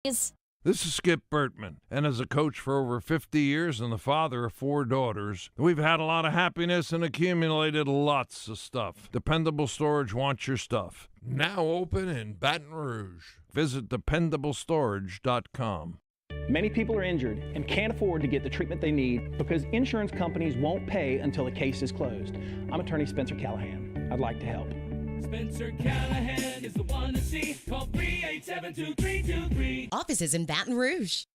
This is Skip Bertman, and as a coach for over 50 years and the father of 4 daughters, we've had a lot of happiness and accumulated lots of stuff. Dependable Storage wants your stuff. Now open in Baton Rouge. Visit dependablestorage.com. Many people are injured and can't afford to get the treatment they need because insurance companies won't pay until the case is closed. I'm attorney Spencer Callahan. I'd like to help. Spencer Callahan is the one to see. Call 387-2323. Offices in Baton Rouge.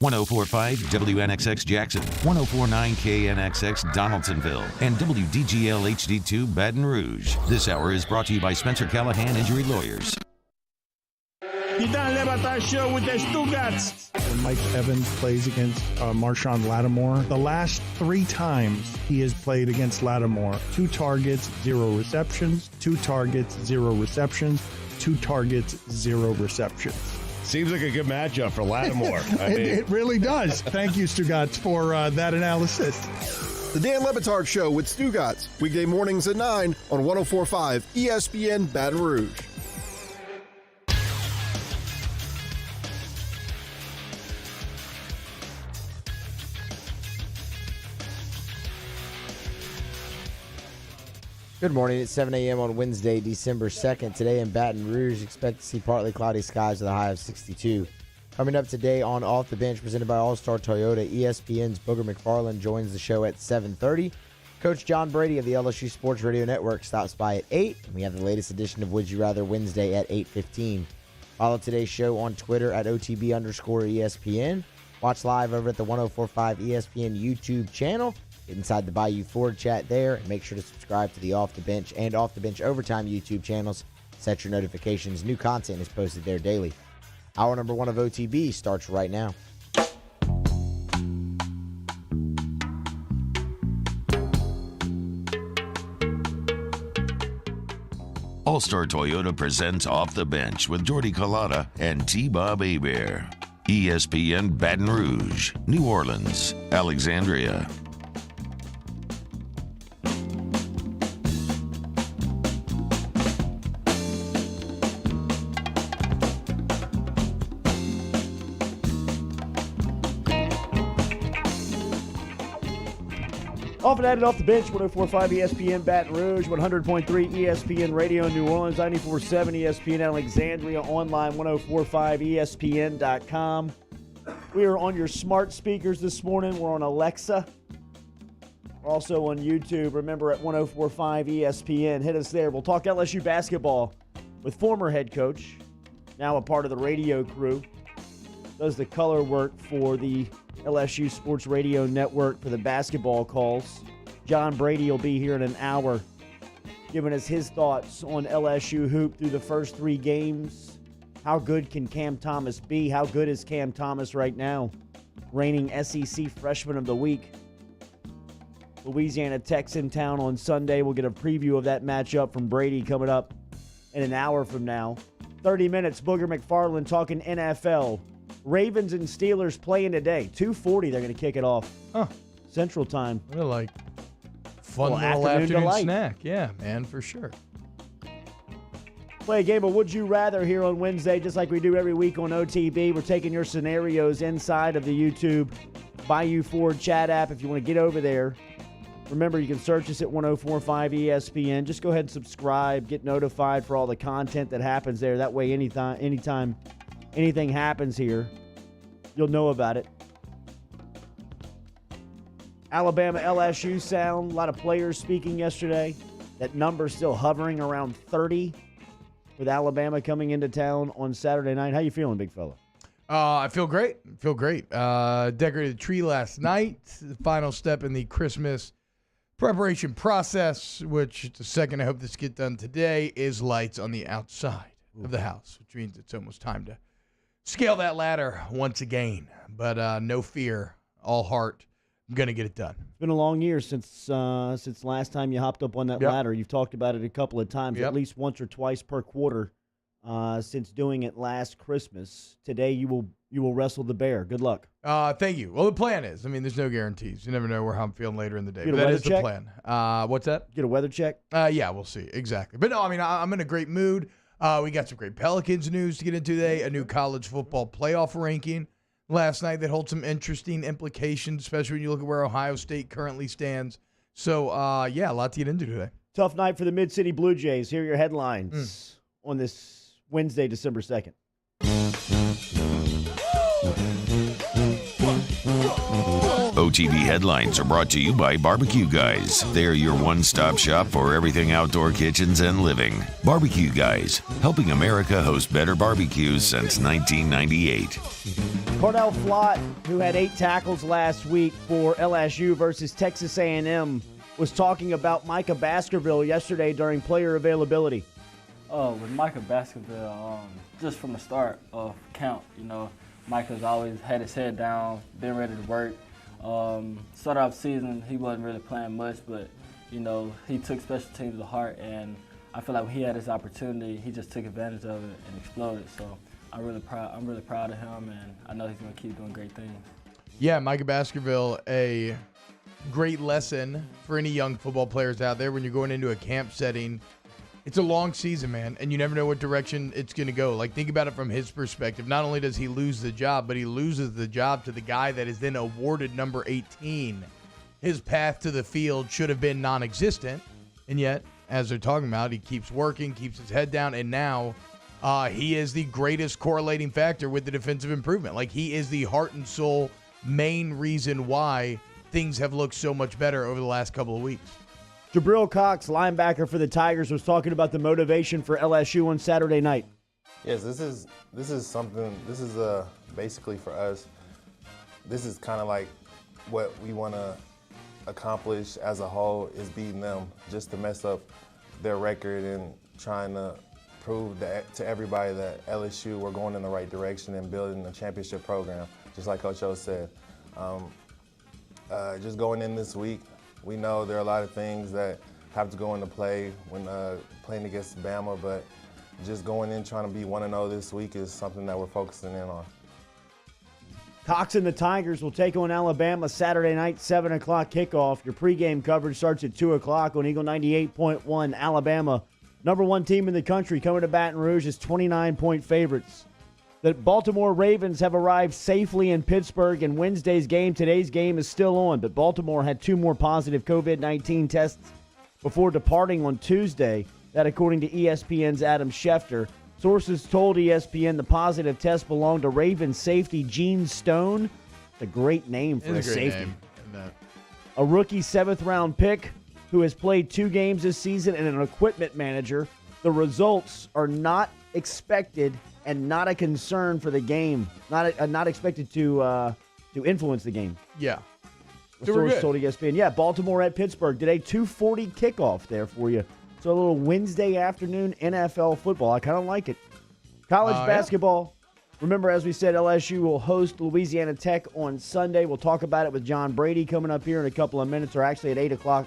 104.5 WNXX Jackson, 104.9 KNXX Donaldsonville, and WDGL HD2 Baton Rouge. This hour is brought to you by Spencer Callahan Injury Lawyers. Titan Lebatard Show with the Stugatz. When Mike Evans plays against Marshawn Lattimore, the last 3 times he has played against Lattimore, 2 targets, 0 receptions, 2 targets, 0 receptions, 2 targets, 0 receptions. Seems like a good matchup for Lattimore. It really does. Thank you, Stugatz, for that analysis. The Dan Lebatard Show with Stugatz, weekday mornings at 9 on 104.5 ESPN Baton Rouge. Good morning. It's 7 a.m. on Wednesday, December 2nd. Today in Baton Rouge, expect to see partly cloudy skies with a high of 62. Coming up today on Off the Bench, presented by All-Star Toyota, ESPN's Booger McFarland joins the show at 7:30. Coach John Brady of the LSU Sports Radio Network stops by at 8. And we have the latest edition of Would You Rather Wednesday at 8:15. Follow today's show on Twitter at OTB_ESPN. Watch live over at the 104.5 ESPN YouTube channel. Get inside the Bayou Ford chat there, and make sure to subscribe to the Off the Bench and Off the Bench Overtime YouTube channels. Set your notifications. New content is posted there daily. Hour number 1 of OTB starts right now. All-Star Toyota presents Off the Bench with Jordy Collada and T-Bob Hebert. ESPN Baton Rouge, New Orleans, Alexandria. Off and at it, Off the Bench, 104.5 ESPN Baton Rouge, 100.3 ESPN Radio New Orleans, 94.7 ESPN Alexandria, online 104.5ESPN.com. We are on your smart speakers this morning. We're on Alexa. We're also on YouTube. Remember, at 104.5 ESPN. Hit us there. We'll talk LSU basketball with former head coach, now a part of the radio crew. Does the color work for the LSU Sports Radio Network for the basketball calls. John Brady will be here in an hour giving us his thoughts on LSU hoop through the first 3 games. How good can Cam Thomas be? How good is Cam Thomas right now? Reigning SEC Freshman of the Week. Louisiana Tech's in town on Sunday. We'll get a preview of that matchup from Brady coming up in an hour from now. 30 minutes, Booger McFarland talking NFL. Ravens and Steelers playing today. 2:40, they're going to kick it off. Huh. Central Time. What a, fun little afternoon snack. Yeah, man, for sure. Play a game of Would You Rather here on Wednesday, just like we do every week on OTB. We're taking your scenarios inside of the YouTube Bayou Ford chat app. If you want to get over there, remember you can search us at 104.5 ESPN. Just go ahead and subscribe, get notified for all the content that happens there. That way, anytime anything happens here, you'll know about it. Alabama LSU sound, a lot of players speaking yesterday. That number still hovering around 30 with Alabama coming into town on Saturday night. How you feeling, big fella? I feel great. Decorated the tree last night. The final step in the Christmas preparation process, which the second I hope this gets done today, is lights on the outside of the house, which means it's almost time to scale that ladder once again. But no fear, all heart, I'm going to get it done. It's been a long year since last time you hopped up on that ladder. You've talked about it a couple of times, at least once or twice per quarter since doing it last Christmas. Today you will wrestle the bear. Good luck. Thank you. Well, the plan is, there's no guarantees. You never know how I'm feeling later in the day. Get a but that weather is check? the plan. What's that? Get a weather check? Yeah, we'll see. Exactly. But no, I'm in a great mood. We got some great Pelicans news to get into today, a new college football playoff ranking last night that holds some interesting implications, especially when you look at where Ohio State currently stands. So, a lot to get into today. Tough night for the Mid-City Blue Jays. Here are your headlines on this Wednesday, December 2nd. OTB headlines are brought to you by Barbecue Guys. They're your one-stop shop for everything outdoor kitchens and living. Barbecue Guys, helping America host better barbecues since 1998. Cordell Flott, who had 8 tackles last week for LSU versus Texas A&M, was talking about Micah Baskerville yesterday during player availability. With Micah Baskerville, just from the start of camp, Micah's always had his head down, been ready to work. Started off season, he wasn't really playing much, but he took special teams to heart, and I feel like when he had his opportunity, he just took advantage of it and exploded. So I'm really proud of him, and I know he's going to keep doing great things. Yeah, Micah Baskerville, a great lesson for any young football players out there when you're going into a camp setting. It's a long season, man, and you never know what direction it's going to go. Like, think about it from his perspective. Not only does he lose the job, but he loses the job to the guy that is then awarded number 18. His path to the field should have been non-existent, and yet, as they're talking about, he keeps working, keeps his head down, and now he is the greatest correlating factor with the defensive improvement. Like, he is the heart and soul main reason why things have looked so much better over the last couple of weeks. Jabril Cox, linebacker for the Tigers, was talking about the motivation for LSU on Saturday night. Yes, this is something. This is basically for us. This is kind of like what we want to accomplish as a whole is beating them, just to mess up their record and trying to prove that to everybody that LSU we're going in the right direction and building a championship program, just like Coach O said. Just going in this week. We know there are a lot of things that have to go into play when playing against Bama, but just going in trying to be 1-0 this week is something that we're focusing in on. Cox and the Tigers will take on Alabama Saturday night, 7 o'clock kickoff. Your pregame coverage starts at 2 o'clock on Eagle 98.1. Alabama, number 1 team in the country, coming to Baton Rouge as 29-point favorites. The Baltimore Ravens have arrived safely in Pittsburgh, and today's game is still on, but Baltimore had 2 more positive COVID-19 tests before departing on Tuesday. That according to ESPN's Adam Schefter. Sources told ESPN the positive test belonged to Ravens safety Gene Stone. It's a great name for a safety. A rookie 7th-round pick who has played 2 games this season and an equipment manager. The results are not expected and not a concern for the game. Not expected to influence the game. Yeah. The source told ESPN. Yeah, Baltimore at Pittsburgh today, 2:40 kickoff there for you. So a little Wednesday afternoon NFL football. I kind of like it. College basketball. Yeah. Remember, as we said, LSU will host Louisiana Tech on Sunday. We'll talk about it with John Brady coming up here in a couple of minutes, or actually at 8 o'clock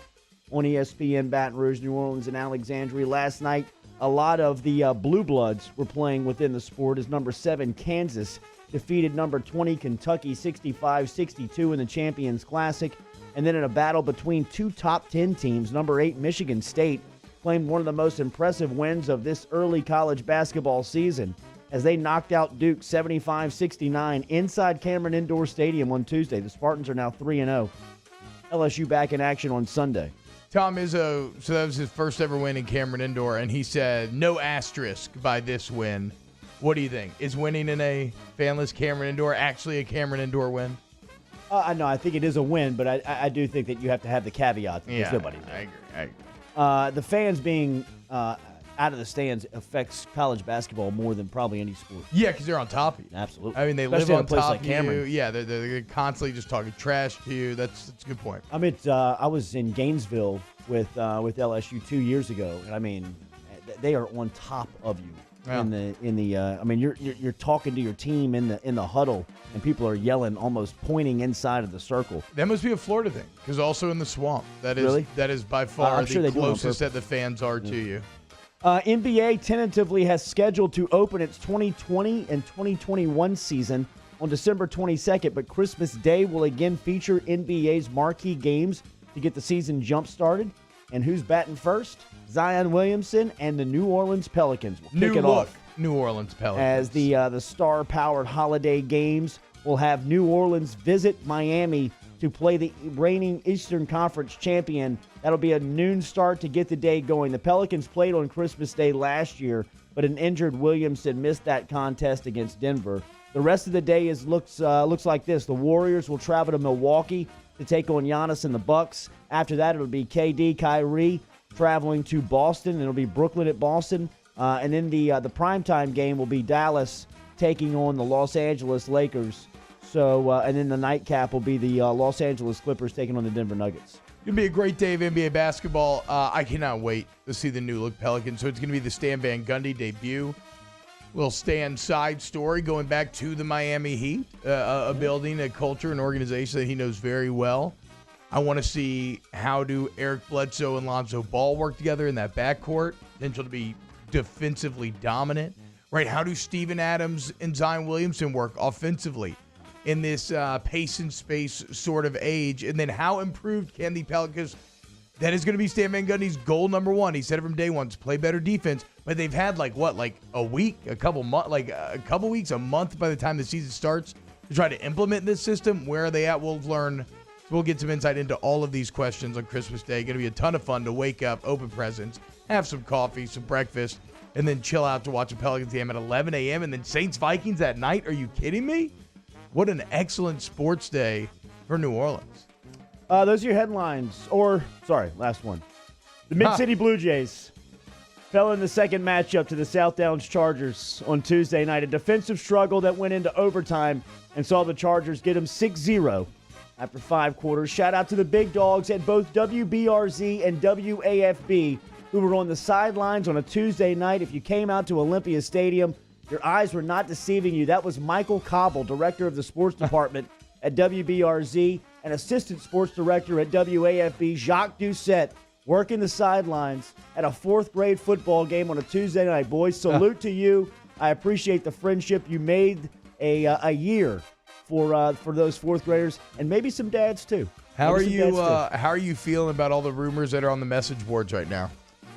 on ESPN Baton Rouge, New Orleans, and Alexandria. Last night, a lot of the Blue Bloods were playing within the sport as number 7 Kansas defeated number 20 Kentucky 65-62 in the Champions Classic. And then in a battle between 2 top 10 teams, number 8 Michigan State claimed one of the most impressive wins of this early college basketball season as they knocked out Duke 75-69 inside Cameron Indoor Stadium on Tuesday. The Spartans are now 3-0. LSU back in action on Sunday. Tom Izzo, so that was his first ever win in Cameron Indoor, and he said no asterisk by this win. What do you think? Is winning in a fanless Cameron Indoor actually a Cameron Indoor win? No, I think it is a win, but I do think that you have to have the caveat. Yeah, I agree. The fans being out of the stands affects college basketball more than probably any sport. Yeah, because they're on top of you. Absolutely. I mean, they Especially live on top like of you. Cameron. Yeah, they're constantly just talking trash to you. That's a good point. I was in Gainesville with LSU 2 years ago, and I mean, they are on top of you. Yeah. You're talking to your team in the huddle, and people are yelling, almost pointing inside of the circle. That must be a Florida thing, because also in the swamp, that is by far the closest that the fans are to you. NBA tentatively has scheduled to open its 2020 and 2021 season on December 22nd, but Christmas Day will again feature NBA's marquee games to get the season jump-started. And who's batting first? Zion Williamson and the New Orleans Pelicans will kick it off. New Orleans Pelicans. As the star-powered holiday games will have New Orleans visit Miami to play the reigning Eastern Conference champion. That'll be a noon start to get the day going. The Pelicans played on Christmas Day last year, but an injured Williamson missed that contest against Denver. The rest of the day looks like this. The Warriors will travel to Milwaukee to take on Giannis and the Bucks. After that, it'll be KD, Kyrie traveling to Boston, and it'll be Brooklyn at Boston. And then the primetime game will be Dallas taking on the Los Angeles Lakers. So, and then the nightcap will be the Los Angeles Clippers taking on the Denver Nuggets. It's going to be a great day of NBA basketball. I cannot wait to see the new look Pelicans. So it's going to be the Stan Van Gundy debut. Little Stan side story going back to the Miami Heat, a building, a culture, an organization that he knows very well. I want to see how do Eric Bledsoe and Lonzo Ball work together in that backcourt. Potential to be defensively dominant, right? How do Steven Adams and Zion Williamson work offensively in this pace and space sort of age? And then how improved can the Pelicans? That is going to be Stan Van Gundy's goal number one. He said it from day one, to play better defense. But they've had a week, a couple weeks, a month by the time the season starts to try to implement this system. Where are they at? We'll learn. We'll get some insight into all of these questions on Christmas Day. Going to be a ton of fun to wake up, open presents, have some coffee, some breakfast, and then chill out to watch a Pelicans game at 11 a.m. and then Saints-Vikings at night. Are you kidding me? What an excellent sports day for New Orleans. Those are your headlines. Last one. The Mid-City Blue Jays fell in the second matchup to the South Downs Chargers on Tuesday night. A defensive struggle that went into overtime and saw the Chargers get them 6-0 after 5 quarters. Shout out to the big dogs at both WBRZ and WAFB who were on the sidelines on a Tuesday night. If you came out to Olympia Stadium, your eyes were not deceiving you. That was Michael Cobble, director of the sports department at WBRZ, and assistant sports director at WAFB, Jacques Doucette, working the sidelines at a 4th grade football game on a Tuesday night. Boys, salute to you. I appreciate the friendship you made a year for those 4th graders, and maybe some dads too. How are you feeling about all the rumors that are on the message boards right now?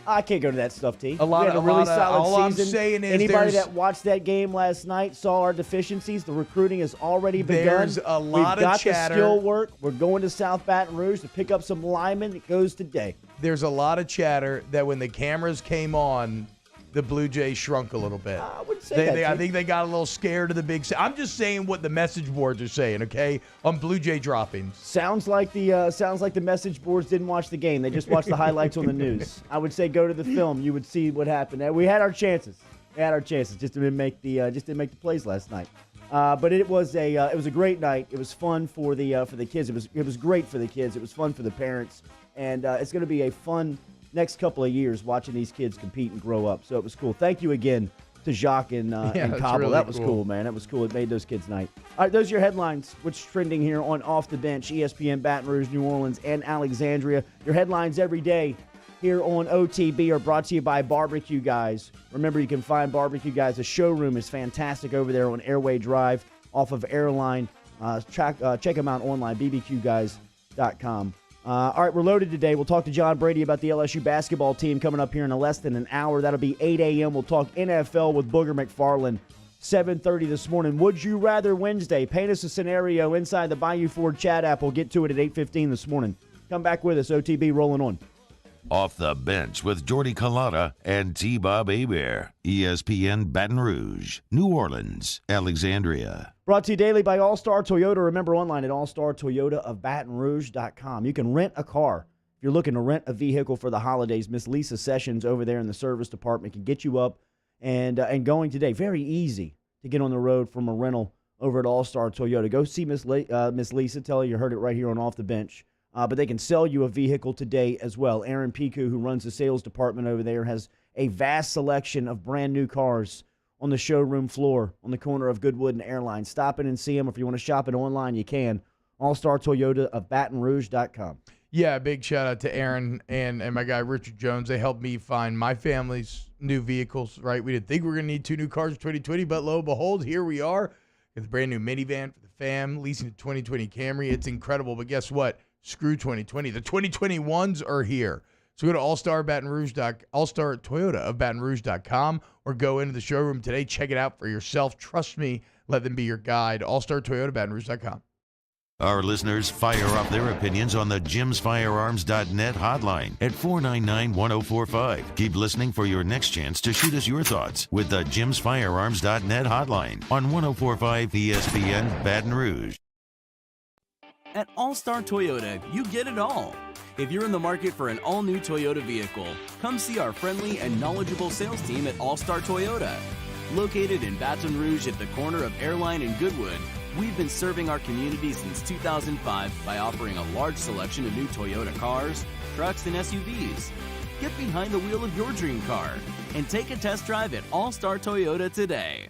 I can't go to that stuff, T. All solid season. I'm saying is anybody that watched that game last night saw our deficiencies. The recruiting has already begun. There's a lot We've of got chatter. The skill work. We're going to South Baton Rouge to pick up some linemen. It goes today. There's a lot of chatter that when the cameras came on, the Blue Jays shrunk a little bit. I would say that. I think they got a little scared of the big. I'm just saying what the message boards are saying, okay? On Blue Jay droppings. Sounds like the message boards didn't watch the game. They just watched the highlights on the news. I would say go to the film. You would see what happened. We had our chances. Just didn't make the plays last night. But it was a great night. It was fun for the kids. It was great for the kids. It was fun for the parents, and it's going to be a fun next couple of years watching these kids compete and grow up. So it was cool. Thank you again to Jacques and Cobble. Really that was cool, man. That was cool. It made those kids' night. All right, those are your headlines. What's trending here on Off the Bench, ESPN, Baton Rouge, New Orleans, and Alexandria. Your headlines every day here on OTB are brought to you by Barbecue Guys. Remember, you can find Barbecue Guys. The showroom is fantastic over there on Airway Drive off of Airline. Check them out online, bbqguys.com. All right, we're loaded today. We'll talk to John Brady about the LSU basketball team coming up here in less than an hour. That'll be 8 a.m. We'll talk NFL with Booger McFarland, 7:30 this morning. Would you rather Wednesday? Paint us a scenario inside the Bayou Ford chat app. We'll get to it at 8:15 this morning. Come back with us. OTB rolling on. Off the Bench with Jordy Culotta and T-Bob Hebert. ESPN Baton Rouge, New Orleans, Alexandria. Brought to you daily by All-Star Toyota. Remember, online at allstartoyotaofbatonrouge.com. You can rent a car. If you're looking to rent a vehicle for the holidays, Miss Lisa Sessions over there in the service department can get you up and going today. Very easy to get on the road from a rental over at All-Star Toyota. Go see Miss Lisa. Tell her you heard it right here on Off the Bench. But they can sell you a vehicle today as well. Aaron Piku, who runs the sales department over there, has a vast selection of brand new cars on the showroom floor on the corner of Goodwood and Airline. Stop in and see them. If you want to shop it online, you can. All-Star Toyota of BatonRouge.com. Yeah, big shout out to Aaron and my guy Richard Jones. They helped me find my family's new vehicles, right? We didn't think we were going to need 2 new cars in 2020, but lo and behold, here we are with a brand new minivan for the fam, leasing a 2020 Camry. It's incredible, but guess what? Screw 2020. The 2021s are here. So go to All-Star Toyota of Baton Rouge.com or go into the showroom today. Check it out for yourself. Trust me, let them be your guide. All-Star Toyota, Baton Rouge.com. Our listeners fire off their opinions on the jimsfirearms.net hotline at 499-1045. Keep listening for your next chance to shoot us your thoughts with the jimsfirearms.net hotline on 1045 ESPN Baton Rouge. At All-Star Toyota, you get it all. If you're in the market for an all-new Toyota vehicle, come see our friendly and knowledgeable sales team at All-Star Toyota. Located in Baton Rouge at the corner of Airline and Goodwood, we've been serving our community since 2005 by offering a large selection of new Toyota cars, trucks, and SUVs. Get behind the wheel of your dream car and take a test drive at All-Star Toyota today.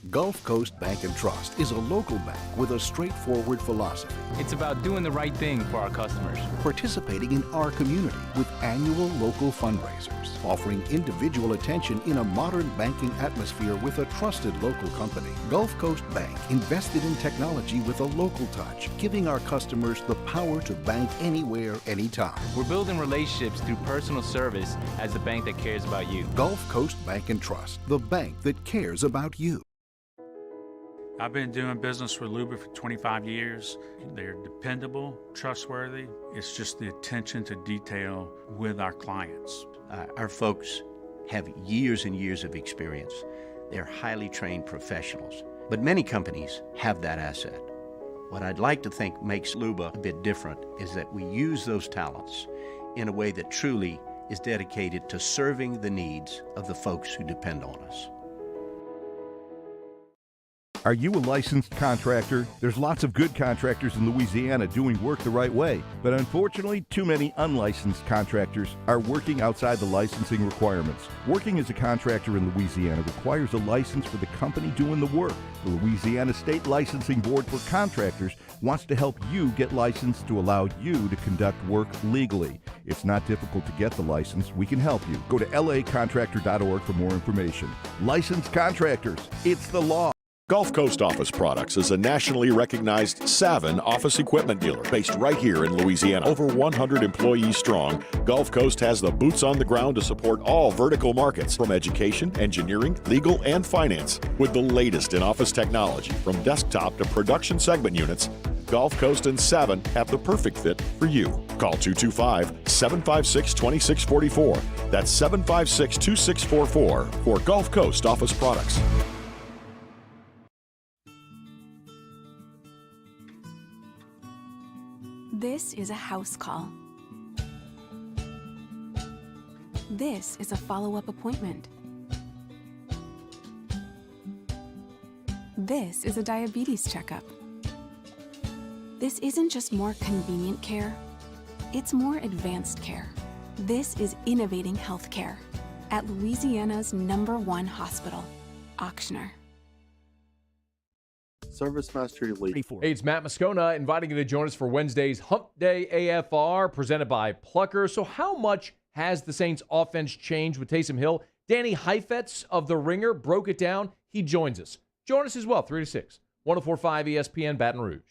Gulf Coast Bank and Trust is a local bank with a straightforward philosophy. It's about doing the right thing for our customers. Participating in our community with annual local fundraisers. Offering individual attention in a modern banking atmosphere with a trusted local company. Gulf Coast Bank invested in technology with a local touch, giving our customers the power to bank anywhere, anytime. We're building relationships through personal service as the bank that cares about you. Gulf Coast Bank and Trust, the bank that cares about you. I've been doing business with Luba for 25 years. They're dependable, trustworthy. It's just the attention to detail with our clients. Our folks have years and years of experience. They're highly trained professionals, but many companies have that asset. What I'd like to think makes Luba a bit different is that we use those talents in a way that truly is dedicated to serving the needs of the folks who depend on us. Are you a licensed contractor? There's lots of good contractors in Louisiana doing work the right way, but unfortunately, too many unlicensed contractors are working outside the licensing requirements. Working as a contractor in Louisiana requires a license for the company doing the work. The Louisiana State Licensing Board for Contractors wants to help you get licensed to allow you to conduct work legally. It's not difficult to get the license. We can help you. Go to lacontractor.org for more information. Licensed contractors, it's the law. Gulf Coast Office Products is a nationally recognized Savin office equipment dealer based right here in Louisiana. Over 100 employees strong, Gulf Coast has the boots on the ground to support all vertical markets from education, engineering, legal, and finance. With the latest in office technology from desktop to production segment units, Gulf Coast and Savin have the perfect fit for you. Call 225-756-2644. That's 756-2644 for Gulf Coast Office Products. This is a house call. This is a follow-up appointment. This is a diabetes checkup. This isn't just more convenient care, it's more advanced care. This is innovating healthcare at Louisiana's #1 hospital, Auctioner. Service Mastery League. Hey, it's Matt Moscona inviting you to join us for Wednesday's Hump Day AFR presented by Plucker. So how much has the Saints offense changed with Taysom Hill? Danny Heifetz of The Ringer broke it down. He joins us. Join us as well, 3 to 6, 104.5 ESPN Baton Rouge.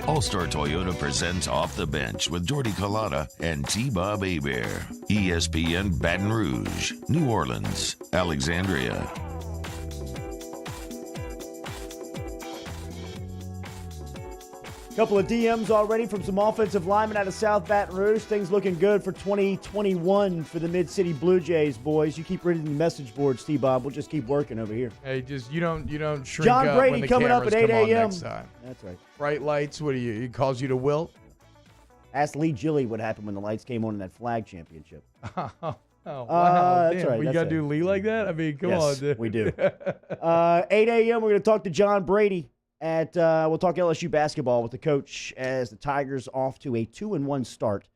All-Star Toyota presents Off the Bench with Jordy Collada and T-Bob Hebert. ESPN Baton Rouge, New Orleans, Alexandria. Couple of DMs already from some offensive linemen out of South Baton Rouge. Things looking good for 2021 for the Mid-City Blue Jays, boys. You keep reading the message boards, T-Bob. We'll just keep working over here. Hey, just you don't shrink John up Brady when the coming up at cameras 8 come on a.m. next time. That's right. Bright lights. What do you? He calls you to wilt. Ask Lee Gilly what happened when the lights came on in that flag championship. Oh, wow. That's Damn, right. we got to do Lee like that? I mean, come on, dude. We do. 8 a.m., we're going to talk to John Brady. we'll talk LSU basketball with the coach as the Tigers off to a 2-1 start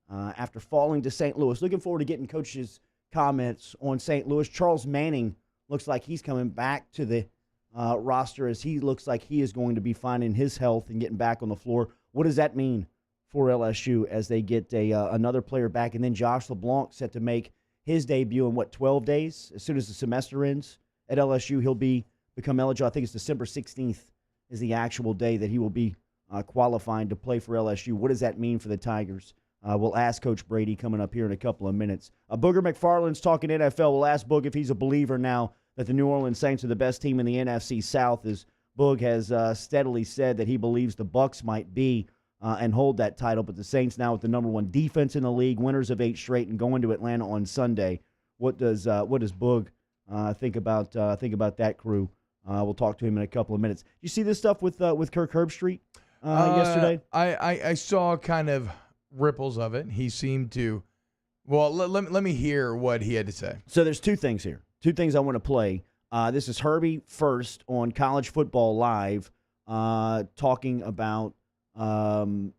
after falling to St. Louis. Looking forward to getting Coach's comments on St. Louis. Charles Manning looks like he's coming back to the roster as he looks like he is going to be finding his health and getting back on the floor. What does that mean for LSU as they get another player back? And then Josh LeBlanc set to make his debut in, 12 days? As soon as the semester ends at LSU, he'll become eligible. I think it's December 16th is the actual day that he will be qualifying to play for LSU. What does that mean for the Tigers? We'll ask Coach Brady coming up here in a couple of minutes. Booger McFarland's talking NFL. We'll ask Boog if he's a believer now that the New Orleans Saints are the best team in the NFC South, as Boog has steadily said that he believes the Bucs might be and hold that title. But the Saints now with the number 1 defense in the league, winners of 8 straight, and going to Atlanta on Sunday. What does Boog think about that crew? We'll talk to him in a couple of minutes. You see this stuff with Kirk Herbstreit yesterday? I saw kind of ripples of it. He seemed to. Well, let me hear what he had to say. So there's 2 things here. 2 things I want to play. This is Herbie first on College Football Live talking about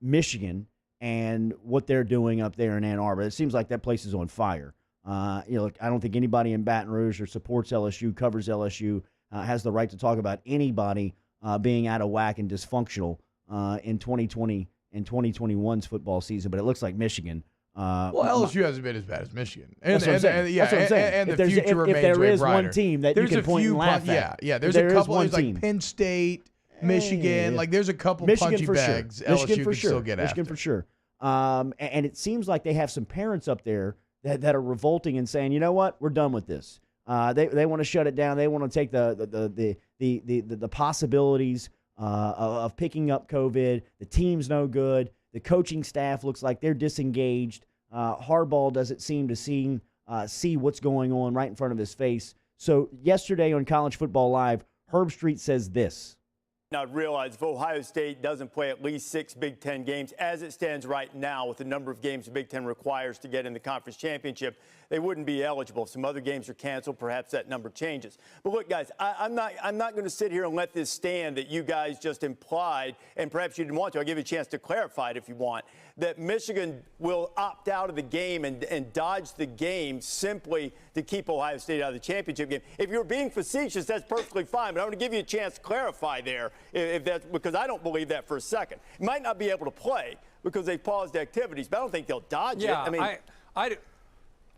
Michigan and what they're doing up there in Ann Arbor. It seems like that place is on fire. Look, I don't think anybody in Baton Rouge or supports LSU, covers LSU, has the right to talk about anybody being out of whack and dysfunctional in 2020 and 2021's football season. But it looks like Michigan. LSU hasn't been as bad as Michigan. That's what I'm saying. That's what I'm saying. And the future remains way brighter. If there is one team that you can point and laugh at. Yeah, there's a couple. There's like Penn State, Michigan. Like there's a couple punchy bags LSU can still get after. Michigan for sure. And it seems like they have some parents up there that are revolting and saying, you know what, we're done with this. They want to shut it down. They want to take the possibilities of picking up COVID. The team's no good. The coaching staff looks like they're disengaged. Harbaugh doesn't seem to see what's going on right in front of his face. So yesterday on College Football Live, Herbstreit says this. Now, realize if Ohio State doesn't play at least 6 Big Ten games, as it stands right now with the number of games the Big Ten requires to get in the conference championship, they wouldn't be eligible. If some other games are canceled, perhaps that number changes. But look, guys, I'm not going to sit here and let this stand that you guys just implied, and perhaps you didn't want to. I'll give you a chance to clarify it if you want, that Michigan will opt out of the game and dodge the game simply to keep Ohio State out of the championship game. If you're being facetious, that's perfectly fine, but I want to give you a chance to clarify there, if that's, because I don't believe that for a second. You might not be able to play because they paused activities, but I don't think they'll dodge it. I mean,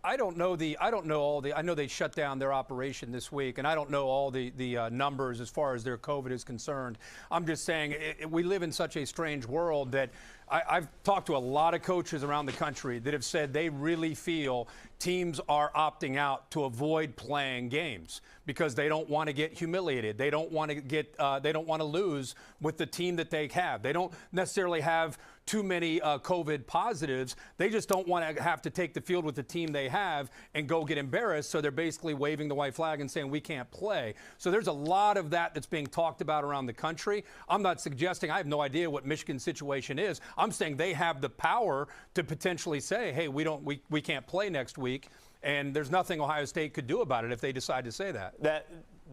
I don't know all the. I know they shut down their operation this week, and I don't know all the numbers as far as their COVID is concerned. I'm just saying we live in such a strange world that I've talked to a lot of coaches around the country that have said they really feel teams are opting out to avoid playing games because they don't want to get humiliated. They don't want to get. They don't want to lose with the team that they have. They don't necessarily have too many COVID positives. They just don't want to have to take the field with the team they have and go get embarrassed. So they're basically waving the white flag and saying we can't play. So there's a lot of that that's being talked about around the country. I'm not suggesting, I have no idea what Michigan's situation is. I'm saying they have the power to potentially say, hey, we can't play next week. And there's nothing Ohio State could do about it if they decide to say that.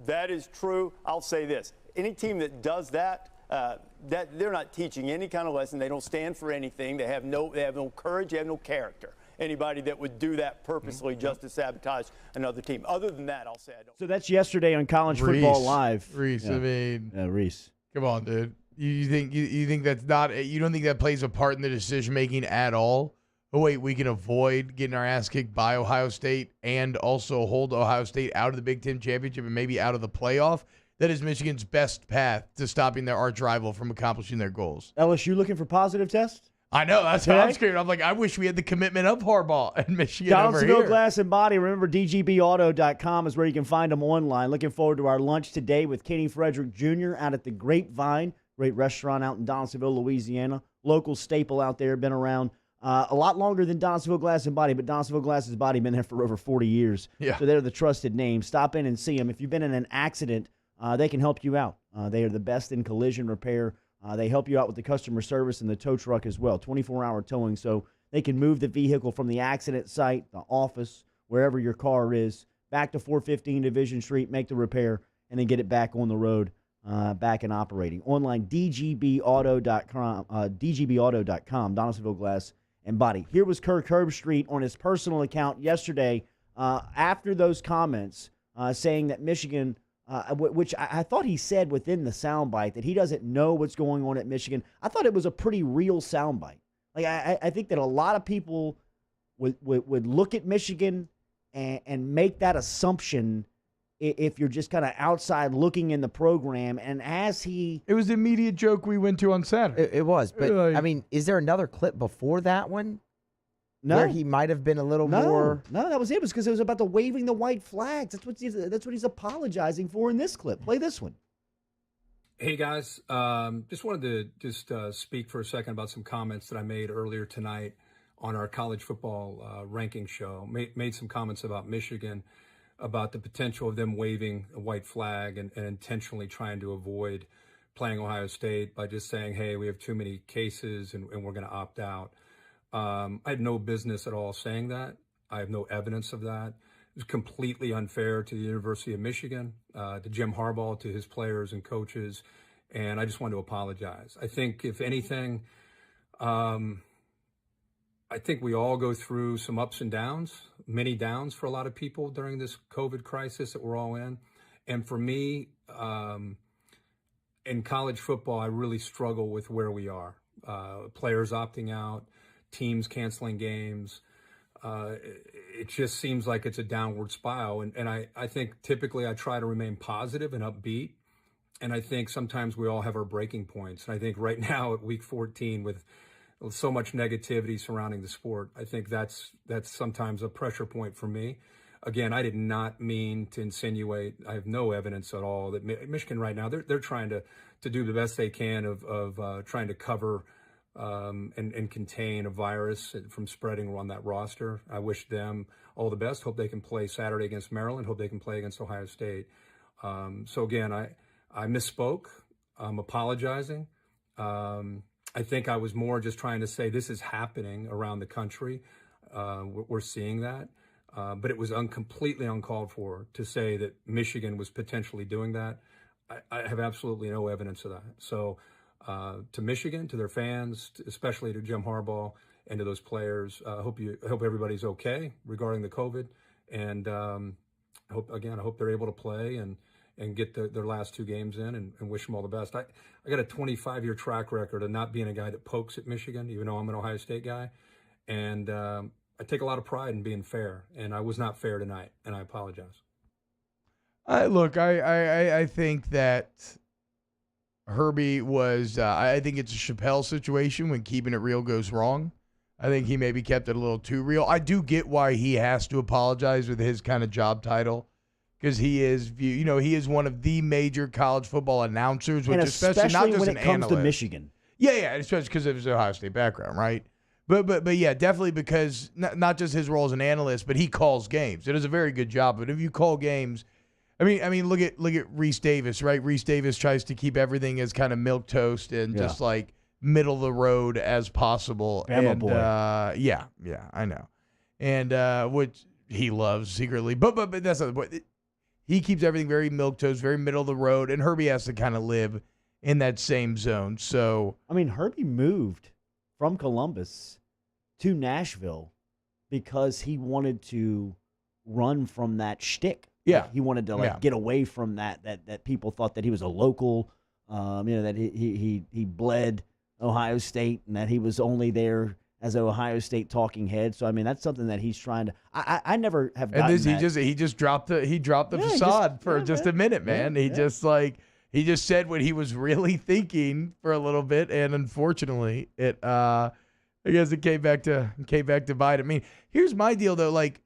That is true. I'll say this. Any team that does that, that they're not teaching any kind of lesson. They don't stand for anything. They have no courage. They have no character. Anybody that would do that purposely just to sabotage another team. Other than that, I'll say I don't. So that's yesterday on College Football Live. Reese, yeah. I mean, Reese, come on, dude. You think that's not? You don't think that plays a part in the decision making at all? Oh wait, we can avoid getting our ass kicked by Ohio State and also hold Ohio State out of the Big Ten championship and maybe out of the playoff. That is Michigan's best path to stopping their arch rival from accomplishing their goals. LSU looking for positive tests? I know. That's how I'm scared. I'm like, I wish we had the commitment of Harbaugh and Michigan Donaldsonville over here. Glass and Body. Remember, DGBauto.com is where you can find them online. Looking forward to our lunch today with Kenny Frederick Jr. out at the Grapevine. Great restaurant out in Donaldsonville, Louisiana. Local staple out there. Been around a lot longer than Donaldsonville Glass and Body, but Donaldsonville Glass and Body been there for over 40 years. Yeah. So they're the trusted name. Stop in and see them. If you've been in an accident, they can help you out. They are the best in collision repair. They help you out with the customer service and the tow truck as well, 24-hour towing. So they can move the vehicle from the accident site, the office, wherever your car is, back to 415 Division Street, make the repair, and then get it back on the road back and operating. Online, dgbauto.com, dgbauto.com, Donaldsonville Glass and Body. Here was Kirk Herbstreit on his personal account yesterday after those comments saying that Michigan, which I thought he said within the soundbite that he doesn't know what's going on at Michigan. I thought it was a pretty real soundbite. Like I think that a lot of people would look at Michigan and make that assumption if you're just kind of outside looking in the program. And it was the immediate joke we went to on Saturday. It was, but I mean, is there another clip before that one? No. Where he might have been a little more. No, that was it. It was because it was about the waving the white flags. That's what he's apologizing for in this clip. Play this one. Hey guys, just wanted to speak for a second about some comments that I made earlier tonight on our college football ranking show. Made some comments about Michigan, about the potential of them waving a white flag and intentionally trying to avoid playing Ohio State by just saying, hey, we have too many cases and we're going to opt out. I had no business at all saying that. I have no evidence of that. It was completely unfair to the University of Michigan, to Jim Harbaugh, to his players and coaches, and I just want to apologize. I think, if anything, I think we all go through some ups and downs, many downs for a lot of people during this COVID crisis that we're all in. And for me, in college football, I really struggle with where we are. Players opting out, teams canceling games. It just seems like it's a downward spiral. And I think typically I try to remain positive and upbeat. And I think sometimes we all have our breaking points. And I think right now at week 14 with so much negativity surrounding the sport, I think that's sometimes a pressure point for me. Again, I did not mean to insinuate. I have no evidence at all that Michigan right now, they're trying to do the best they can of trying to cover and contain a virus from spreading on that roster. I wish them all the best. Hope they can play Saturday against Maryland. Hope they can play against Ohio State. So again, I misspoke. I'm apologizing. I think I was more just trying to say this is happening around the country. We're seeing that. But it was completely uncalled for to say that Michigan was potentially doing that. I have absolutely no evidence of that. So to Michigan, to their fans, especially to Jim Harbaugh and to those players, I hope everybody's okay regarding the COVID. And I hope they're able to play and get their last two games in and wish them all the best. I got a 25-year track record of not being a guy that pokes at Michigan, even though I'm an Ohio State guy. And I take a lot of pride in being fair, and I was not fair tonight, and I apologize. Look, I think that Herbie was, I think it's a Chappelle situation when keeping it real goes wrong. I think he maybe kept it a little too real. I do get why he has to apologize with his kind of job title, because he is one of the major college football announcers, which and especially not just when an it comes analyst. to Michigan. Yeah, especially because of his Ohio State background, right? But yeah, definitely because not just his role as an analyst, but he calls games. It does a very good job. But if you call games, I mean, look at Reese Davis, right? Reese Davis tries to keep everything as kind of milquetoast and just like middle of the road as possible. Bama boy. Yeah, I know, and which he loves secretly. But that's not the point. He keeps everything very milquetoast, very middle of the road, and Herbie has to kind of live in that same zone. So I mean, Herbie moved from Columbus to Nashville because he wanted to run from that shtick. Yeah. Like, he wanted to get away from that people thought that he was a local, that he bled Ohio State and that he was only there as an Ohio State talking head. So I mean, that's something that he's trying to. I never have gotten and that. he just dropped the facade for just a minute, man. He just said what he was really thinking for a little bit, and unfortunately, I guess it came back to bite. I mean, here's my deal though. Like,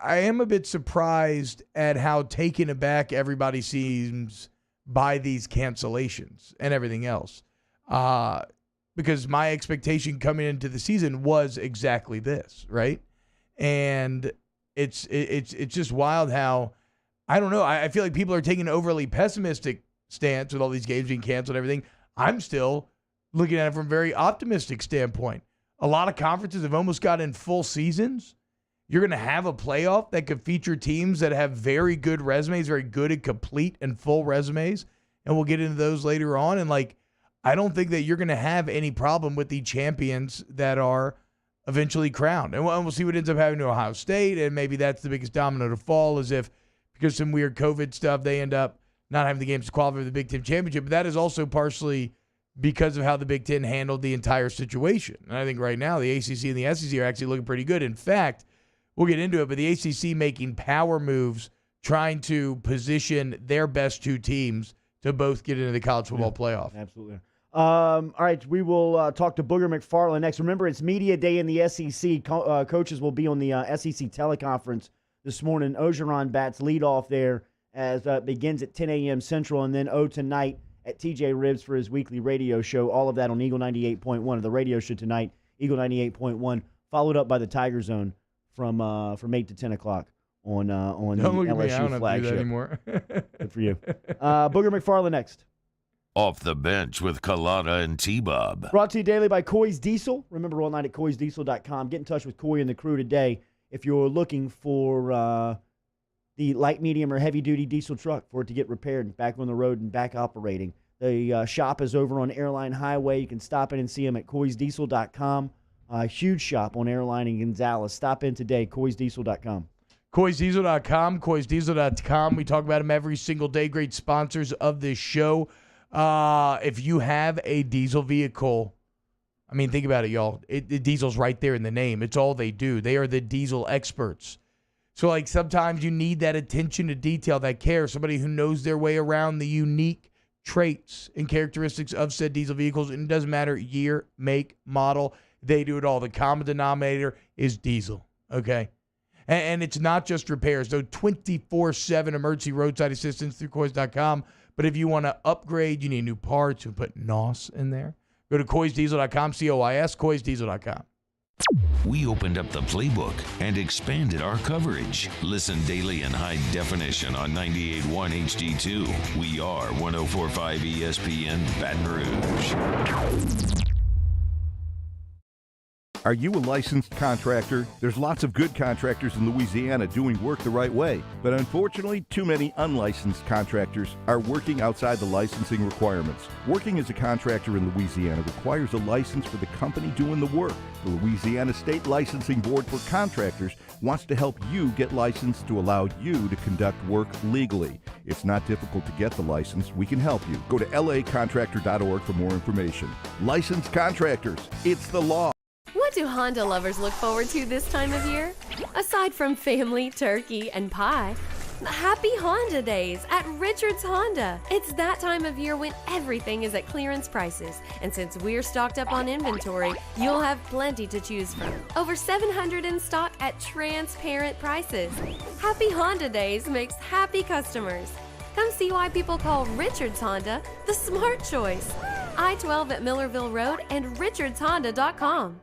I am a bit surprised at how taken aback everybody seems by these cancellations and everything else, because my expectation coming into the season was exactly this, right? And it's just wild how. I don't know. I feel like people are taking an overly pessimistic stance with all these games being canceled and everything. I'm still looking at it from a very optimistic standpoint. A lot of conferences have almost got in full seasons. you're going to have a playoff that could feature teams that have very good resumes, very good and complete and full resumes. And we'll get into those later on. And, I don't think that you're going to have any problem with the champions that are eventually crowned. And we'll see what ends up happening to Ohio State. And maybe that's the biggest domino to fall, is if, because some weird COVID stuff, they end up not having the games to qualify for the Big Ten championship. But that is also partially because of how the Big Ten handled the entire situation. And I think right now the ACC and the SEC are actually looking pretty good. In fact, we'll get into it, but the ACC making power moves, trying to position their best two teams to both get into the college football playoff. Absolutely. All right, we will talk to Booger McFarland next. Remember, it's media day in the SEC. Coaches will be on the SEC teleconference this morning. Ogeron bats leadoff there as it begins at 10 a.m. Central, and then tonight at TJ Ribbs for his weekly radio show. All of that on Eagle 98.1. The radio show tonight, Eagle 98.1, followed up by the Tiger Zone from 8 to 10 o'clock on the LSU flagship. Anymore. Good for you. Booger McFarland next. Off the Bench with Kalata and T-Bob. Brought to you daily by Coy's Diesel. Remember, all night at coysdiesel.com. Get in touch with Coy and the crew today if you're looking for the light, medium, or heavy-duty diesel truck for it to get repaired and back on the road and back operating. The shop is over on Airline Highway. You can stop in and see them at coysdiesel.com. Huge shop on Airline in Gonzales. Stop in today, coysdiesel.com. coysdiesel.com, coysdiesel.com. We talk about them every single day. Great sponsors of this show. If you have a diesel vehicle, I mean, think about it, y'all. The diesel's right there in the name. It's all they do. They are the diesel experts. So, sometimes you need that attention to detail, that care, somebody who knows their way around the unique traits and characteristics of said diesel vehicles. And it doesn't matter year, make, model. They do it all. The common denominator is diesel, okay? And it's not just repairs. So 24/7 emergency roadside assistance through Coys.com. But if you want to upgrade, you need new parts, you put NOS in there. Go to coysdiesel.com, COYS, coysdiesel.com. We opened up the playbook and expanded our coverage. Listen daily in high definition on 98.1 HD2. We are 104.5 ESPN Baton Rouge. Are you a licensed contractor? There's lots of good contractors in Louisiana doing work the right way, but unfortunately, too many unlicensed contractors are working outside the licensing requirements. Working as a contractor in Louisiana requires a license for the company doing the work. The Louisiana State Licensing Board for Contractors wants to help you get licensed to allow you to conduct work legally. It's not difficult to get the license. We can help you. Go to lacontractor.org for more information. Licensed contractors, it's the law. What do Honda lovers look forward to this time of year? Aside from family, turkey, and pie, happy Honda Days at Richard's Honda. It's that time of year when everything is at clearance prices. And since we're stocked up on inventory, you'll have plenty to choose from. Over 700 in stock at transparent prices. Happy Honda Days makes happy customers. Come see why people call Richard's Honda the smart choice. I-12 at Millerville Road and richardshonda.com.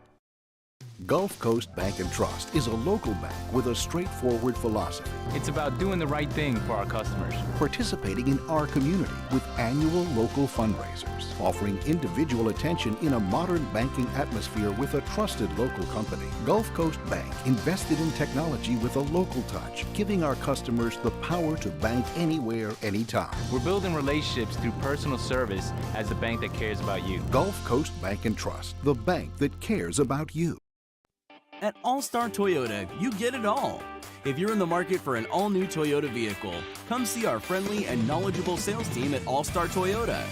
Gulf Coast Bank & Trust is a local bank with a straightforward philosophy. It's about doing the right thing for our customers. Participating in our community with annual local fundraisers. Offering individual attention in a modern banking atmosphere with a trusted local company. Gulf Coast Bank invested in technology with a local touch, giving our customers the power to bank anywhere, anytime. We're building relationships through personal service as the bank that cares about you. Gulf Coast Bank & Trust, the bank that cares about you. At All-Star Toyota, you get it all. If you're in the market for an all-new Toyota vehicle, come see our friendly and knowledgeable sales team at All-Star Toyota.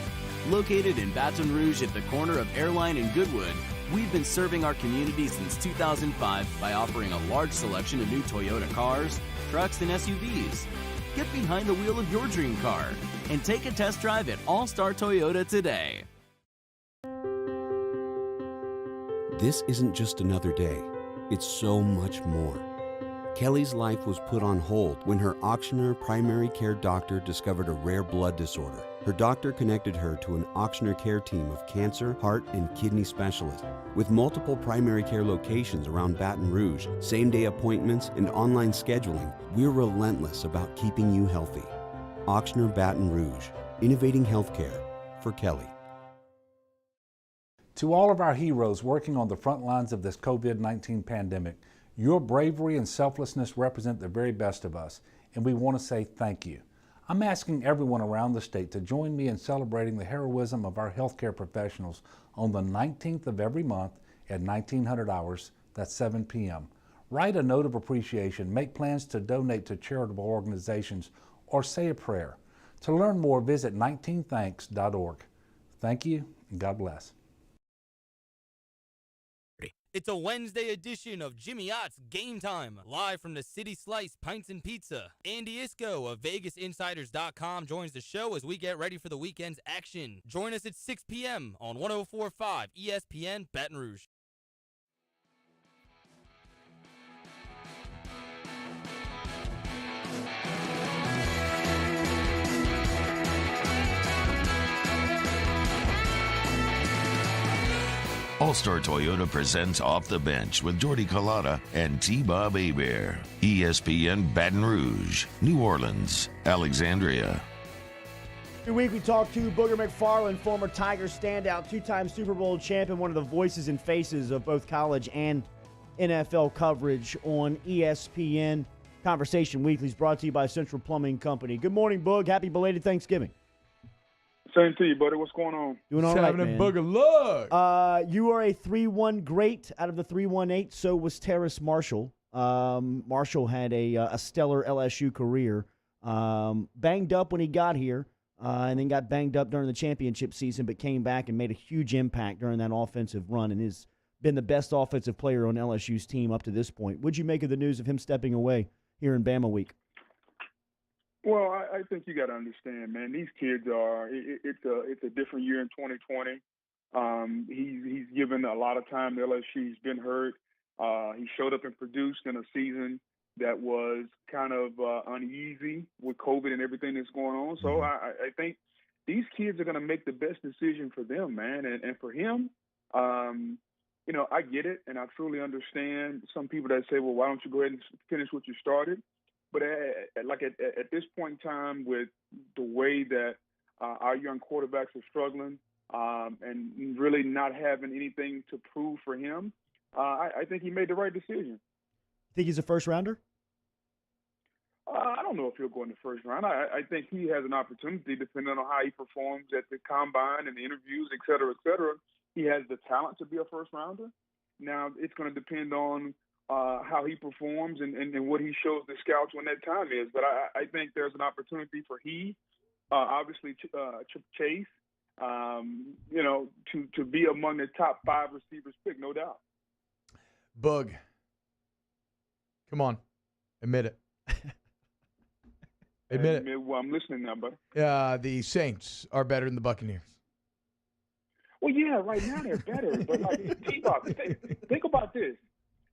Located in Baton Rouge at the corner of Airline and Goodwood, we've been serving our community since 2005 by offering a large selection of new Toyota cars, trucks, and SUVs. Get behind the wheel of your dream car and take a test drive at All-Star Toyota today. This isn't just another day. It's so much more. Kelly's life was put on hold when her auctioneer primary care doctor discovered a rare blood disorder. Her doctor connected her to an auctioneer care team of cancer, heart, and kidney specialists. With multiple primary care locations around Baton Rouge, same-day appointments, and online scheduling, we're relentless about keeping you healthy. Auctioneer Baton Rouge, innovating healthcare for Kelly. To all of our heroes working on the front lines of this COVID-19 pandemic, Your bravery and selflessness represent the very best of us, and we want to say thank you. I'm asking everyone around the state to join me in celebrating the heroism of our healthcare professionals on the 19th of every month at 1900 hours, that's 7 p.m. Write a note of appreciation, make plans to donate to charitable organizations, or say a prayer. To learn more, visit 19thanks.org. Thank you, and God bless. It's a Wednesday edition of Jimmy Ott's Game Time, live from the City Slice Pints and Pizza. Andy Isco of VegasInsiders.com joins the show as we get ready for the weekend's action. Join us at 6 p.m. on 104.5 ESPN Baton Rouge. All-Star Toyota presents Off the Bench with Jordy Collada and T-Bob Hebert. ESPN Baton Rouge, New Orleans, Alexandria. Every week we talk to Booger McFarland, former Tiger standout, two-time Super Bowl champion, one of the voices and faces of both college and NFL coverage on ESPN. Conversation Weekly is brought to you by Central Plumbing Company. Good morning, Boog. Happy belated Thanksgiving. Same to you, buddy. What's going on? Doing all right, man. Booger luck. You are a 3-1 great out of the 3-1-8. So was Terrace Marshall. Marshall had a stellar LSU career. Banged up when he got here, and then got banged up during the championship season, but came back and made a huge impact during that offensive run and has been the best offensive player on LSU's team up to this point. What'd you make of the news of him stepping away here in Bama Week? Well, I think you got to understand, man. These kids are. It's a different year in 2020. He's given a lot of time to LSU. He's been hurt. He showed up and produced in a season that was kind of uneasy with COVID and everything that's going on. So I think these kids are going to make the best decision for them, man, and for him. You know, I get it, and I truly understand some people that say, well, why don't you go ahead and finish what you started? But at this point in time, with the way that our young quarterbacks are struggling and really not having anything to prove for him, I think he made the right decision. Think he's a first-rounder? I don't know if he'll go in the first round. I think he has an opportunity, depending on how he performs at the combine and the interviews, et cetera, et cetera. He has the talent to be a first-rounder. Now, it's going to depend on how he performs and what he shows the scouts when that time is. But I think there's an opportunity for obviously Chase, you know, to be among the top 5 receivers picked, no doubt. Boog. Come on. Admit it. Admit it. Well, I'm listening now, buddy. The Saints are better than the Buccaneers. Well, yeah, right now they're better. But, like, T-Bob, think about this.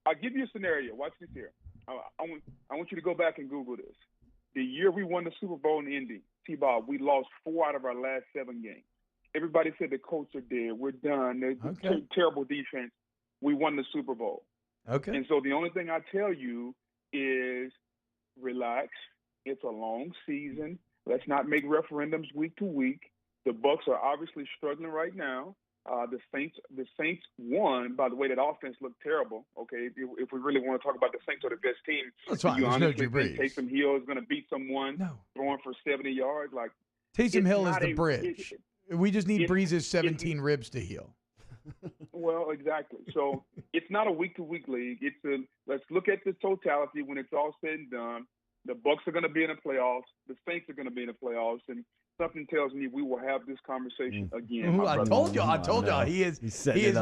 I'll give you a scenario. Watch this here. I want you to go back and Google this. The year we won the Super Bowl in Indy, T-Bob, we lost 4 out of our last 7 games. Everybody said the Colts are dead. We're done. There's terrible defense. We won the Super Bowl. Okay. And so the only thing I tell you is relax. It's a long season. Let's not make referendums week to week. The Bucs are obviously struggling right now. The Saints won. By the way, that offense looked terrible. Okay, if we really want to talk about the Saints are the best team, that's fine. You honestly There's no think Taysom Hill is going to beat someone throwing for 70 yards? Like Taysom Hill is the bridge. We just need Breeze's 17 ribs to heal. Well, exactly. So it's not a week-to-week league. Let's look at the totality when it's all said and done. The Bucs are going to be in the playoffs. The Saints are going to be in the playoffs, and something tells me we will have this conversation again. I told y'all. He is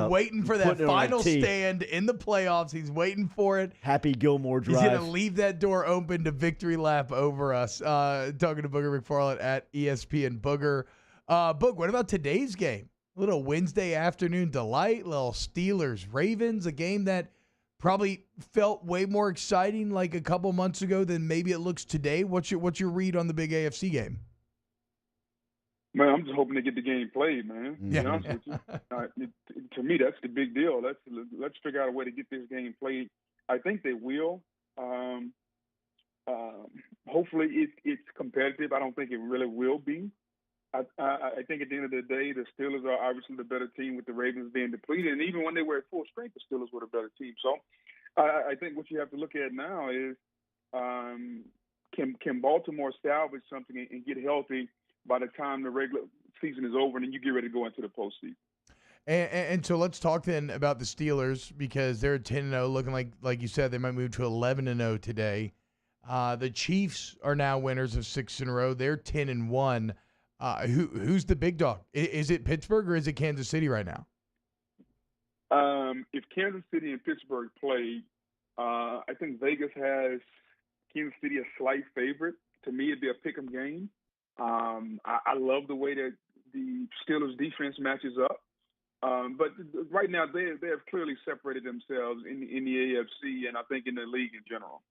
waiting for that final stand in the playoffs. He's waiting for it. Happy Gilmore drive. He's going to leave that door open to victory lap over us. Talking to Booger McFarland at ESPN Booger. Boog, what about today's game? A little Wednesday afternoon delight, little Steelers-Ravens, a game that probably felt way more exciting like a couple months ago than maybe it looks today. What's your read on the big AFC game? Man, I'm just hoping to get the game played, man. To be honest with you. To me, that's the big deal. Let's figure out a way to get this game played. I think they will. Hopefully, it's competitive. I don't think it really will be. I think at the end of the day, the Steelers are obviously the better team with the Ravens being depleted. And even when they were at full strength, the Steelers were the better team. So I think what you have to look at now is can Baltimore salvage something and get healthy by the time the regular season is over and then you get ready to go into the postseason. And so let's talk then about the Steelers because they're 10-0, looking like you said, they might move to 11-0 today. The Chiefs are now winners of 6 in a row. They're 10-1. Who's the big dog? Is it Pittsburgh or is it Kansas City right now? If Kansas City and Pittsburgh play, I think Vegas has Kansas City a slight favorite. To me, it'd be a pick'em game. I love the way that the Steelers defense matches up. But right now, they have clearly separated themselves in the AFC and I think in the league in general.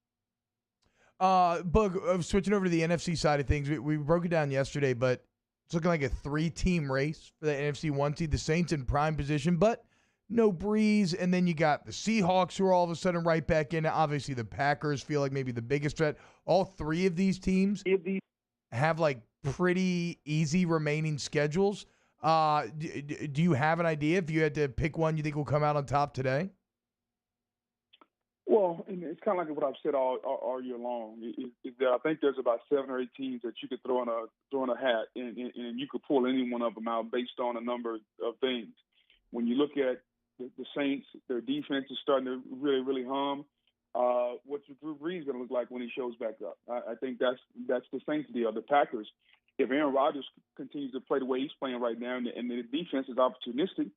Bug, switching over to the NFC side of things, we broke it down yesterday, but it's looking like a 3-team race for the NFC 1 seed. The Saints in prime position, but no Breeze. And then you got the Seahawks who are all of a sudden right back in. Obviously, the Packers feel like maybe the biggest threat. All 3 of these teams have like pretty easy remaining schedules. Do you have an idea if you had to pick one you think will come out on top today? Well, and it's kind of like what I've said all year long. Is that I think there's about 7 or 8 teams that you could throw in a hat, and you could pull any one of them out based on a number of things. When you look at the Saints, their defense is starting to really, really hum. What's Drew Brees going to look like when he shows back up? I think that's the Saints deal. The Packers, if Aaron Rodgers continues to play the way he's playing right now, and the defense is opportunistic,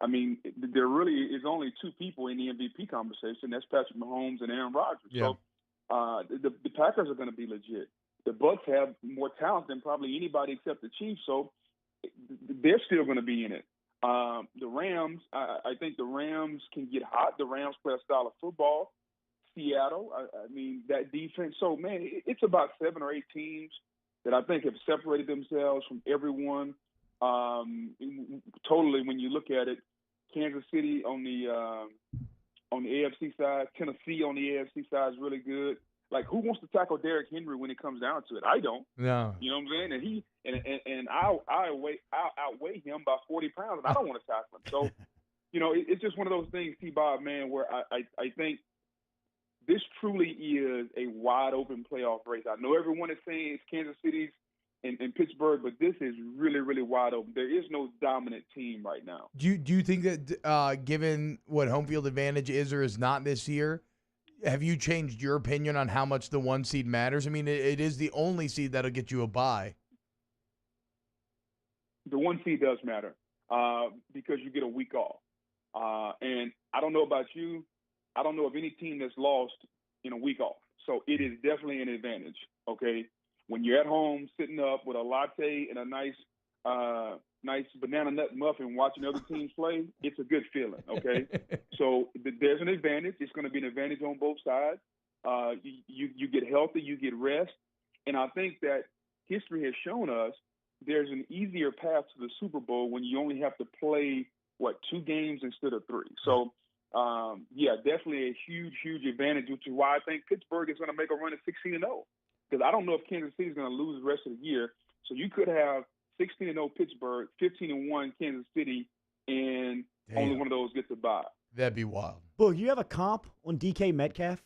I mean, there really is only 2 people in the MVP conversation. That's Patrick Mahomes and Aaron Rodgers. Yeah. So the Packers are going to be legit. The Bucs have more talent than probably anybody except the Chiefs, so they're still going to be in it. The Rams, I think the Rams can get hot. The Rams play a style of football. Seattle, I mean, that defense. So, man, it's about 7 or 8 teams that I think have separated themselves from everyone. Totally, when you look at it, Kansas City on the AFC side, Tennessee on the AFC side is really good. Like, who wants to tackle Derrick Henry when it comes down to it? I don't. No. You know what I'm saying? And I'll outweigh him by 40 pounds, and I don't want to tackle him. So, you know, it's just one of those things, T-Bob, man, where I think this truly is a wide open playoff race. I know everyone is saying it's Kansas City's and Pittsburgh, but this is really, really wide open. There is no dominant team right now. Do you think that given what home field advantage is or is not this year, have you changed your opinion on how much the 1 seed matters? I mean, it is the only seed that'll get you a bye. The 1 seed does matter because you get a week off. And I don't know about you. I don't know of any team that's lost in a week off. So it is definitely an advantage, okay? When you're at home sitting up with a latte and a nice banana nut muffin watching other teams play, it's a good feeling, okay? So there's an advantage. It's going to be an advantage on both sides. You get healthy, you get rest. And I think that history has shown us there's an easier path to the Super Bowl when you only have to play, 2 games instead of 3. So, yeah, definitely a huge, huge advantage, which is why I think Pittsburgh is going to make a run at 16-0. Because I don't know if Kansas City is going to lose the rest of the year. So you could have 16-0 Pittsburgh, 15-1 Kansas City, and only one of those gets a bye. That'd be wild. Boog, you have a comp on DK Metcalf?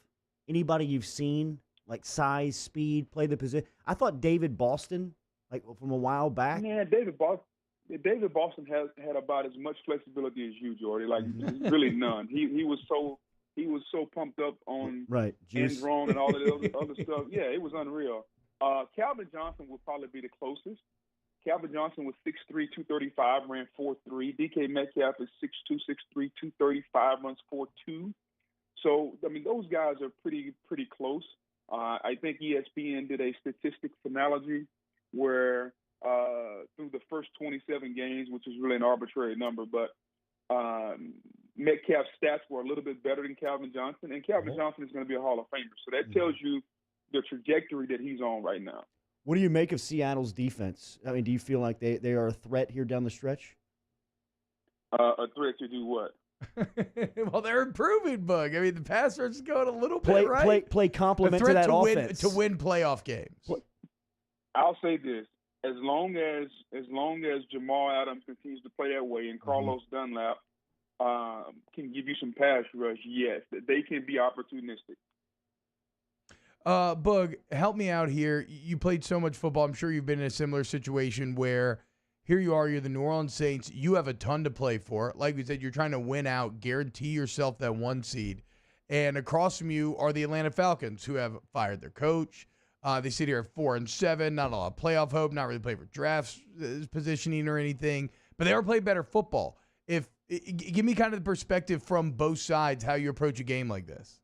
Anybody you've seen, like size, speed, play the position? I thought David Boston, like from a while back. Yeah, David Boston had about as much flexibility as you, Jordy. Like really none. He was so pumped up on end zone and all of the other stuff. Yeah, it was unreal. Calvin Johnson would probably be the closest. Calvin Johnson was 6'3", 235, ran 4.3. DK Metcalf is 6'2", 6'3", 235, runs 4.2. So, I mean, those guys are pretty close. I think ESPN did a statistics analogy where through the first 27 games, which is really an arbitrary number, but Metcalf's stats were a little bit better than Calvin Johnson, and Calvin Johnson is going to be a Hall of Famer. So that tells you the trajectory that he's on right now. What do you make of Seattle's defense? I mean, do you feel like they are a threat here down the stretch? A threat to do what? Well, they're improving, Bug. I mean, the pass rush is going a little bit, right? Play complement to that offense. To win playoff games. I'll say this. As long as Jamal Adams continues to play that way and Carlos Dunlap can give you some pass rush, yes, they can be opportunistic. Boog, help me out here. You played so much football. I'm sure you've been in a similar situation where here you are, you're the New Orleans Saints. You have a ton to play for. Like we said, you're trying to win out, guarantee yourself that 1 seed. And across from you are the Atlanta Falcons, who have fired their coach. They sit here at 4-7, not a lot of playoff hope, not really play for draft positioning or anything, but they ever play better football. Give me kind of the perspective from both sides how you approach a game like this.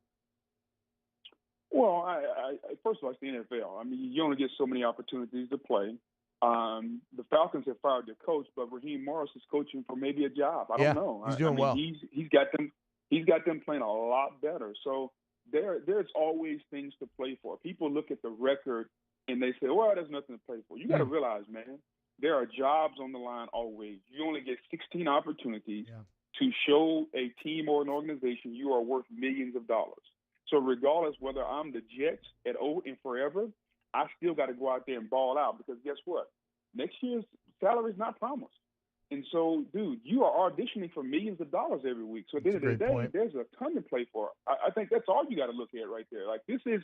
Well, I first of all, it's the NFL. I mean, you only get so many opportunities to play. The Falcons have fired their coach, but Raheem Morris is coaching for maybe a job. I don't know. He's doing well. He's got them playing a lot better. So there's always things to play for. People look at the record and they say, well, there's nothing to play for. You got to realize, man, there are jobs on the line always. You only get 16 opportunities to show a team or an organization you are worth millions of dollars. So regardless whether I'm the Jets at old and forever, I still got to go out there and ball out because guess what? Next year's salary is not promised. And so, dude, you are auditioning for millions of dollars every week. So at the end of the day, there's a ton to play for. I think that's all you got to look at right there. Like this is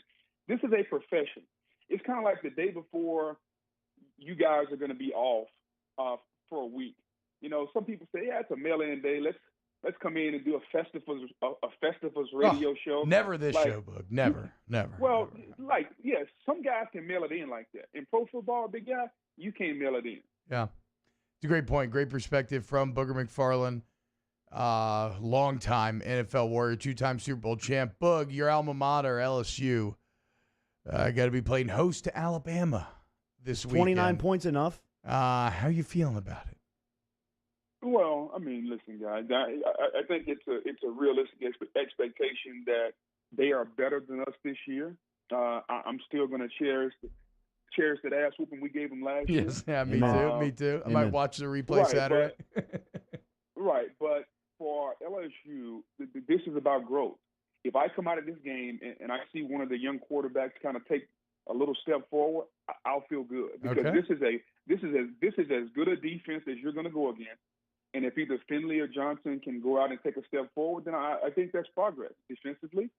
a profession. It's kind of like the day before you guys are going to be off for a week. You know, some people say, yeah, it's a mail-in day. Let's come in and do a Festivus radio show. Never this show, Boog. Never. Well, some guys can mail it in like that. In pro football, big guy, you can't mail it in. Yeah. It's a great point. Great perspective from Booger McFarland, long-time NFL Warrior, 2-time Super Bowl champ. Boog, your alma mater, LSU, got to be playing host to Alabama this week. 29 points enough? How you feeling about it? Well, I mean, listen, guys. I think it's a realistic expectation that they are better than us this year. I'm still going to cherish that ass whooping we gave them last year. Yes, yeah, me too. I might watch the replay Saturday. But for LSU, this is about growth. If I come out of this game and I see one of the young quarterbacks kind of take a little step forward, I'll feel good because this is as good a defense as you're going to go against. And if either Stingley or Johnson can go out and take a step forward, then I think that's progress. Defensively,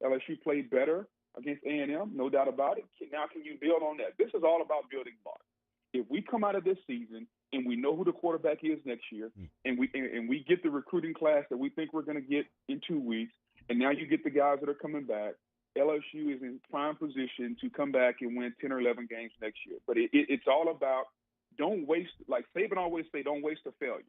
LSU played better against A&M, no doubt about it. Now can you build on that? This is all about building blocks. If we come out of this season and we know who the quarterback is next year, and we get the recruiting class that we think we're going to get in 2 weeks, and now you get the guys that are coming back, LSU is in prime position to come back and win 10 or 11 games next year. But it's all about don't waste, like Saban always say, don't waste a failure.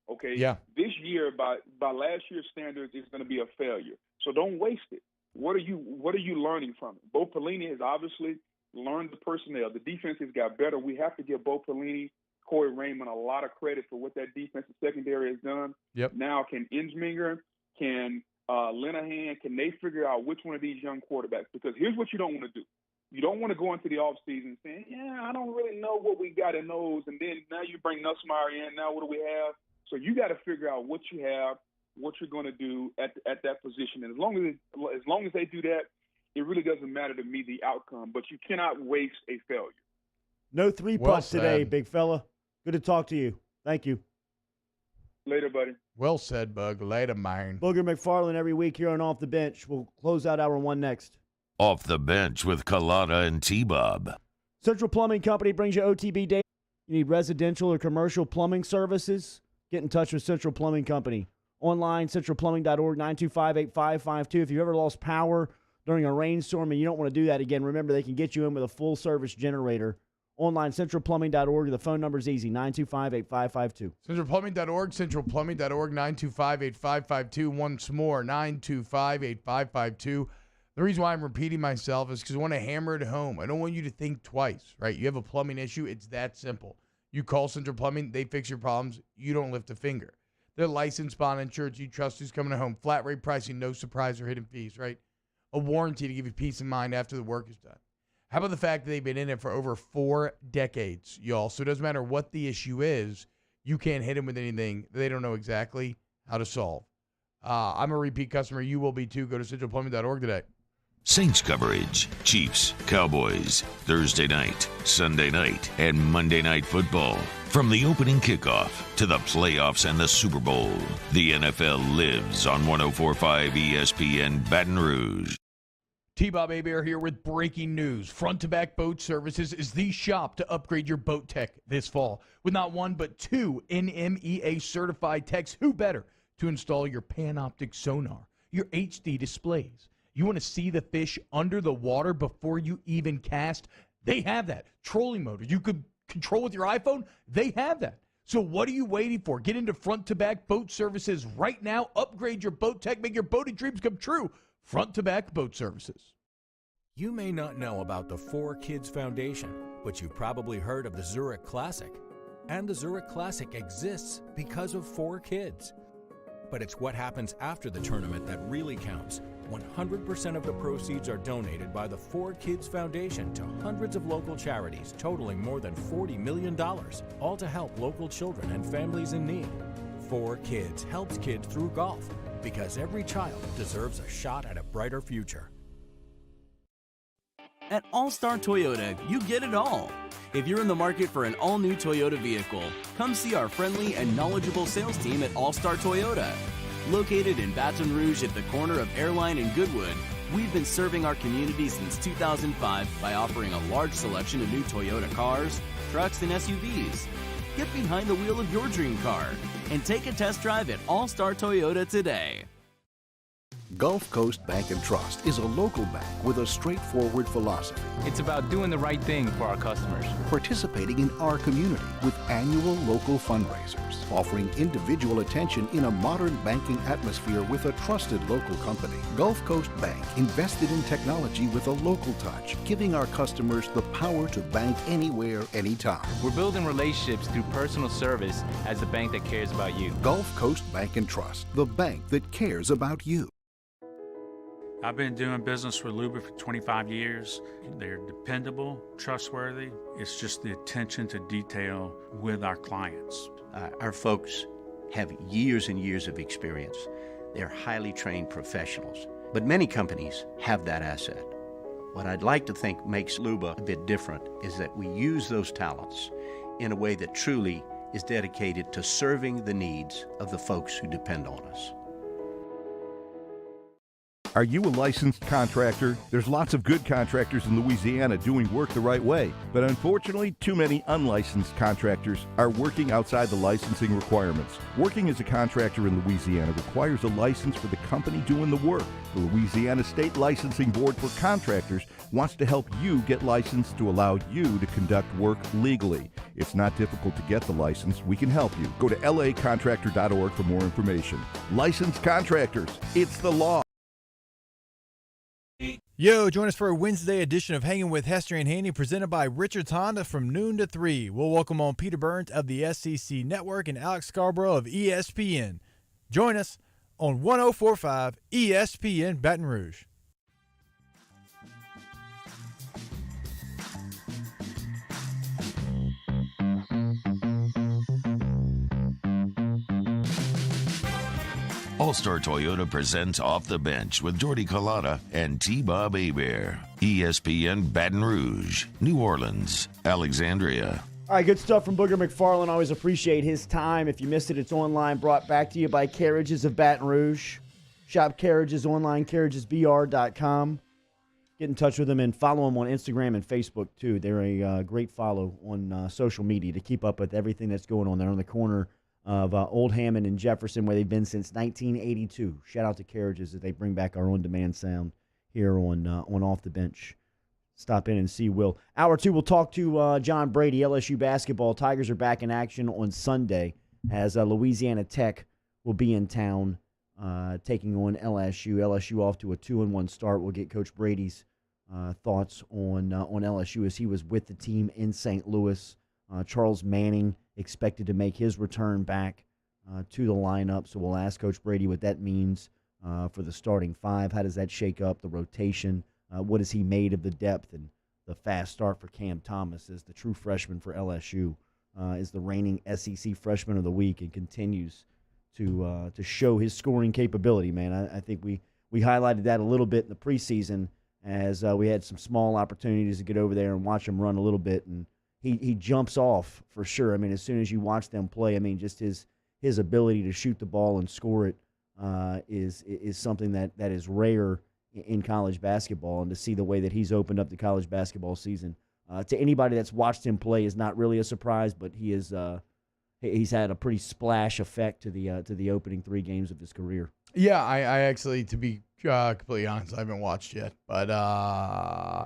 Okay. Yeah. This year, by last year's standards, it's going to be a failure. So don't waste it. What are you learning from it? Bo Pelini has obviously learned the personnel. The defense has got better. We have to give Bo Pelini, Corey Raymond a lot of credit for what that defensive secondary has done. Yep. Now, can Insminger, can Linehan, can they figure out which one of these young quarterbacks? Because here's what you don't want to do. You don't want to go into the offseason saying, yeah, I don't really know what we got in those. And then now you bring Nussmeier in. Now what do we have? So you got to figure out what you have, what you're going to do at that position. And as long as they do that, it really doesn't matter to me the outcome. But you cannot waste a failure. No three-putts today, big fella. Good to talk to you. Thank you. Later, buddy. Well said, Bug. Later, man. Booger McFarland every week here on Off the Bench. We'll close out hour 1 next. Off the Bench with Kalata and T-Bob. Central Plumbing Company brings you OTB Day. You need residential or commercial plumbing services? Get in touch with Central Plumbing Company. Online, centralplumbing.org, 925-8552. If you've ever lost power during a rainstorm and you don't want to do that again, remember they can get you in with a full-service generator. Online, centralplumbing.org. The phone number is easy, 925-8552. Centralplumbing.org, centralplumbing.org, 925-8552. Once more, 925-8552. The reason why I'm repeating myself is because I want to hammer it home. I don't want you to think twice, right? You have a plumbing issue, it's that simple. You call Central Plumbing, they fix your problems. You don't lift a finger. They're licensed, bond insurance. You trust who's coming home. Flat rate pricing, no surprise or hidden fees, right? A warranty to give you peace of mind after the work is done. How about the fact that they've been in it for over 4 decades, y'all? So it doesn't matter what the issue is. You can't hit them with anything they don't know exactly how to solve. I'm a repeat customer. You will be too. Go to centralplumbing.org today. Saints coverage, Chiefs, Cowboys, Thursday night, Sunday night, and Monday Night Football. From the opening kickoff to the playoffs and the Super Bowl, the NFL lives on 104.5 ESPN Baton Rouge. T-Bob Hebert here with breaking news. Front to Back Boat Services is the shop to upgrade your boat tech this fall. With not one but two NMEA certified techs, who better to install your Panoptic sonar, your HD displays. You want to see the fish under the water before you even cast? They have that. Trolling motor you could control with your iPhone? They have that. So what are you waiting for? Get into Front to Back Boat Services right now. Upgrade your boat tech. Make your boating dreams come true. Front to Back Boat Services. You may not know about the 4Kids Foundation, but you've probably heard of the Zurich Classic. And the Zurich Classic exists because of 4Kids. But it's what happens after the tournament that really counts. 100% of the proceeds are donated by the 4Kids Foundation to hundreds of local charities, totaling more than $40 million, all to help local children and families in need. 4Kids helps kids through golf, because every child deserves a shot at a brighter future. At All-Star Toyota, you get it all. If you're in the market for an all-new Toyota vehicle, come see our friendly and knowledgeable sales team at All-Star Toyota. Located in Baton Rouge at the corner of Airline and Goodwood, we've been serving our community since 2005 by offering a large selection of new Toyota cars, trucks, and SUVs. Get behind the wheel of your dream car and take a test drive at All-Star Toyota today. Gulf Coast Bank and Trust is a local bank with a straightforward philosophy. It's about doing the right thing for our customers. Participating in our community with annual local fundraisers, offering individual attention in a modern banking atmosphere with a trusted local company. Gulf Coast Bank invested in technology with a local touch, giving our customers the power to bank anywhere, anytime. We're building relationships through personal service as the bank that cares about you. Gulf Coast Bank and Trust, the bank that cares about you. I've been doing business with Luba for 25 years. They're dependable, trustworthy. It's just the attention to detail with our clients. Our folks have years and years of experience. They're highly trained professionals. But many companies have that asset. What I'd like to think makes Luba a bit different is that we use those talents in a way that truly is dedicated to serving the needs of the folks who depend on us. Are you a licensed contractor? There's lots of good contractors in Louisiana doing work the right way, but unfortunately, too many unlicensed contractors are working outside the licensing requirements. Working as a contractor in Louisiana requires a license for the company doing the work. The Louisiana State Licensing Board for Contractors wants to help you get licensed to allow you to conduct work legally. It's not difficult to get the license. We can help you. Go to lacontractor.org for more information. Licensed contractors, it's the law. Yo, join us for a Wednesday edition of Hanging with Hester and Haney, presented by Richards Honda from noon to 3. We'll welcome on Peter Burns of the SEC Network and Alex Scarborough of ESPN. Join us on 104.5 ESPN Baton Rouge. All-Star Toyota presents Off the Bench with Jordy Collada and T-Bob Hebert. ESPN Baton Rouge, New Orleans, Alexandria. All right, good stuff from Booger McFarland. Always appreciate his time. If you missed it, it's online, brought back to you by Carriages of Baton Rouge. Shop Carriages online, carriagesbr.com. Get in touch with them and follow them on Instagram and Facebook, too. They're a great follow on social media to keep up with everything that's going on there on the corner of Old Hammond and Jefferson, where they've been since 1982. Shout out to Carriages as they bring back our on-demand sound here on Off the Bench. Stop in and see Will. Hour 2, we'll talk to John Brady, LSU basketball. Tigers are back in action on Sunday as Louisiana Tech will be in town taking on LSU. LSU off to a 2-1 start. We'll get Coach Brady's thoughts on LSU as he was with the team in St. Louis. Charles Manning expected to make his return back to the lineup. So we'll ask Coach Brady what that means for the starting five. How does that shake up the rotation? What has he made of the depth and the fast start for Cam Thomas as the true freshman for LSU, is the reigning SEC Freshman of the Week and continues to show his scoring capability, man. I think we highlighted that a little bit in the preseason as we had some small opportunities to get over there and watch him run a little bit, and he jumps off for sure. I mean, as soon as you watch them play, I mean, just his ability to shoot the ball and score it is something that is rare in college basketball. And to see the way that he's opened up the college basketball season, to anybody that's watched him play, is not really a surprise. But he's had a pretty splash effect to the opening 3 games of his career. Yeah, I actually, to be completely honest, I haven't watched yet, but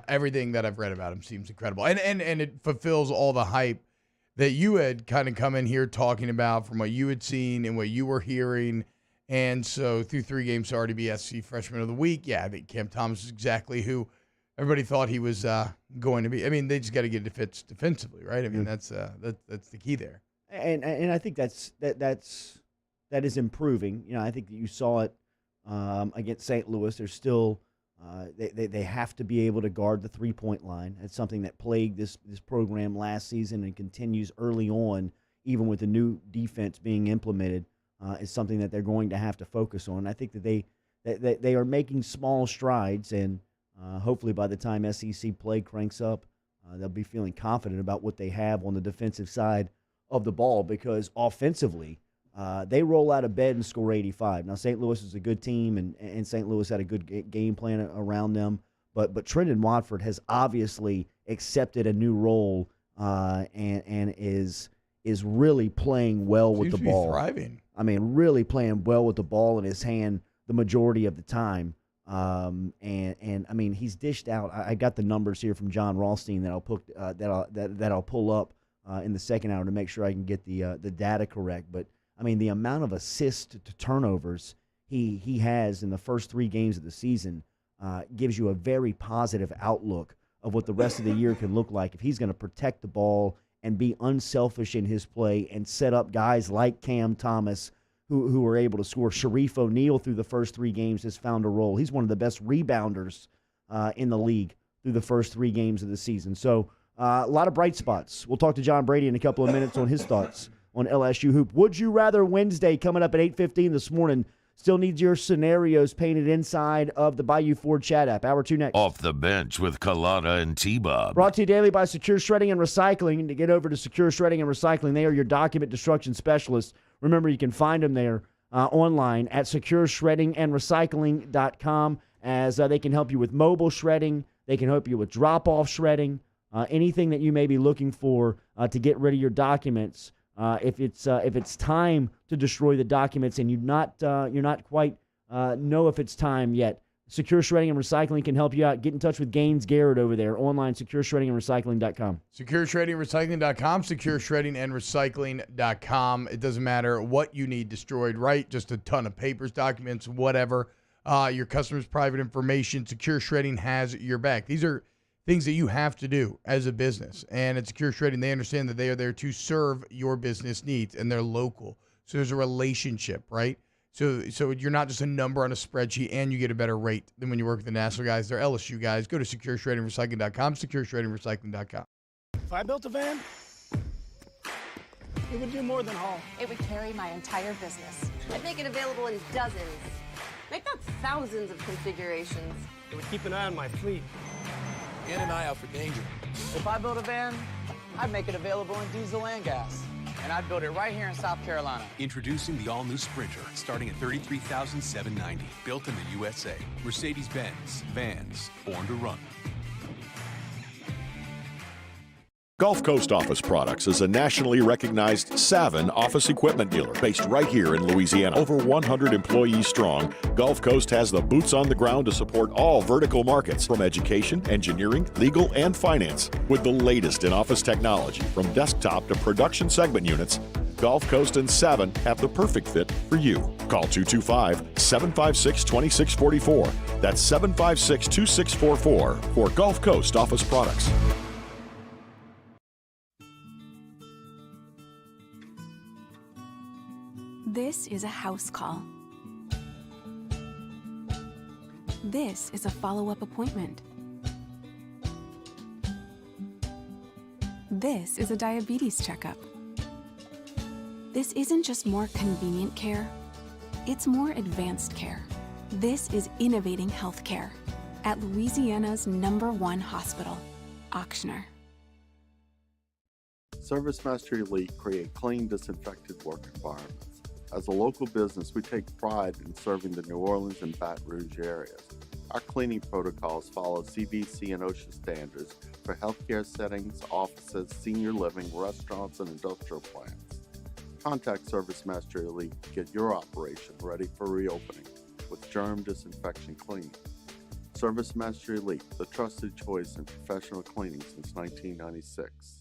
everything that I've read about him seems incredible, and it fulfills all the hype that you had kind of come in here talking about from what you had seen and what you were hearing. And so through 3 games to already be SEC Freshman of the Week, yeah, I think Cam Thomas is exactly who everybody thought he was going to be. I mean, they just got to get it fixed defensively, right? I mean, that's the key there. And I think that is improving. You know, I think that you saw it against St. Louis. There's still they have to be able to guard the 3-point line. It's something that plagued this program last season and continues early on, even with the new defense being implemented. Is something that they're going to have to focus on. I think that they are making small strides, and hopefully by the time SEC play cranks up, they'll be feeling confident about what they have on the defensive side of the ball, because offensively, they roll out of bed and score 85. Now, St. Louis is a good team, and St. Louis had a good game plan around them, but Trendon Watford has obviously accepted a new role and is really playing well with the ball. Thriving. I mean, really playing well with the ball in his hand the majority of the time. And I mean, he's dished out. I got the numbers here from John Rothstein that I'll pull up in the second hour to make sure I can get the data correct. But I mean, the amount of assists to turnovers he has in the first 3 games of the season gives you a very positive outlook of what the rest of the year can look like if he's going to protect the ball and be unselfish in his play and set up guys like Cam Thomas who are able to score. Sharif O'Neal through the first 3 games has found a role. He's one of the best rebounders in the league through the first 3 games of the season. So a lot of bright spots. We'll talk to John Brady in a couple of minutes on his thoughts on LSU Hoop. Would You Rather Wednesday coming up at 8:15 this morning. Still needs your scenarios painted inside of the Bayou Ford chat app. Hour 2 next. Off the Bench with Kalana and T-Bob. Brought to you daily by Secure Shredding and Recycling. And to get over to Secure Shredding and Recycling, they are your document destruction specialists. Remember, you can find them there online at secureshreddingandrecycling.com, as they can help you with mobile shredding. They can help you with drop-off shredding, anything that you may be looking for to get rid of your documents. If it's time to destroy the documents and you're not quite know if it's time yet, Secure Shredding and Recycling can help you out. Get in touch with Gaines Garrett over there online, secureshreddingandrecycling.com. Secureshreddingandrecycling.com, secureshreddingandrecycling.com. It doesn't matter what you need destroyed, right? Just a ton of papers, documents, whatever. Your customer's private information, Secure Shredding has your back. These are things that you have to do as a business. And at Secure Shredding, they understand that they are there to serve your business needs, and they're local. So there's a relationship, right? So you're not just a number on a spreadsheet, and you get a better rate than when you work with the national guys. They're LSU guys. Go to secureshreddingandrecycling.com, secureshreddingandrecycling.com. If I built a van, it would do more than haul. It would carry my entire business. I'd make it available in dozens, make not thousands of configurations. It would keep an eye on my fleet. And an eye out for danger. If I built a van, I'd make it available in diesel and gas. And I'd build it right here in South Carolina. Introducing the all-new Sprinter, starting at $33,790. Built in the USA. Mercedes-Benz. Vans. Born to run. Gulf Coast Office Products is a nationally recognized Savin office equipment dealer based right here in Louisiana. Over 100 employees strong, Gulf Coast has the boots on the ground to support all vertical markets, from education, engineering, legal, and finance. With the latest in office technology, from desktop to production segment units, Gulf Coast and Savin have the perfect fit for you. Call 225-756-2644. That's 756-2644 for Gulf Coast Office Products. This is a house call. This is a follow-up appointment. This is a diabetes checkup. This isn't just more convenient care, it's more advanced care. This is innovating healthcare at Louisiana's #1 hospital, Auctioner. ServiceMaster Elite create clean, disinfected work environments. As a local business, we take pride in serving the New Orleans and Baton Rouge areas. Our cleaning protocols follow CDC and OSHA standards for healthcare settings, offices, senior living, restaurants, and industrial plants. Contact ServiceMaster Elite to get your operation ready for reopening with germ disinfection cleaning. ServiceMaster Elite, the trusted choice in professional cleaning since 1996.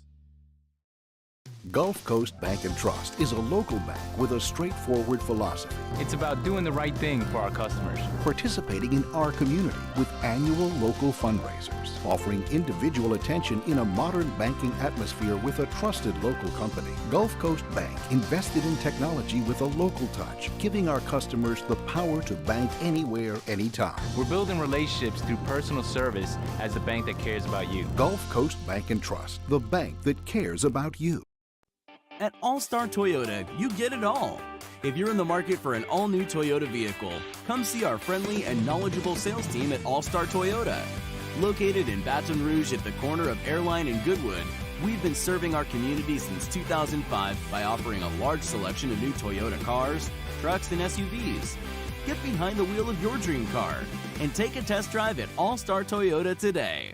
Gulf Coast Bank and Trust is a local bank with a straightforward philosophy. It's about doing the right thing for our customers. Participating in our community with annual local fundraisers, offering individual attention in a modern banking atmosphere with a trusted local company. Gulf Coast Bank invested in technology with a local touch, giving our customers the power to bank anywhere, anytime. We're building relationships through personal service as the bank that cares about you. Gulf Coast Bank and Trust, the bank that cares about you. At All-Star Toyota, you get it all. If you're in the market for an all-new Toyota vehicle, come see our friendly and knowledgeable sales team at All-Star Toyota. Located in Baton Rouge at the corner of Airline and Goodwood, we've been serving our community since 2005 by offering a large selection of new Toyota cars, trucks, and SUVs. Get behind the wheel of your dream car and take a test drive at All-Star Toyota today.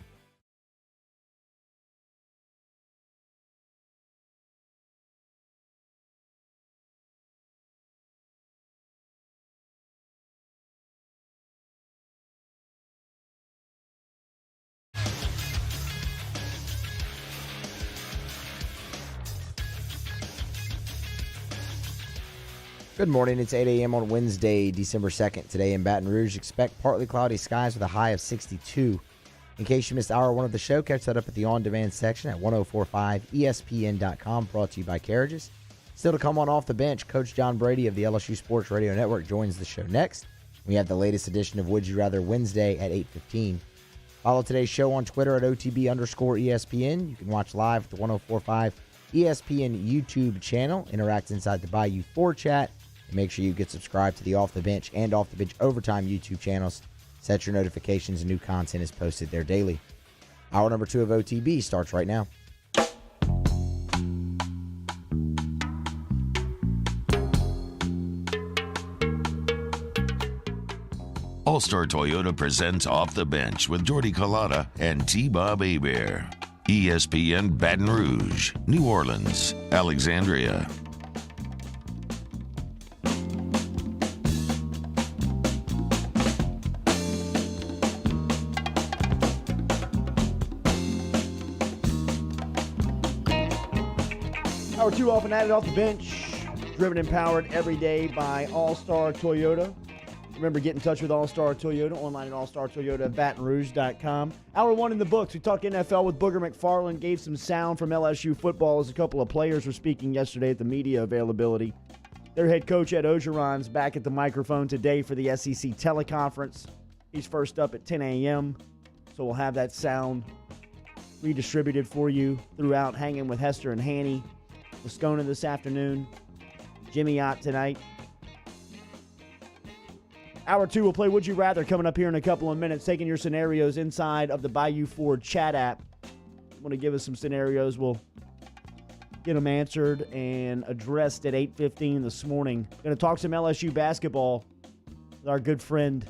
Good morning. It's 8 a.m. on Wednesday, December 2nd. Today in Baton Rouge, expect partly cloudy skies with a high of 62. In case you missed hour one of the show, catch that up at the on-demand section at 1045ESPN.com, brought to you by Carriages. Still to come on Off the Bench, Coach John Brady of the LSU Sports Radio Network joins the show next. We have the latest edition of Would You Rather Wednesday at 8:15. Follow today's show on Twitter at OTB_ESPN. You can watch live at the 1045 ESPN YouTube channel. Interact inside the Bayou 4 chat. And make sure you get subscribed to the Off the Bench and Off the Bench Overtime YouTube channels. Set your notifications and new content is posted there daily. Hour number 2 of OTB starts right now. All-Star Toyota presents Off the Bench with Jordy Collada and T-Bob Hebert. ESPN Baton Rouge, New Orleans, Alexandria. Hour 2 off and at it off the bench. Driven and powered every day by All-Star Toyota. Remember, get in touch with All-Star Toyota online at allstartoyotabatonrouge.com. Hour 1 in the books. We talked NFL with Booger McFarland, gave some sound from LSU football as a couple of players were speaking yesterday at the media availability. Their head coach, Ed Ogeron's back at the microphone today for the SEC teleconference. He's first up at 10 a.m., so we'll have that sound redistributed for you throughout, hanging with Hester and Hanny. Moscona this afternoon. Jimmy Ott tonight. Hour 2 will play Would You Rather coming up here in a couple of minutes, taking your scenarios inside of the Bayou Ford chat app. Want to give us some scenarios. We'll get them answered and addressed at 8:15 this morning. Going to talk some LSU basketball with our good friend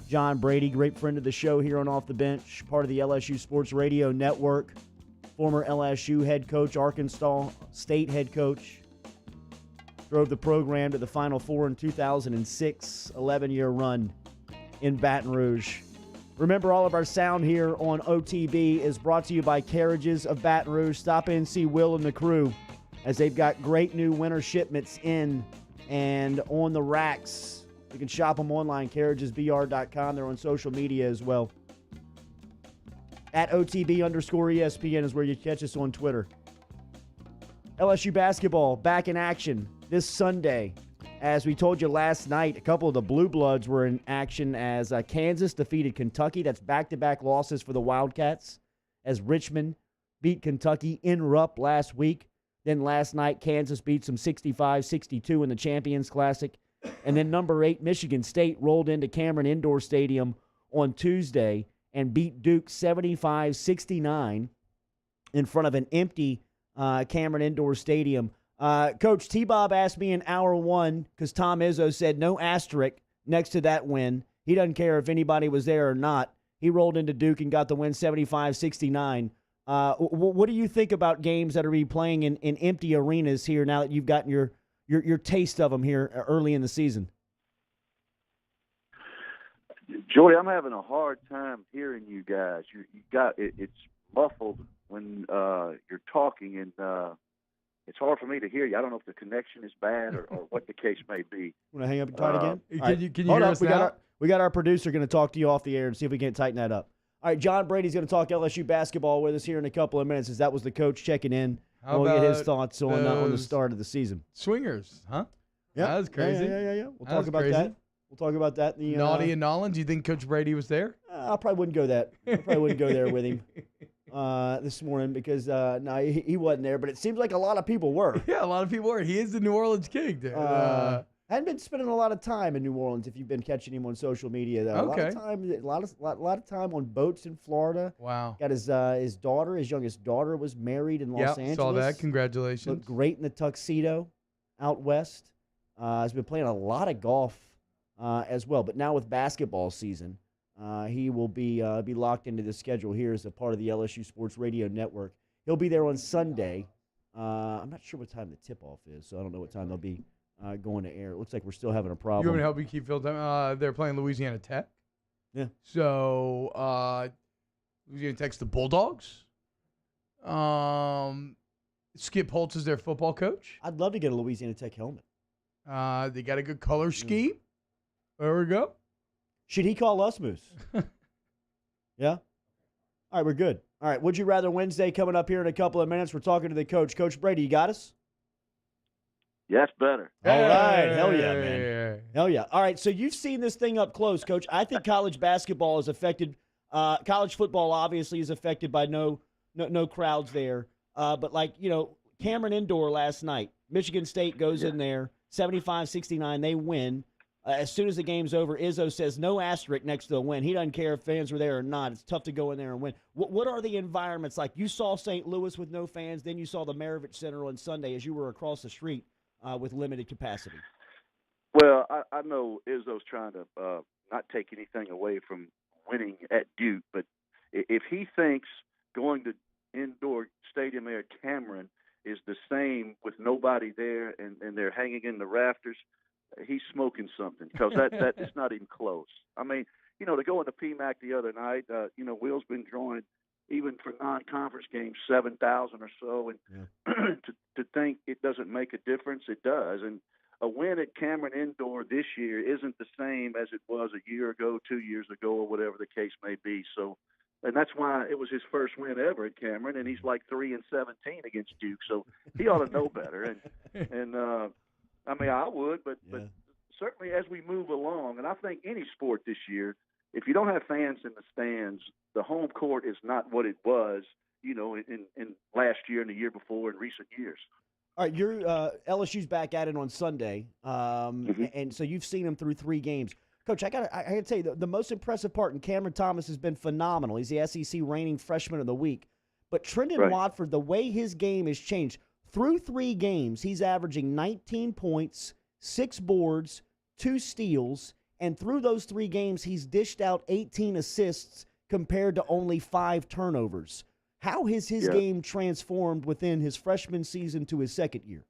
John Brady, great friend of the show here on Off the Bench, part of the LSU Sports Radio Network, former LSU head coach, Arkansas State head coach. Drove the program to the Final Four in 2006, 11-year run in Baton Rouge. Remember, all of our sound here on OTB is brought to you by Carriages of Baton Rouge. Stop in and see Will and the crew as they've got great new winter shipments in and on the racks. You can shop them online, carriagesbr.com. They're on social media as well. At OTB_ESPN is where you catch us on Twitter. LSU basketball back in action this Sunday. As we told you last night, a couple of the Blue Bloods were in action as Kansas defeated Kentucky. That's back-to-back losses for the Wildcats, as Richmond beat Kentucky in Rupp last week. Then last night, Kansas beat them 65-62 in the Champions Classic. And then number 8, Michigan State rolled into Cameron Indoor Stadium on Tuesday and beat Duke 75-69 in front of an empty Cameron Indoor Stadium. Coach T-Bob asked me in hour one, because Tom Izzo said no asterisk next to that win. He doesn't care if anybody was there or not. He rolled into Duke and got the win 75-69. What do you think about games that are be playing in empty arenas here now that you've gotten your taste of them here early in the season? Jordy, I'm having a hard time hearing you guys. You got it's muffled when you're talking, and it's hard for me to hear you. I don't know if the connection is bad or what the case may be. Want to hang up and try it again? Can you hear us now? We got our producer going to talk to you off the air and see if we can tighten that up. All right, John Brady's going to talk LSU basketball with us here in a couple of minutes, as that was the coach checking in. We'll get his thoughts on the start of the season. Swingers, huh? Yeah, that was crazy. Yeah. We'll talk about that. We'll talk about that. Naughty and Nolan. Do you think Coach Brady was there? I probably wouldn't go that. I probably wouldn't go there with him this morning because no, he wasn't there. But it seems like a lot of people were. Yeah, a lot of people were. He is the New Orleans king. Hadn't been spending a lot of time in New Orleans. If you've been catching him on social media, though, okay. a lot of time on boats in Florida. Wow. Got his daughter, his youngest daughter, was married in Los Angeles. Saw that. Congratulations. Looked great in the tuxedo out west. Has been playing a lot of golf as well. But now with basketball season, he will be locked into the schedule here as a part of the LSU Sports Radio Network. He'll be there on Sunday. I'm not sure what time the tip-off is, so I don't know what time they'll be going to air. It looks like we're still having a problem. You want me to help you keep fill time? They're playing Louisiana Tech. Yeah. So Louisiana Tech's the Bulldogs. Skip Holtz is their football coach. I'd love to get a Louisiana Tech helmet. They got a good color scheme. There we go. Should he call us Moose? Yeah? All right, we're good. All right, Would You Rather Wednesday coming up here in a couple of minutes. We're talking to the coach. Coach Brady, you got us? Yes, better. All right. Hell yeah, man. Hell yeah. All right, so you've seen this thing up close, Coach. I think college basketball is affected. College football obviously is affected by no crowds there. But, Cameron Indoor last night, Michigan State goes in there, 75-69, they win. As soon as the game's over, Izzo says no asterisk next to the win. He doesn't care if fans were there or not. It's tough to go in there and win. What are the environments like? You saw St. Louis with no fans, then you saw the Maravich Center on Sunday as you were across the street with limited capacity. Well, I know Izzo's trying to not take anything away from winning at Duke, but if he thinks going to indoor stadium there at Cameron is the same with nobody there and they're hanging in the rafters, he's smoking something, because that is not even close. I mean, to go into PMAC the other night, Will's been drawing, even for non-conference games, 7,000 or so, and to think it doesn't make a difference, it does. And a win at Cameron Indoor this year isn't the same as it was a year ago, 2 years ago, or whatever the case may be. So, and that's why it was his first win ever at Cameron, and he's like 3-17 against Duke, so he ought to know better. And I mean, I would, but certainly as we move along, and I think any sport this year, if you don't have fans in the stands, the home court is not what it was, in last year and the year before and recent years. All right, you're LSU's back at it on Sunday, and so you've seen them through 3 games. Coach, I gotta tell you, the most impressive part, and Cameron Thomas has been phenomenal. He's the SEC reigning freshman of the week. But Trendon Watford, the way his game has changed, through 3 games, he's averaging 19 points, 6 boards, 2 steals, and through those 3 games, he's dished out 18 assists compared to only 5 turnovers. How has his game transformed within his freshman season to his second year?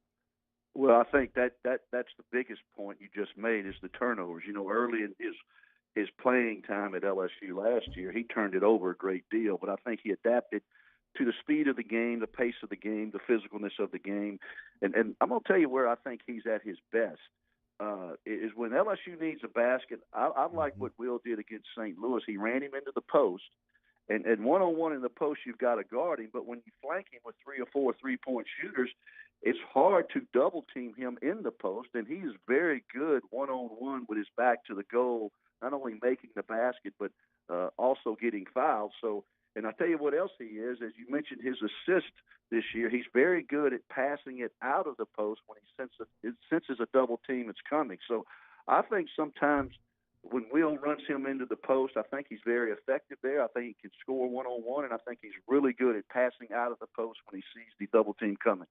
Well, I think that's the biggest point you just made is the turnovers. Early in his playing time at LSU last year, he turned it over a great deal, but I think he adapted to the speed of the game, the pace of the game, the physicalness of the game. And I'm going to tell you where I think he's at his best is when LSU needs a basket. I like what Will did against St. Louis. He ran him into the post, and one-on-one in the post, you've got to guard him. But when you flank him with 3 or 4 three-point shooters, it's hard to double-team him in the post, and he's very good one-on-one with his back to the goal, not only making the basket but also getting fouled. So, and I tell you what else he is, as you mentioned, his assist this year. He's very good at passing it out of the post when he senses a double team that's coming. So I think sometimes when Will runs him into the post, I think he's very effective there. I think he can score one-on-one, and I think he's really good at passing out of the post when he sees the double team coming.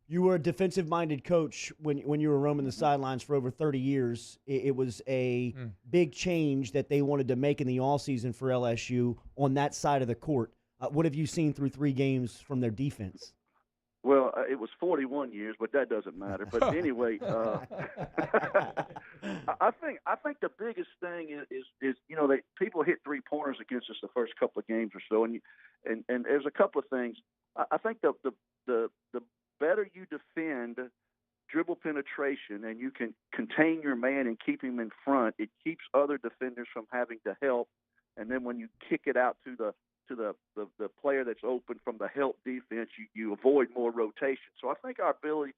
You were a defensive-minded coach when you were roaming the sidelines for over 30 years. It was a big change that they wanted to make in the offseason for LSU on that side of the court. What have you seen through 3 games from their defense? Well, it was 41 years, but that doesn't matter. But anyway, I think the biggest thing is people hit 3-pointers against us the first couple of games or so, and there's a couple of things. I think the better you defend dribble penetration and you can contain your man and keep him in front, it keeps other defenders from having to help. And then when you kick it out to the player that's open from the help defense, you avoid more rotation. So I think our ability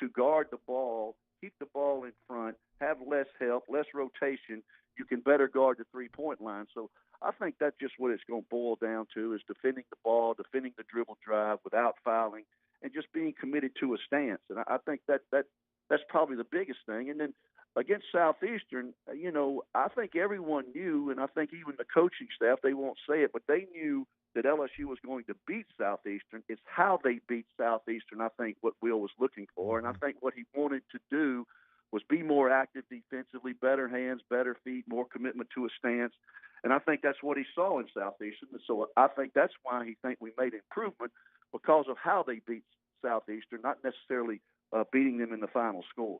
to guard the ball, keep the ball in front, have less help, less rotation, you can better guard the 3-point line. So I think that's just what it's going to boil down to, is defending the ball, defending the dribble drive without fouling, and just being committed to a stance. And I think that's probably the biggest thing. And then against Southeastern, I think everyone knew, and I think even the coaching staff, they won't say it, but they knew that LSU was going to beat Southeastern. It's how they beat Southeastern, I think, what Will was looking for. And I think what he wanted to do was be more active defensively, better hands, better feet, more commitment to a stance. And I think that's what he saw in Southeastern. And so I think that's why he think we made improvement, because of how they beat Southeastern, not necessarily beating them in the final score.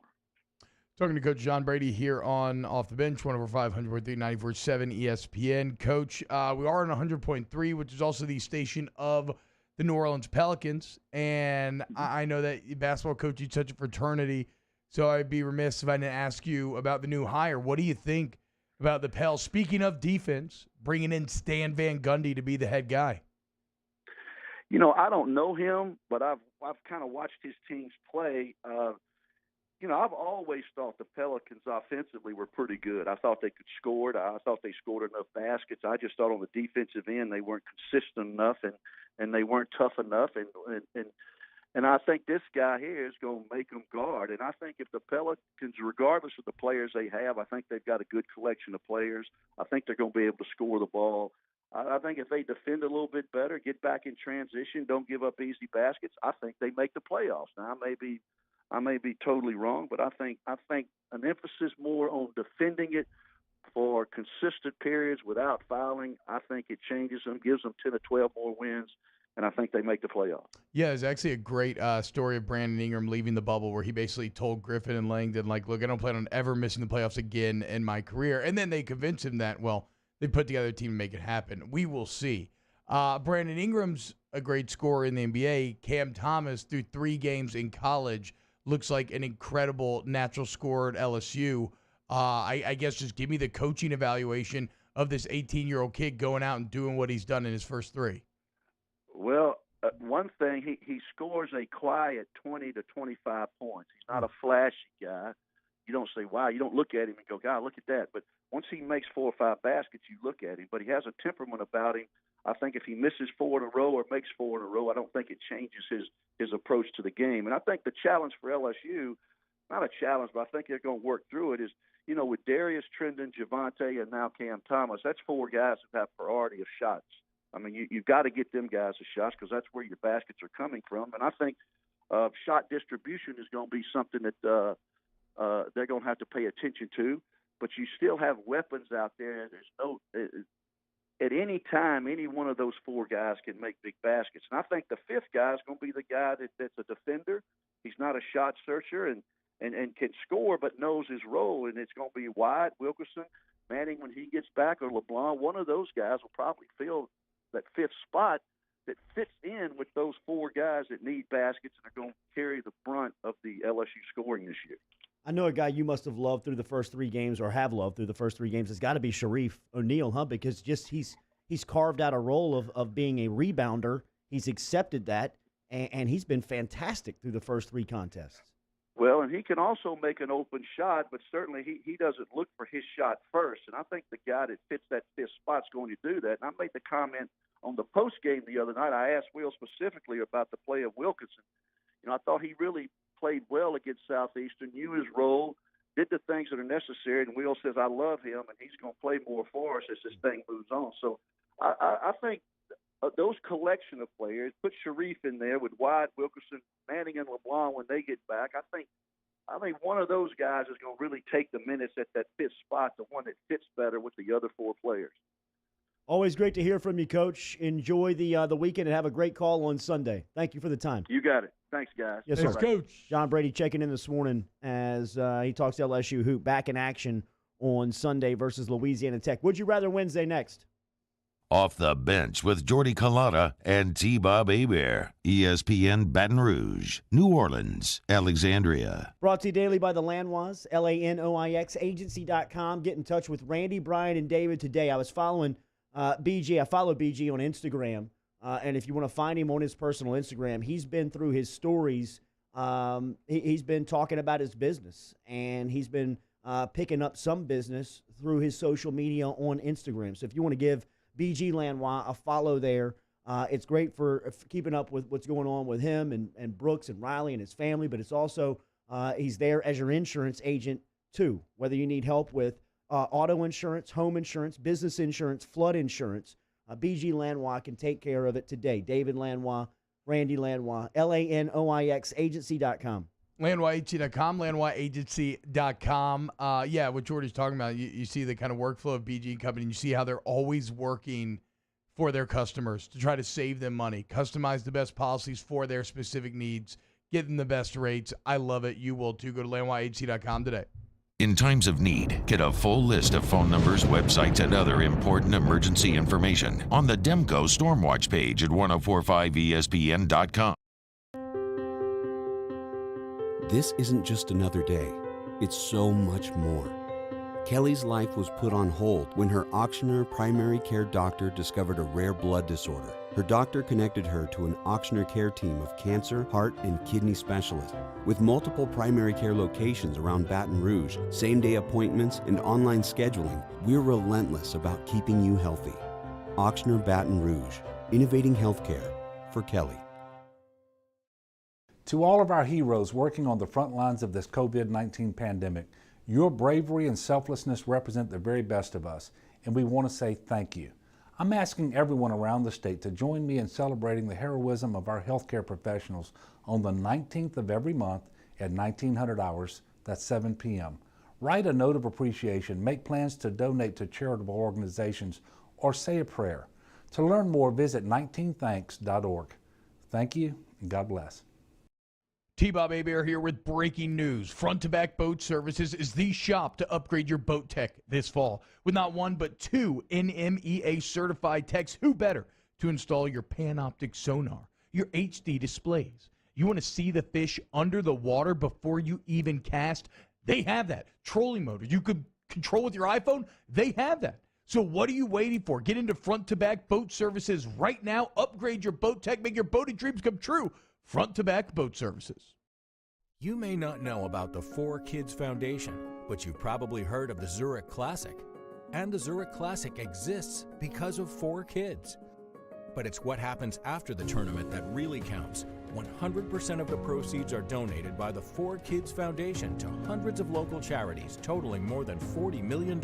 Talking to Coach John Brady here on Off the Bench, 105.3, 94.7 ESPN. Coach, we are on 100.3, which is also the station of the New Orleans Pelicans. And I know that basketball coach, you such a fraternity, so I'd be remiss if I didn't ask you about the new hire. What do you think about the Pels? Speaking of defense, bringing in Stan Van Gundy to be the head guy. I don't know him, but I've kind of watched his teams play. I've always thought the Pelicans offensively were pretty good. I thought they could score. I thought they scored enough baskets. I just thought on the defensive end they weren't consistent enough and they weren't tough enough. And I think this guy here is going to make them guard. And I think if the Pelicans, regardless of the players they have, I think they've got a good collection of players. I think they're going to be able to score the ball. I think if they defend a little bit better, get back in transition, don't give up easy baskets, I think they make the playoffs. Now, I may be totally wrong, but I think an emphasis more on defending it for consistent periods without fouling, I think it changes them, gives them 10 or 12 more wins, and I think they make the playoffs. Yeah, it's actually a great story of Brandon Ingram leaving the bubble, where he basically told Griffin and Langdon, look, I don't plan on ever missing the playoffs again in my career. And then they convinced him that, they put together a team to make it happen. We will see. Brandon Ingram's a great scorer in the NBA. Cam Thomas, through 3 games in college, looks like an incredible natural scorer at LSU. I guess just give me the coaching evaluation of this 18-year-old kid going out and doing what he's done in his first 3. Well, one thing, he scores a quiet 20 to 25 points. He's not a flashy guy. You don't say, wow, you don't look at him and go, God, look at that. But once he makes 4 or 5 baskets, you look at him. But he has a temperament about him. I think if he misses 4 in a row or makes 4 in a row, I don't think it changes his approach to the game. And I think the challenge for LSU, not a challenge, but I think they're going to work through it, is, with Darius, Trendon, Javante, and now Cam Thomas, that's 4 guys that have priority of shots. I mean, you've got to get them guys the shots because that's where your baskets are coming from. And I think shot distribution is going to be something that they're going to have to pay attention to. But you still have weapons out there. At any time, any one of those 4 guys can make big baskets. And I think the 5th guy is going to be the guy that's a defender. He's not a shot searcher and can score but knows his role. And it's going to be Wyatt, Wilkerson, Manning when he gets back, or LeBlanc. One of those guys will probably fill that 5th spot that fits in with those 4 guys that need baskets and are going to carry the brunt of the LSU scoring this year. I know a guy you must have loved through the first 3 games, or have loved through the first 3 games. It's got to be Sharif O'Neal, huh? Because he's carved out a role of being a rebounder. He's accepted that, and he's been fantastic through the first 3 contests. Well, and he can also make an open shot, but certainly he doesn't look for his shot first. And I think the guy that fits that 5th spot is going to do that. And I made the comment on the post game the other night. I asked Will specifically about the play of Wilkinson. I thought he really played well against Southeastern, knew his role, did the things that are necessary, and Will says, I love him, and he's going to play more for us as this thing moves on. So I think those collection of players, put Sharif in there with Wyatt, Wilkerson, Manning, and LeBlanc when they get back, I think one of those guys is going to really take the minutes at that fifth spot, the one that fits better with the other four players. Always great to hear from you, Coach. Enjoy the weekend and have a great call on Sunday. Thank you for the time. You got it. Thanks, guys. Yes, Thanks, sir. Coach. John Brady checking in this morning as he talks to LSU Hoop back in action on Sunday versus Louisiana Tech. Would you rather Wednesday next? Off the Bench with Jordy Culotta and T-Bob Hebert. ESPN Baton Rouge, New Orleans, Alexandria. Brought to you daily by the Lanois, Lanoix agency.com. Get in touch with Randy, Brian, and David today. I was following BG. I follow BG on Instagram. And if you want to find him on his personal Instagram, he's been through his stories. He's been talking about his business, and he's been picking up some business through his social media on Instagram. So if you want to give BG Lanois a follow there, it's great for keeping up with what's going on with him and Brooks and Riley and his family, but it's also he's there as your insurance agent too, whether you need help with auto insurance, home insurance, business insurance, flood insurance. BG Lanois can take care of it today. David Lanois, Randy Lanois, Lanoix agency.com. LanoixAgency.com, LanoixAgency.com. Yeah, what Jordy's talking about, you see the kind of workflow of BG Company, and you see how they're always working for their customers to try to save them money, customize the best policies for their specific needs, get them the best rates. I love it. You will too. Go to LanoixAgency.com today. In times of need, get a full list of phone numbers, websites, and other important emergency information on the Demco Stormwatch page at 1045ESPN.com. This isn't just another day. It's so much more. Kelly's life was put on hold when her auctioneer primary care doctor discovered a rare blood disorder. Her doctor connected her to an auctioneer care team of cancer, heart, and kidney specialists. With multiple primary care locations around Baton Rouge, same-day appointments, and online scheduling, we're relentless about keeping you healthy. Auctioneer Baton Rouge, innovating healthcare for Kelly. To all of our heroes working on the front lines of this COVID-19 pandemic, your bravery and selflessness represent the very best of us, and we want to say thank you. I'm asking everyone around the state to join me in celebrating the heroism of our healthcare professionals on the 19th of every month at 1900 hours, that's 7 p.m. Write a note of appreciation, make plans to donate to charitable organizations, or say a prayer. To learn more, visit 19thanks.org. Thank you, and God bless. T-Bob Hebert here with breaking news. Front to Back Boat Services is the shop to upgrade your boat tech this fall. With not one but two NMEA certified techs, who better to install your Panoptic sonar, your HD displays. You want to see the fish under the water before you even cast? They have that. Trolling motor you could control with your iPhone? They have that. So what are you waiting for? Get into Front to Back Boat Services right now. Upgrade your boat tech. Make your boating dreams come true. Front to Back Boat Services. You may not know about the 4Kids Foundation, but you've probably heard of the Zurich Classic. And the Zurich Classic exists because of 4Kids. But it's what happens after the tournament that really counts. 100% of the proceeds are donated by the 4Kids Foundation to hundreds of local charities, totaling more than $40 million,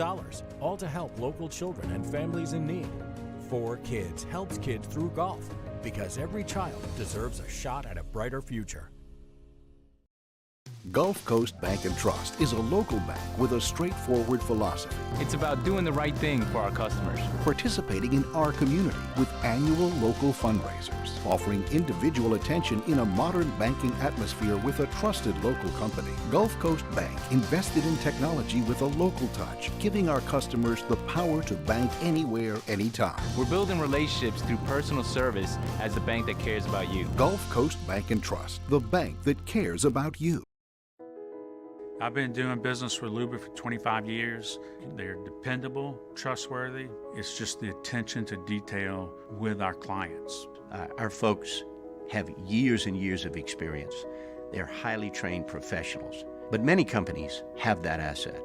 all to help local children and families in need. 4Kids helps kids through golf, because every child deserves a shot at a brighter future. Gulf Coast Bank and Trust is a local bank with a straightforward philosophy. It's about doing the right thing for our customers. Participating in our community with annual local fundraisers. Offering individual attention in a modern banking atmosphere with a trusted local company. Gulf Coast Bank invested in technology with a local touch, giving our customers the power to bank anywhere, anytime. We're building relationships through personal service as the bank that cares about you. Gulf Coast Bank and Trust, the bank that cares about you. I've been doing business with Luba for 25 years. They're dependable, trustworthy. It's just the attention to detail with our clients. Our folks have years and years of experience. They're highly trained professionals. But many companies have that asset.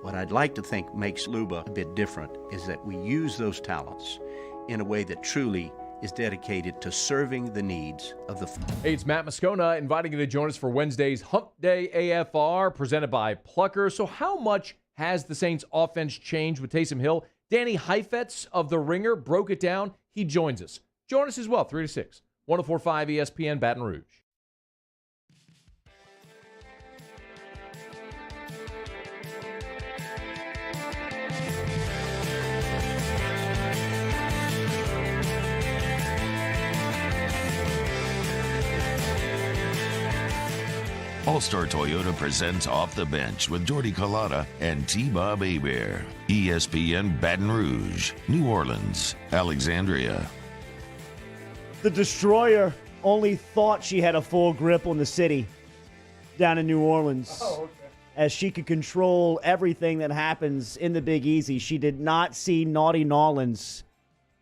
What I'd like to think makes Luba a bit different is that we use those talents in a way that truly is dedicated to serving the needs of the Hey, it's Matt Moscona inviting you to join us for Wednesday's Hump Day AFR presented by Plucker. So how much has the Saints offense changed with Taysom Hill? Danny Heifetz of The Ringer broke it down. He joins us. Join us as well, 3 to 6. 104.5 ESPN Baton Rouge. All-Star Toyota presents Off the Bench with Jordy Collada and T-Bob Hebert. ESPN Baton Rouge, New Orleans, Alexandria. The Destroyer only thought she had a full grip on the city down in New Orleans. As she could control everything that happens in the Big Easy. She did not see Naughty Nolans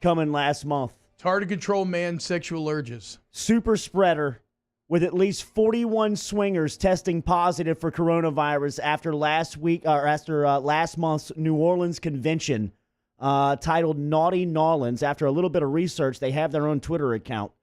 coming last month. It's hard to control man's sexual urges. Super spreader with at least 41 swingers testing positive for coronavirus after last month's New Orleans convention titled Naughty Nolans. After a little bit of research, they have their own Twitter account.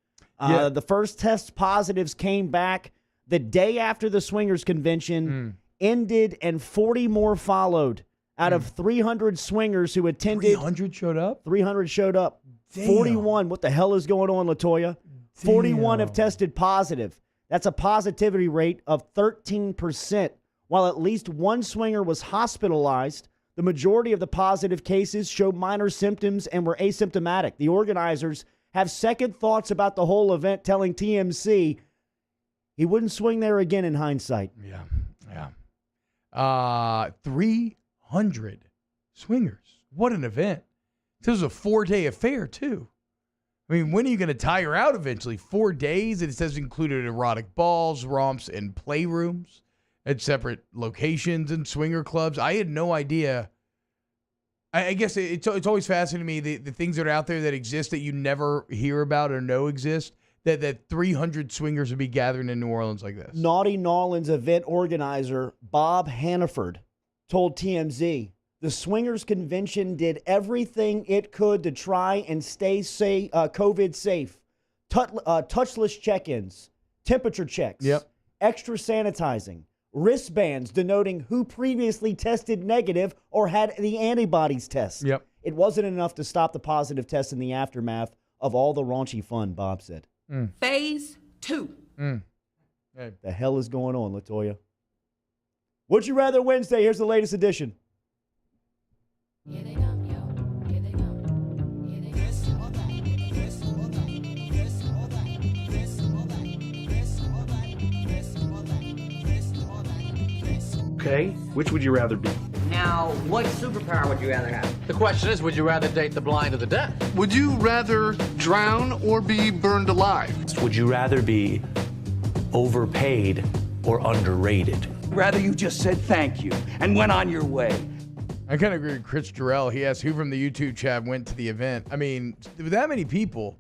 The first test positives came back the day after the swingers convention ended, and 40 more followed. Out of 300 swingers who attended. 300 showed up? 300 showed up. Damn. 41. What the hell is going on, LaToya? 41 have tested positive. That's a positivity rate of 13%. While at least one swinger was hospitalized, the majority of the positive cases showed minor symptoms and were asymptomatic. The organizers have second thoughts about the whole event, telling TMC he wouldn't swing there again in hindsight. Yeah. 300 swingers. What an event. This was a 4-day affair, too. I mean, when are you going to tire out eventually? 4 days? It says included erotic balls, romps, and playrooms at separate locations and swinger clubs. I had no idea. I guess it's always fascinating to me, the things that are out there that exist that you never hear about or know exist, that 300 swingers would be gathering in New Orleans like this. Naughty Nolans event organizer Bob Hannaford told TMZ, the swingers convention did everything it could to try and stay COVID safe. Touchless check-ins, temperature checks, extra sanitizing, wristbands denoting who previously tested negative or had the antibodies test. It wasn't enough to stop the positive test in the aftermath of all the raunchy fun, Bob said. Phase 2. Hey. The hell is going on, LaToya? Would You Rather Wednesday. Here's the latest edition. Okay, which would you rather be? Now, what superpower would you rather have? The question is, would you rather date the blind or the deaf? Would you rather drown or be burned alive? Would you rather be overpaid or underrated? Rather you just said thank you and went on your way. I kind of agree with Chris Jarrell. He asked who from the YouTube chat went to the event. I mean, with that many people,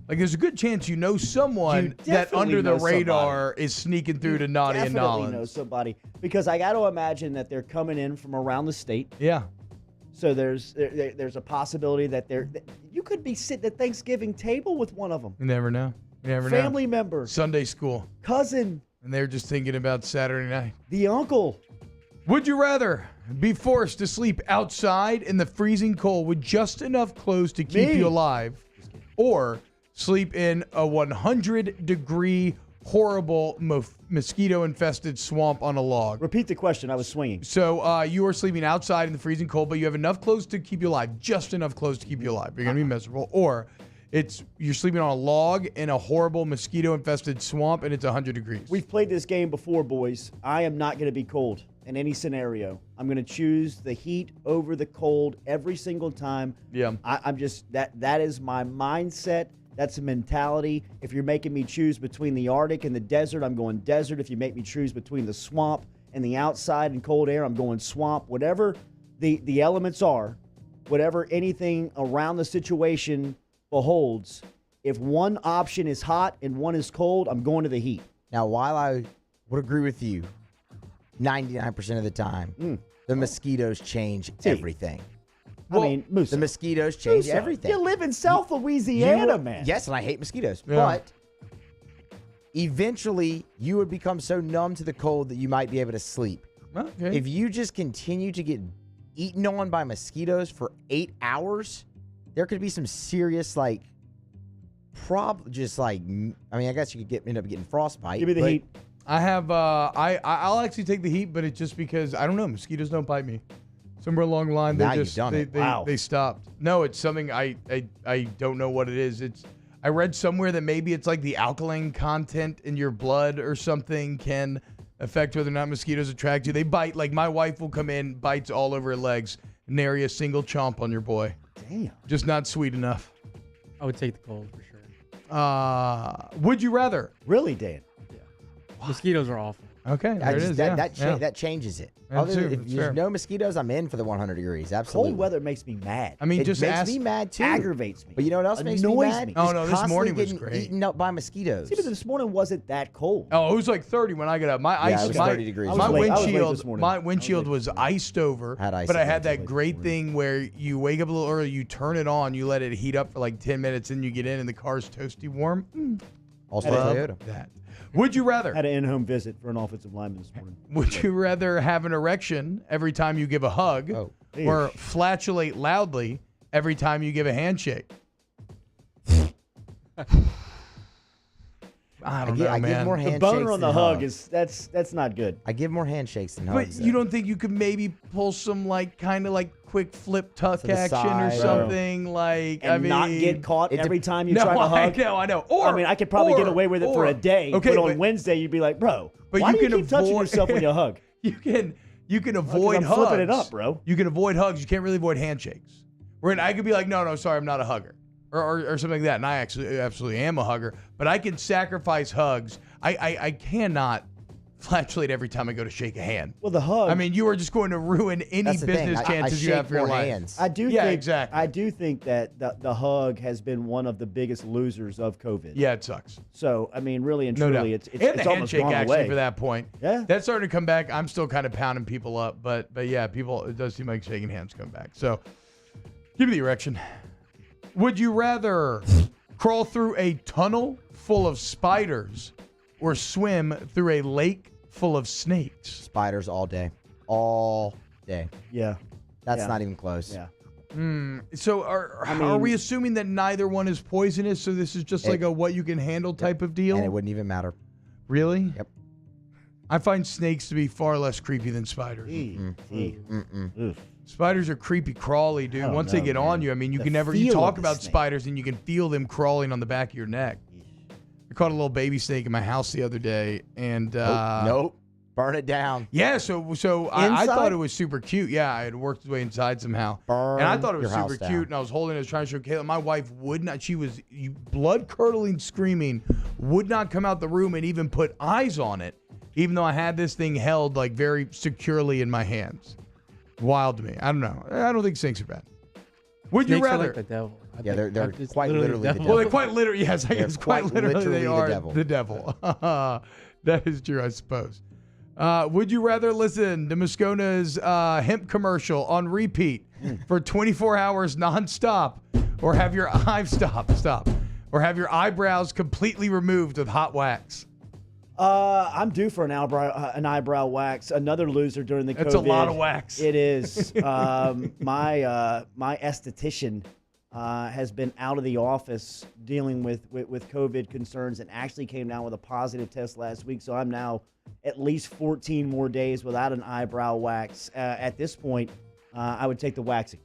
like there's a good chance you know someone that under the radar is sneaking through to Naughty and Nolans. Definitely know somebody, because I got to imagine that they're coming in from around the state. Yeah. So there's a possibility that you could be sitting at Thanksgiving table with one of them. You never know. You never know. Family member. Sunday school. Cousin. And they're just thinking about Saturday night. The uncle. Would you rather be forced to sleep outside in the freezing cold with just enough clothes to keep you alive, or sleep in a 100-degree horrible mosquito-infested swamp on a log? Repeat the question. I was swinging. So you are sleeping outside in the freezing cold, but you have enough clothes to keep you alive, just enough clothes to keep you alive. You're going to be miserable. Or you're sleeping on a log in a horrible mosquito-infested swamp, and it's 100 degrees. We've played this game before, boys. I am not going to be cold in any scenario. I'm going to choose the heat over the cold every single time. Yeah. I'm just, that is my mindset. That's a mentality. If you're making me choose between the Arctic and the desert, I'm going desert. If you make me choose between the swamp and the outside and cold air, I'm going swamp. Whatever the elements are, whatever anything around the situation beholds, if one option is hot and one is cold, I'm going to the heat. Now, while I would agree with you 99% of the time, the mosquitoes change everything. Well, I mean, Musa. The mosquitoes change Musa, everything. You live in South Louisiana, man. Yes, and I hate mosquitoes. Yeah. But eventually, you would become so numb to the cold that you might be able to sleep. Okay. If you just continue to get eaten on by mosquitoes for 8 hours, there could be some serious, I guess you could end up getting frostbite. Give me the heat. I have, I'll actually take the heat, but it's just because, I don't know, mosquitoes don't bite me. Somewhere along the line, Now they you've done it. they stopped. No, it's something I don't know what it is. I read somewhere that maybe it's like the alkaline content in your blood or something can affect whether or not mosquitoes attract you. They bite, like my wife will come in, bites all over her legs, nary a single chomp on your boy. Damn. Just not sweet enough. I would take the cold for sure. Would you rather? Really, Dan? Mosquitoes are awful. Okay, there it is. That changes it. If there's no mosquitoes, I'm in for the 100 degrees. Absolutely. Cold weather makes me mad. I mean, it makes me mad too. Aggravates me. But you know what else makes me Annoys mad? me. Oh, no, this morning was Constantly great. getting eaten up by mosquitoes. See, but this morning wasn't that cold. Oh, it was like 30 when I got up. My it was 30 degrees. My I was late this windshield, morning. my windshield was iced over. Had ice but I in it had that late great thing where you wake up a little early, you turn it on, you let it heat up for like 10 minutes, and you get in, and the car's toasty warm. Also Love Toyota. that. Would you rather? Had an in-home visit for an offensive lineman this morning. Would you rather have an erection every time you give a hug, or flatulate loudly every time you give a handshake? I don't know, I man. give more The handshakes boner on the than hug hugs. is that's not good. I give more handshakes than But hugs. you don't think you could maybe pull some kind of quick flip tuck To the action or side. something And not get caught every time you try to hug? I know. Or I mean, I could probably get away with it for a day. Okay, but on Wednesday, you'd be like, bro, but why you do you can keep touching avoid- yourself when you hug? You can avoid I'm hugs. flipping it up, bro. You can avoid hugs. You can't really avoid handshakes. Where I could be like, no, sorry, I'm not a hugger. Or something like that. And I actually absolutely am a hugger. But I can sacrifice hugs. I cannot flatulate every time I go to shake a hand. Well, the hug. I mean, you are just going to ruin any That's the thing. business chances I you have for your shake more life. hands. I do Yeah, think, exactly. I do think that the hug has been one of the biggest losers of COVID. Yeah, it sucks. So, I mean, really and No truly, doubt. it's and the almost handshake gone actually away. for that point. Yeah. That's starting to come back. I'm still kind of pounding people up, but yeah, it does seem like shaking hands come back. So give me the erection. Would you rather crawl through a tunnel full of spiders or swim through a lake full of snakes? Spiders all day. All day. Yeah. That's Yeah. not even close. Yeah. So are we assuming that neither one is poisonous? So this is just like a what you can handle type of deal? And it wouldn't even matter. Really? Yep. I find snakes to be far less creepy than spiders. Oof. Spiders are creepy crawly, dude. I don't Once they know, get man. on you, I mean, you The can never. You feel talk of the about snake. spiders and you can feel them crawling on the back of your neck. I caught a little baby snake in my house the other day, and Nope. Burn it down. yeah, so I thought Inside? it was super cute. Yeah, I had worked its way inside somehow, Burn and I thought it was your house super down. cute. And I was holding it, I was trying to show Kayla. My wife would not. She was blood curdling, screaming, would not come out the room and even put eyes on it, even though I had this thing held like very securely in my hands. Wild to me. I don't know. I don't think snakes are bad. Would you Snakes are rather? like the devil. Yeah, they're It's quite literally the devil. Well, they're quite literally. Yes, I They're guess quite quite literally literally they the are devil. the devil. That is true, I suppose. Would you rather listen to Moscona's hemp commercial on repeat for 24 hours nonstop, or have your or have your eyebrows completely removed with hot wax? I'm due for an eyebrow wax. Another loser during the COVID. That's a lot of wax. It is. My esthetician has been out of the office dealing with COVID concerns and actually came down with a positive test last week. So I'm now at least 14 more days without an eyebrow wax. At this point, I would take the waxing.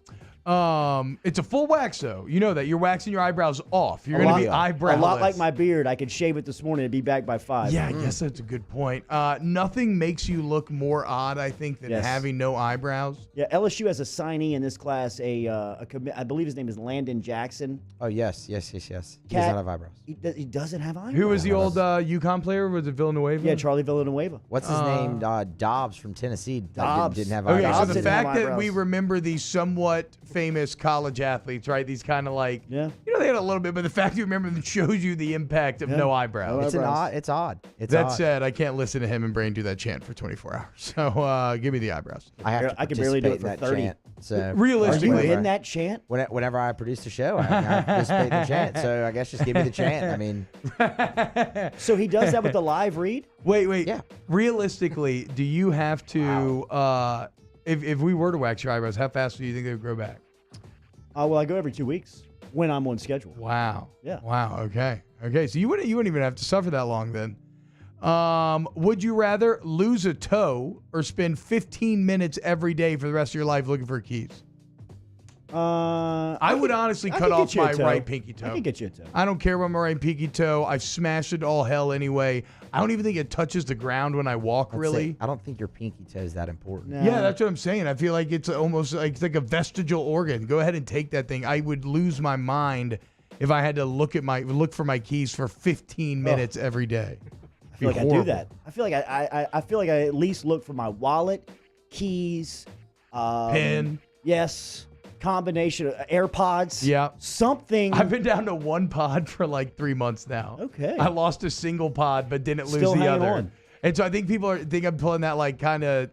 It's a full wax though. You know that you're waxing your eyebrows off. You're going to be eyebrowless. A lot like my beard. I could shave it this morning and be back by 5. Yeah, I guess that's a good point. Nothing makes you look more odd, I think, than having no eyebrows. Yeah, LSU has a signee in this class. I believe his name is Landon Jackson. Oh, yes. He doesn't have eyebrows. He doesn't have eyebrows. Who was the old UConn player? Was it Villanueva? Yeah, Charlie Villanueva. What's his name? Dobbs from Tennessee. Dobbs. Didn't have Okay, eyebrows. so the fact that we remember the somewhat famous college athletes, right? These kind of like, yeah. You know, they had a little bit, but the fact you remember them shows you the impact of no eyebrows. It's odd. That said, I can't listen to him and Brain do that chant for 24 hours. So give me the eyebrows. I can barely do it for 30. Chant, so realistically, are you in that chant? Whenever I produce the show, I participate in the chant. So I guess just give me the chant. I mean, so he does that with the live read? Wait. Yeah. Realistically, do you have to? If we were to wax your eyebrows, how fast do you think they would grow back? Well, I go every 2 weeks when I'm on schedule. Wow. Yeah. Wow. Okay. So you wouldn't even have to suffer that long then. Would you rather lose a toe or spend 15 minutes every day for the rest of your life looking for keys? I would honestly cut off my right pinky toe. I can get you a toe. I don't care about my right pinky toe. I've smashed it all hell anyway. I don't even think it touches the ground when I walk, really. I don't think your pinky toe is that important. No. Yeah, that's what I'm saying. I feel like it's almost like it's like a vestigial organ. Go ahead and take that thing. I would lose my mind if I had to look for my keys for 15 minutes every day. I feel like I do that. I feel like I feel like I at least look for my wallet, keys, pin. Yes. Combination of AirPods. Yeah. Something. I've been down to one pod for like 3 months now. Okay. I lost a single pod, but didn't lose Still the hanging other. on. And so I think people think I'm pulling that like kind of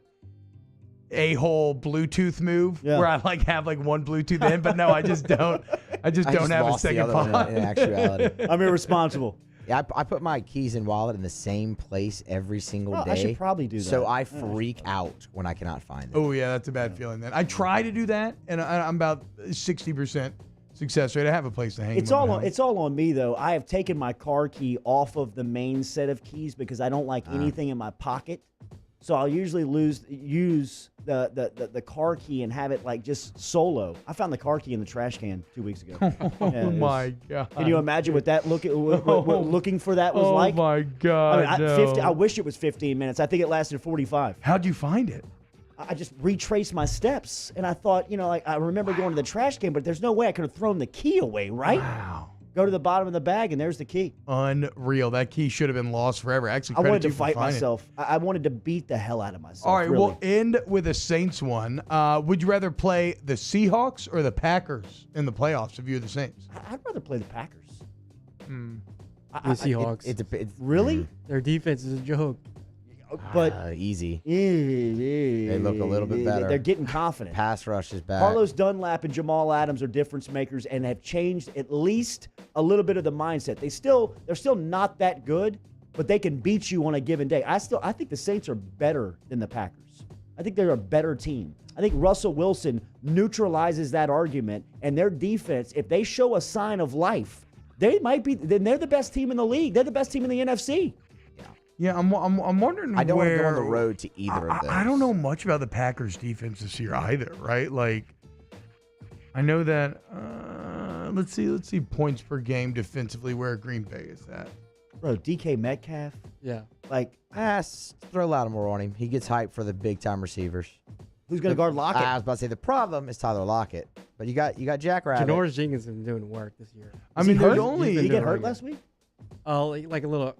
a-hole Bluetooth move where I like have like one Bluetooth in, but no, I just don't. I just don't have a second pod. In actuality. I'm irresponsible. Yeah, I put my keys and wallet in the same place every single day. I should probably do that. So I freak out when I cannot find them. Oh, yeah, that's a bad feeling then. I try to do that, and I'm about 60% success rate. I have a place to hang them. It's all on me, though. I have taken my car key off of the main set of keys because I don't like anything in my pocket. So I'll usually use the car key and have it like just solo. I found the car key in the trash can 2 weeks ago. Oh my God! Can you imagine what that what looking for that was like? Oh my God! I wish it was 15 minutes. I think it lasted 45. How'd you find it? I just retraced my steps, and I thought, like I remember going to the trash can, but there's no way I could have thrown the key away, right? Wow. Go to the bottom of the bag, and there's the key. Unreal. That key should have been lost forever. Actually, I wanted to fight myself. I wanted to beat the hell out of myself. All right, really. we'll end with a Saints one. Would you rather play the Seahawks or the Packers in the playoffs if you're the Saints? I'd rather play the Packers. The Seahawks. It's really? Their defense is a joke. But easy. They look a little bit better. They're getting confident. Pass rush is back. Carlos Dunlap and Jamal Adams are difference makers and have changed at least a little bit of the mindset. They're still not that good, but they can beat you on a given day. I think the Saints are better than the Packers. I think they're a better team. I think Russell Wilson neutralizes that argument, and their defense, if they show a sign of life, then they're the best team in the league. They're the best team in the NFC. Yeah, I'm wondering. I don't want to go on the road to either of those. I don't know much about the Packers defense this year either, right? Like, I know that. Let's see points per game defensively where Green Bay is at. Bro, DK Metcalf. Yeah. Like, throw Lattimore on him. He gets hyped for the big time receivers. Who's going to guard Lockett? I was about to say the problem is Tyler Lockett, but you got Jack Rabbit. Janoris Jenkins has been doing work this year. I mean, there's only Did he get hurt last week? Oh, like a little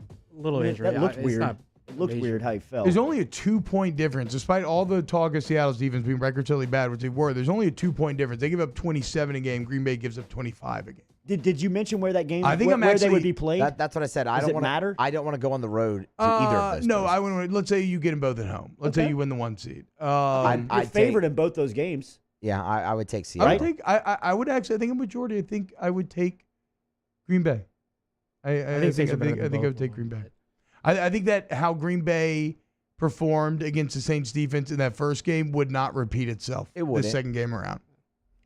injury. That looked weird. It looked weird how he felt. There's only a 2-point difference. Despite all the talk of Seattle's defense being record-settingly bad, which they were, there's only a 2-point difference. They give up 27 a game. Green Bay gives up 25 a game. Did you mention where that game? I think where they would be played? That's what I said. Does it matter? I don't want to go on the road to either of those. No, I wouldn't. Let's say you get them both at home. Let's say you win the 1 seed. You're favored in both those games. Yeah, I would take Seattle. I would actually. I think a majority. I think I would take Green Bay. I think I would take Green Bay. I think that how Green Bay performed against the Saints defense in that first game would not repeat itself the second game around.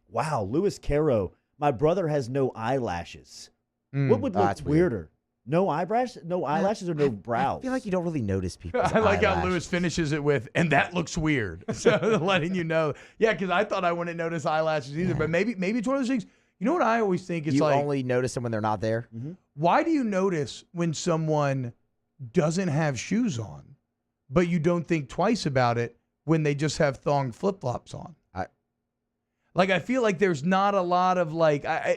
Wow, Louis Caro. My brother has no eyelashes. What would look weirder? No eyebrows? No eyelashes or no brows? I feel like you don't really notice people. I like how Louis finishes it with, and that looks weird. So letting you know. Yeah, because I thought I wouldn't notice eyelashes either. But maybe it's one of those things. You know what I always think? It's you like, only notice them when they're not there? Mm-hmm. Why do you notice when someone doesn't have shoes on, but you don't think twice about it when they just have thong flip-flops on? I feel like there's not a lot of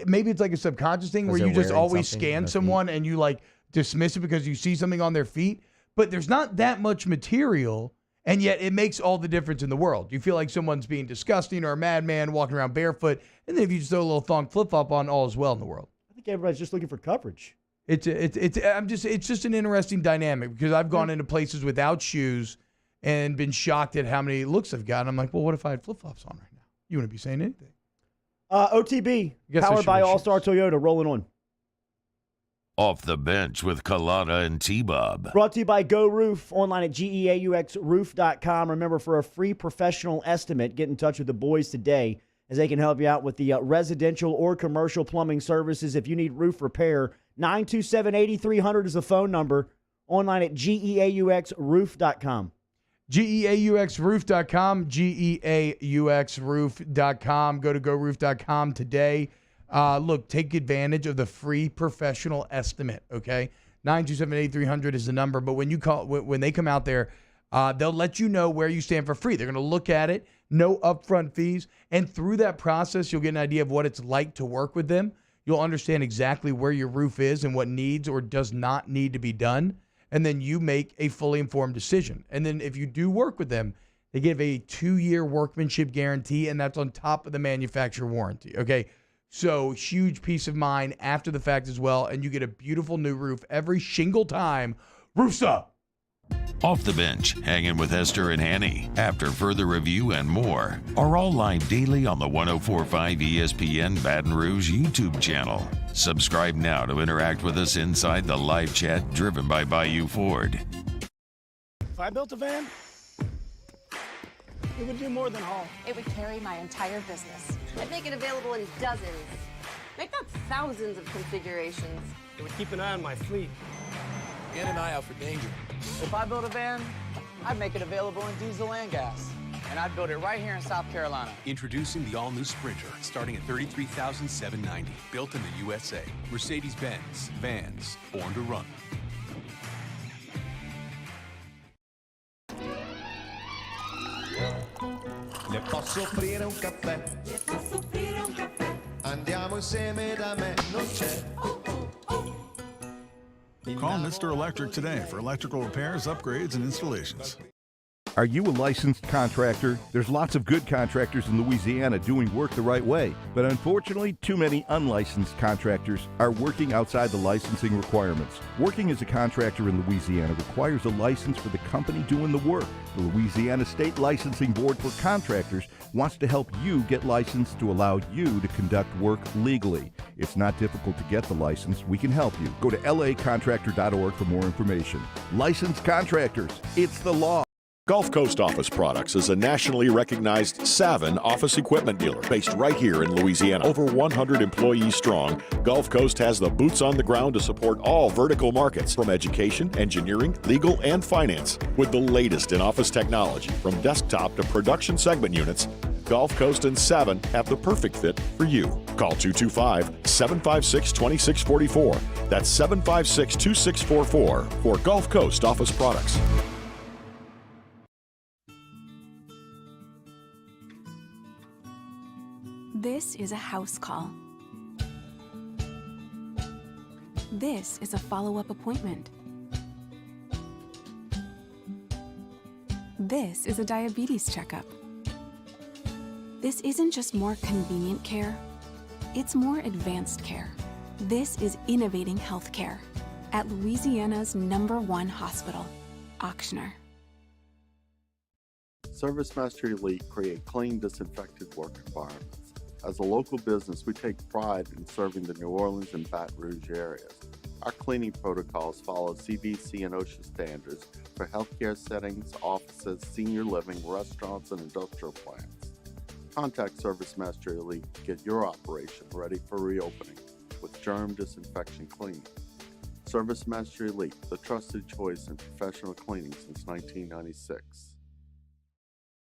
maybe it's like a subconscious thing where you just always scan someone and you dismiss it because you see something on their feet, but there's not that much material. And yet it makes all the difference in the world. You feel like someone's being disgusting or a madman walking around barefoot, and then if you just throw a little thong flip-flop on, all is well in the world. I think everybody's just looking for coverage. It's just an interesting dynamic because I've gone into places without shoes and been shocked at how many looks I've gotten. I'm like, well, what if I had flip-flops on right now? You wouldn't be saying anything. OTB, powered by All-Star Toyota, rolling on. Off the bench with Kalana and T-Bob. Brought to you by Go Roof, online at geauxroof.com. Remember, for a free professional estimate, get in touch with the boys today as they can help you out with the residential or commercial plumbing services. If you need roof repair, 927-8300 is the phone number, online at geauxroof.com. geauxroof.com, geauxroof.com. Go to goroof.com today. Look, take advantage of the free professional estimate, okay? 927-8300 is the number, but when you call, when they come out there, they'll let you know where you stand for free. They're going to look at it, no upfront fees, and through that process, you'll get an idea of what it's like to work with them. You'll understand exactly where your roof is and what needs or does not need to be done, and then you make a fully informed decision. And then if you do work with them, they give a 2-year workmanship guarantee, and that's on top of the manufacturer warranty, okay? So huge peace of mind after the fact as well, and you get a beautiful new roof every shingle time. Roof's up. Off the Bench, hanging with Esther and Hanny, after further review and more, are all live daily on the 104.5 ESPN Baton Rouge YouTube channel. Subscribe now to interact with us inside the live chat driven by Bayou Ford. If I built a van, it would do more than haul. It would carry my entire business. I'd make it available in dozens, if not thousands of configurations. It would keep an eye on my fleet. And an eye out for danger. If I built a van, I'd make it available in diesel and gas. And I'd build it right here in South Carolina. Introducing the all-new Sprinter, starting at $33,790. Built in the USA. Mercedes-Benz. Vans. Born to run. Le posso offrire un caffè? Le posso offrire un caffè? Andiamo insieme da me, non c'è. Call Mr. Electric today for electrical repairs, upgrades, and installations. Are you a licensed contractor? There's lots of good contractors in Louisiana doing work the right way, but unfortunately, too many unlicensed contractors are working outside the licensing requirements. Working as a contractor in Louisiana requires a license for the company doing the work. The Louisiana State Licensing Board for Contractors wants to help you get licensed to allow you to conduct work legally. It's not difficult to get the license. We can help you. Go to lacontractor.org for more information. Licensed contractors, it's the law. Gulf Coast Office Products is a nationally recognized Savin office equipment dealer based right here in Louisiana. Over 100 employees strong, Gulf Coast has the boots on the ground to support all vertical markets, from education, engineering, legal, and finance. With the latest in office technology, from desktop to production segment units, Gulf Coast and Savin have the perfect fit for you. Call 225-756-2644. That's 756-2644 for Gulf Coast Office Products. This is a house call. This is a follow-up appointment. This is a diabetes checkup. This isn't just more convenient care, it's more advanced care. This is innovating healthcare at Louisiana's #1 hospital, Ochsner. ServiceMaster Elite create clean, disinfected work environments. As a local business, we take pride in serving the New Orleans and Baton Rouge areas. Our cleaning protocols follow CDC and OSHA standards for healthcare settings, offices, senior living, restaurants, and industrial plants. Contact ServiceMaster Elite to get your operation ready for reopening with germ disinfection cleaning. ServiceMaster Elite, the trusted choice in professional cleaning since 1996.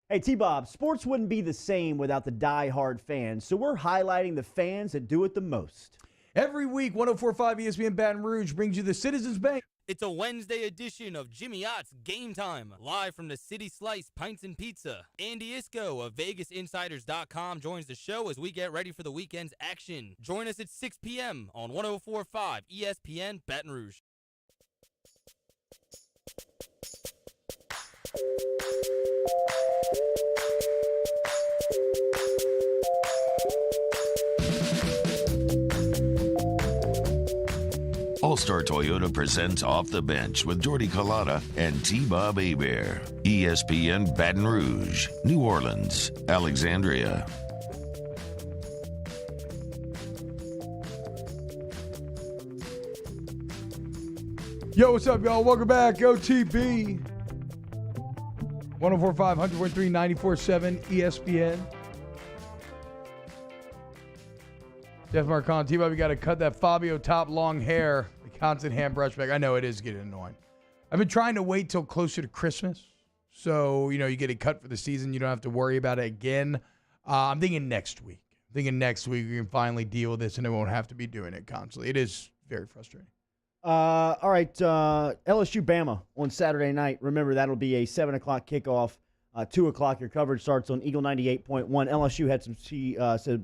Hey, T-Bob, sports wouldn't be the same without the die-hard fans, so we're highlighting the fans that do it the most. Every week, 104.5 ESPN Baton Rouge brings you the Citizens Bank. It's a Wednesday edition of Jimmy Ott's Game Time, live from the City Slice Pints and Pizza. Andy Isco of VegasInsiders.com joins the show as we get ready for the weekend's action. Join us at 6 p.m. on 104.5 ESPN Baton Rouge. All-Star Toyota presents Off the Bench with Jordy Collada and T-Bob Hebert. ESPN Baton Rouge, New Orleans, Alexandria. Yo, what's up, y'all? Welcome back. OTB. 104.5, 100.3, 94.7 ESPN. Jeff Marcon, T-Bob, you got to cut that Fabio top long hair. The constant hand brush back. I know it is getting annoying. I've been trying to wait till closer to Christmas. So, you get it cut for the season. You don't have to worry about it again. I'm thinking next week. We can finally deal with this and I won't have to be doing it constantly. It is very frustrating. All right, LSU Bama on Saturday night. Remember, that'll be a 7 o'clock kickoff. 2 o'clock, your coverage starts on Eagle 98.1. LSU had some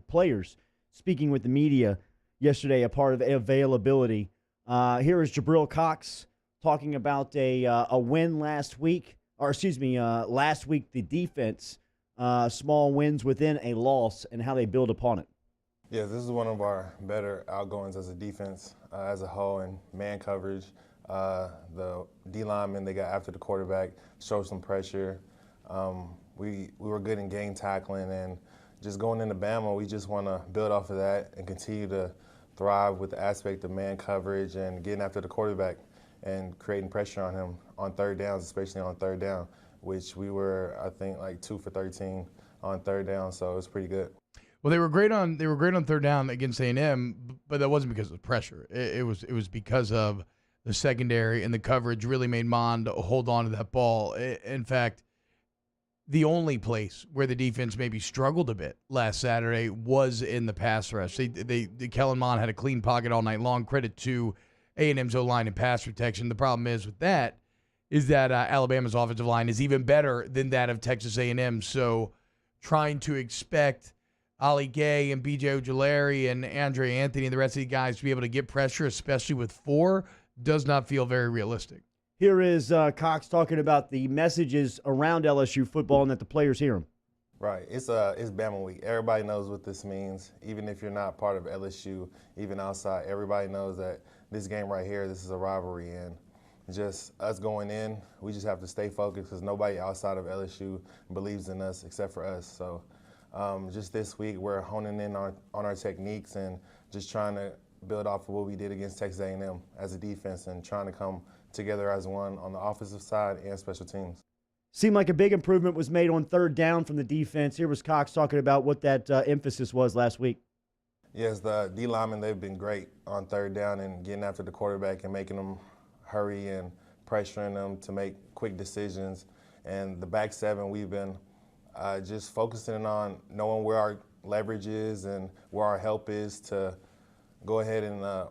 players speaking with the media yesterday, a part of availability. Here is Jabril Cox talking about a win last week. Last week the defense, small wins within a loss and how they build upon it. Yeah, this is one of our better outgoings as a defense as a whole, and man coverage. The D linemen they got after the quarterback showed some pressure. We were good in game tackling, and just going into Bama, we just want to build off of that and continue to thrive with the aspect of man coverage and getting after the quarterback and creating pressure on him on third downs, especially on third down, which we were, I think, like 2 for 13 on third down, so it was pretty good. Well, they were great on third down against A&M, but that wasn't because of the pressure. It was because of the secondary and the coverage really made Mond hold on to that ball. In fact, the only place where the defense maybe struggled a bit last Saturday was in the pass rush. Kellen Mond had a clean pocket all night long. Credit to A&M's O-line and pass protection. The problem is with that is that Alabama's offensive line is even better than that of Texas A&M. So trying to expect Ali Gay and B.J. Ojulari and Andre Anthony and the rest of the guys to be able to get pressure, especially with 4, does not feel very realistic. Here is Cox talking about the messages around LSU football and that the players hear them. Right. It's Bama week. Everybody knows what this means. Even if you're not part of LSU, even outside, everybody knows that this game right here, this is a rivalry. And just us going in, we just have to stay focused because nobody outside of LSU believes in us except for us. So just this week, we're honing in on our techniques and just trying to build off of what we did against Texas A&M as a defense and trying to come together as one on the offensive side and special teams. Seemed like a big improvement was made on third down from the defense. Here was Cox talking about what that emphasis was last week. Yes, the D linemen, they've been great on third down and getting after the quarterback and making them hurry and pressuring them to make quick decisions. And the back seven, we've been just focusing on knowing where our leverage is and where our help is to go ahead and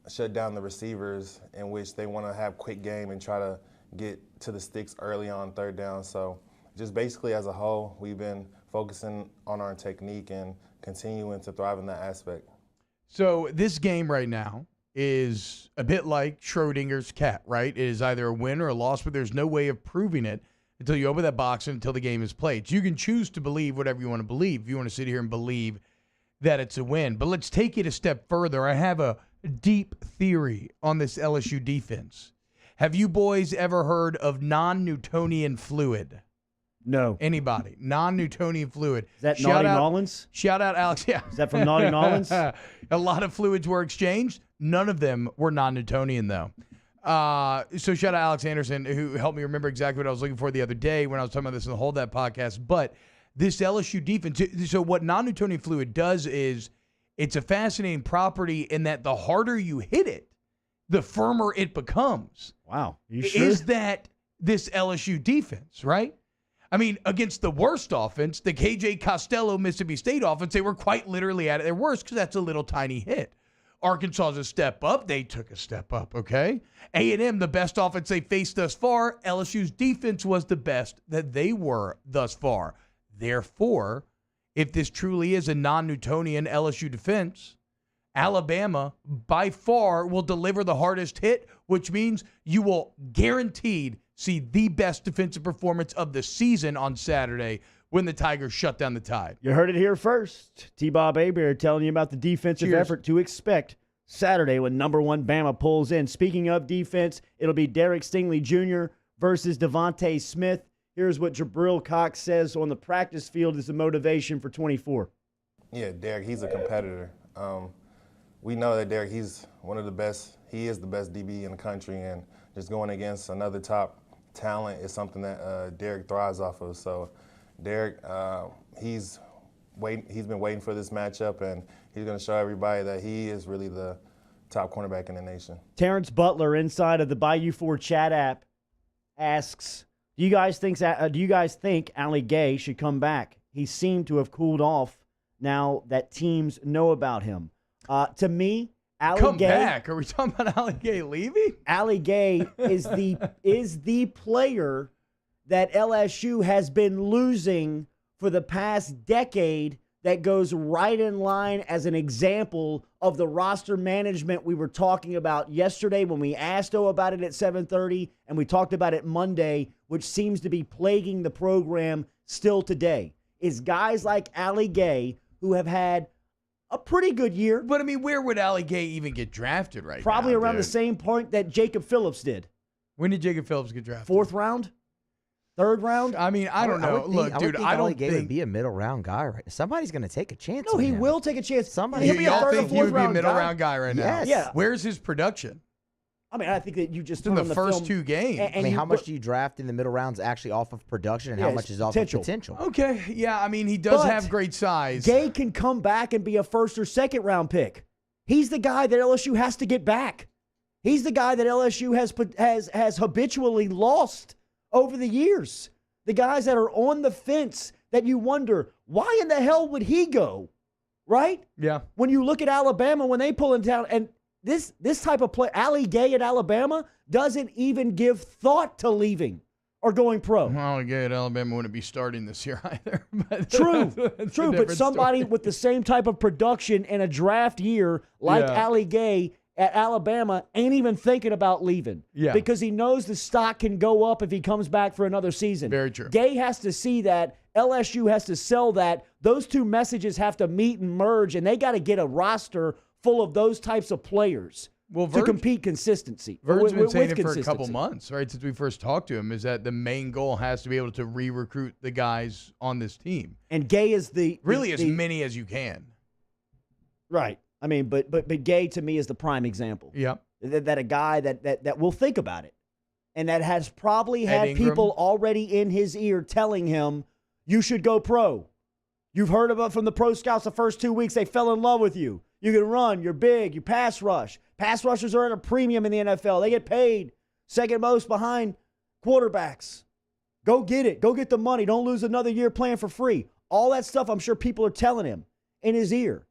shut down the receivers, in which they want to have quick game and try to get to the sticks early on third down. So just basically as a whole, we've been focusing on our technique and continuing to thrive in that aspect. So this game right now is a bit like Schrodinger's cat, right? It is either a win or a loss, but there's no way of proving it until you open that box and until the game is played. So you can choose to believe whatever you want to believe. If you want to sit here and believe that it's a win. But let's take it a step further. I have a deep theory on this LSU defense. Have you boys ever heard of non-Newtonian fluid? No. Anybody? Non-Newtonian fluid. Is that Naughty Nolans? Shout out Alex. Yeah. Is that from Naughty Nolans? A lot of fluids were exchanged. None of them were non-Newtonian, though. So shout out Alex Anderson, who helped me remember exactly what I was looking for the other day when I was talking about this in the Hold That podcast. But this LSU defense, so what non-Newtonian fluid does is it's a fascinating property in that the harder you hit it, the firmer it becomes. Wow. You sure? Is that this LSU defense, right? I mean, against the worst offense, the KJ Costello Mississippi State offense, they were quite literally at their worst because that's a little tiny hit. Arkansas's a step up. They took a step up, okay? A&M, the best offense they faced thus far. LSU's defense was the best that they were thus far. Therefore, if this truly is a non-Newtonian LSU defense, Alabama by far will deliver the hardest hit, which means you will guaranteed see the best defensive performance of the season on Saturday when the Tigers shut down the Tide. You heard it here first. T-Bob Hebert telling you about the defensive effort to expect Saturday when number 1 Bama pulls in. Speaking of defense, it'll be Derek Stingley Jr. versus Devontae Smith. Here's what Jabril Cox says on the practice field as the motivation for 24. Yeah, Derek, he's a competitor. We know that Derek, he's one of the best. He is the best DB in the country, and just going against another top talent is something that Derek thrives off of. So, Derek, he's been waiting for this matchup, and he's going to show everybody that he is really the top cornerback in the nation. Terrence Butler inside of the Bayou 4 chat app asks, Do you guys think Ali Gay should come back? He seemed to have cooled off now that teams know about him. To me, Ali Come Gay. back. Are we talking about Ali Gay leaving? Ali Gay is the player that LSU has been losing for the past decade that goes right in line as an example of the roster management we were talking about yesterday when we asked about it at 7:30, and we talked about it Monday, which seems to be plaguing the program still today, is guys like Ali Gay who have had a pretty good year. But, I mean, where would Ali Gay even get drafted right Probably now? around the same point that Jacob Phillips did. When did Jacob Phillips get drafted? 4th round? 3rd round? I mean, I don't know. Look, dude, I don't think would be a middle round guy right. Somebody's going to take a chance. No, on he him. will take a chance. Somebody. He'll be a y'all third or think he fourth would be a round middle guy. round guy right now? Yes. Yeah. Where's his production? I mean, I think that you just in turn the on first film, 2 games. and I mean, you how much do you draft in the middle rounds actually off of production, and how much is off of potential? Okay, yeah, I mean, he does have great size. Gay can come back and be a 1st or 2nd round pick. He's the guy that LSU has to get back. He's the guy that LSU has habitually lost over the years. The guys that are on the fence that you wonder, why in the hell would he go? Right? Yeah. When you look at Alabama, when they pull in town, and this type of play, Ali Gay at Alabama doesn't even give thought to leaving or going pro. Ali Gay at Alabama wouldn't be starting this year either. But True, that's true. a But different somebody story. with the same type of production in a draft year like Ali Gay at Alabama ain't even thinking about leaving. Yeah. Because he knows the stock can go up if he comes back for another season. Very true. Gay has to see that. LSU has to sell that. Those two messages have to meet and merge, and they got to get a roster full of those types of players to compete consistency. Verd's been saying it for a consistency. couple months, right, since we first talked to him, is that the main goal has to be able to re-recruit the guys on this team. And Gay is really as many as you can. Right. I mean, but Gay to me is the prime example. Yeah. That a guy that will think about it, and that has probably had Ingram. people already in his ear telling him, you should go pro. You've heard about from the pro scouts the first 2 weeks, they fell in love with you. You can run, you're big, you pass rush. Pass rushers are at a premium in the NFL. They get paid second most behind quarterbacks. Go get it. Go get the money. Don't lose another year playing for free. All that stuff I'm sure people are telling him in his ear.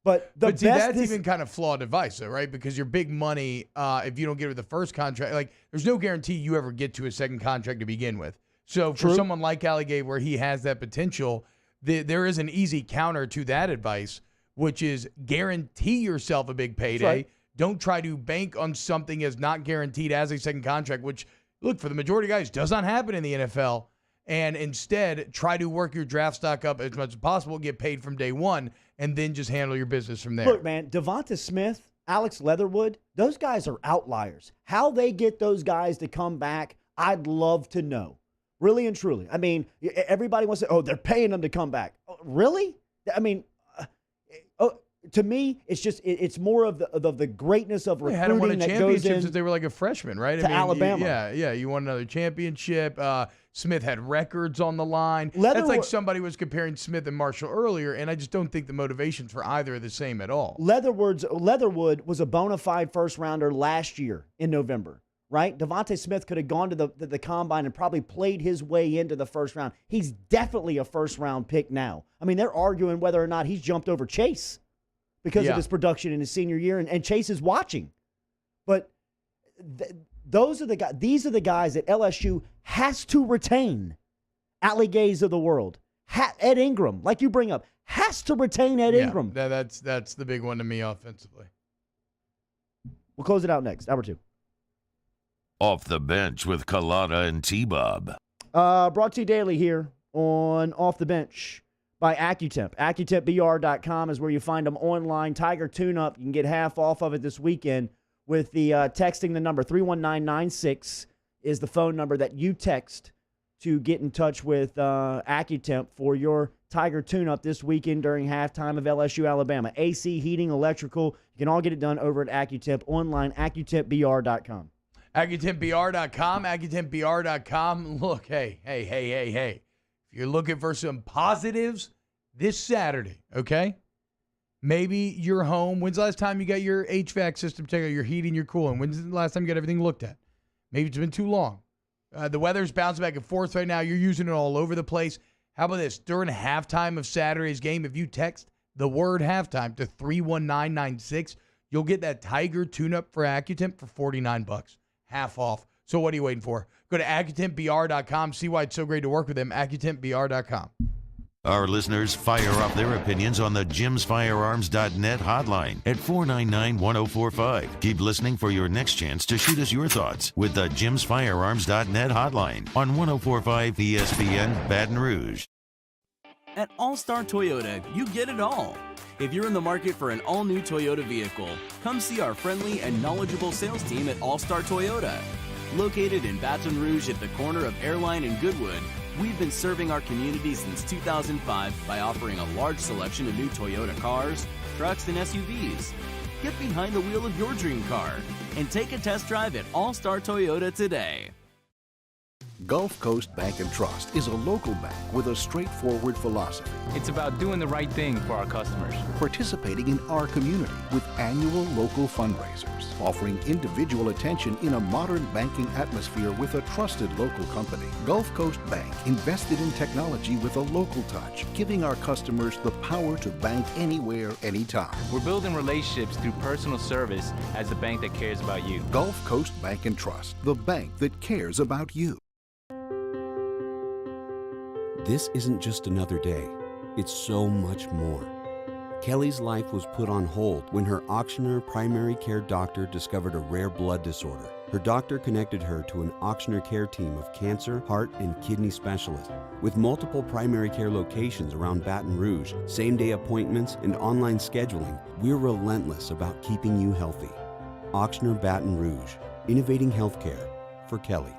But see, that's even kind of flawed advice, though, right? Because your big money, if you don't get it with the first contract, like there's no guarantee you ever get to a second contract to begin with. So for someone like Ali Gay, where he has that potential, there is an easy counter to that advice, which is guarantee yourself a big payday. Right. Don't try to bank on something as not guaranteed as a second contract, which, look, for the majority of guys, does not happen in the NFL. And instead, try to work your draft stock up as much as possible, get paid from day one, and then just handle your business from there. Look, man, Devonta Smith, Alex Leatherwood, those guys are outliers. How they get those guys to come back, I'd love to know. Really and truly. I mean, everybody wants to, they're paying them to come back. Really? I mean, to me, it's just it's more of the greatness of recruiting They hadn't won a that goes championship in since they were like a freshman, right? to Alabama. Yeah. You won another championship. Smith had records on the line. That's Leatherwood- like somebody was comparing Smith and Marshall earlier, and I just don't think the motivations for either are the same at all. Leatherwood was a bona fide first rounder last year in November, right? Devonta Smith could have gone to the combine and probably played his way into the first round. He's definitely a first round pick now. I mean, they're arguing whether or not he's jumped over Chase because of his production in his senior year, and Chase is watching. But these are the guys that LSU has to retain. Ali Gays of the world. Ed Ingram, like you bring up, has to retain Ed Ingram. That's the big one to me offensively. We'll close it out next. Hour 2. Off the Bench with Colada and T-Bob. Brought to you daily here on Off the Bench by AccuTemp. AccuTempBR.com is where you find them online. Tiger Tune-Up, you can get half off of it this weekend with the texting the number 31996 is the phone number that you text to get in touch with AccuTemp for your Tiger Tune-Up this weekend during halftime of LSU Alabama. AC, heating, electrical, you can all get it done over at AccuTemp online, AccuTempBR.com. AccuTempBR.com, AccuTempBR.com. Look, hey. If you're looking for some positives this Saturday, okay? Maybe you're home. When's the last time you got your HVAC system checked out, your heating, your cooling? When's the last time you got everything looked at? Maybe it's been too long. The weather's bouncing back and forth right now. You're using it all over the place. How about this? During halftime of Saturday's game, if you text the word halftime to 31996, you'll get that Tiger tune-up for AccuTemp for $49. Half off. So what are you waiting for? Go to AccuTempBR.com. See why it's so great to work with them. AccuTempBR.com. Our listeners fire off their opinions on the JimsFirearms.net hotline at 499-1045. Keep listening for your next chance to shoot us your thoughts with the JimsFirearms.net hotline on 1045 ESPN Baton Rouge. At All-Star Toyota, you get it all. If you're in the market for an all-new Toyota vehicle, come see our friendly and knowledgeable sales team at All-Star Toyota. Located in Baton Rouge at the corner of Airline and Goodwood, we've been serving our community since 2005 by offering a large selection of new Toyota cars, trucks, and SUVs. Get behind the wheel of your dream car and take a test drive at All-Star Toyota today. Gulf Coast Bank & Trust is a local bank with a straightforward philosophy. It's about doing the right thing for our customers. Participating in our community with annual local fundraisers. Offering individual attention in a modern banking atmosphere with a trusted local company. Gulf Coast Bank invested in technology with a local touch, giving our customers the power to bank anywhere, anytime. We're building relationships through personal service as the bank that cares about you. Gulf Coast Bank & Trust, the bank that cares about you. This isn't just another day. It's so much more. Kelly's life was put on hold when her auctioneer primary care doctor discovered a rare blood disorder. Her doctor connected her to an auctioneer care team of cancer, heart, and kidney specialists. With multiple primary care locations around Baton Rouge, same-day appointments, and online scheduling, we're relentless about keeping you healthy. Auctioneer Baton Rouge, innovating healthcare for Kelly.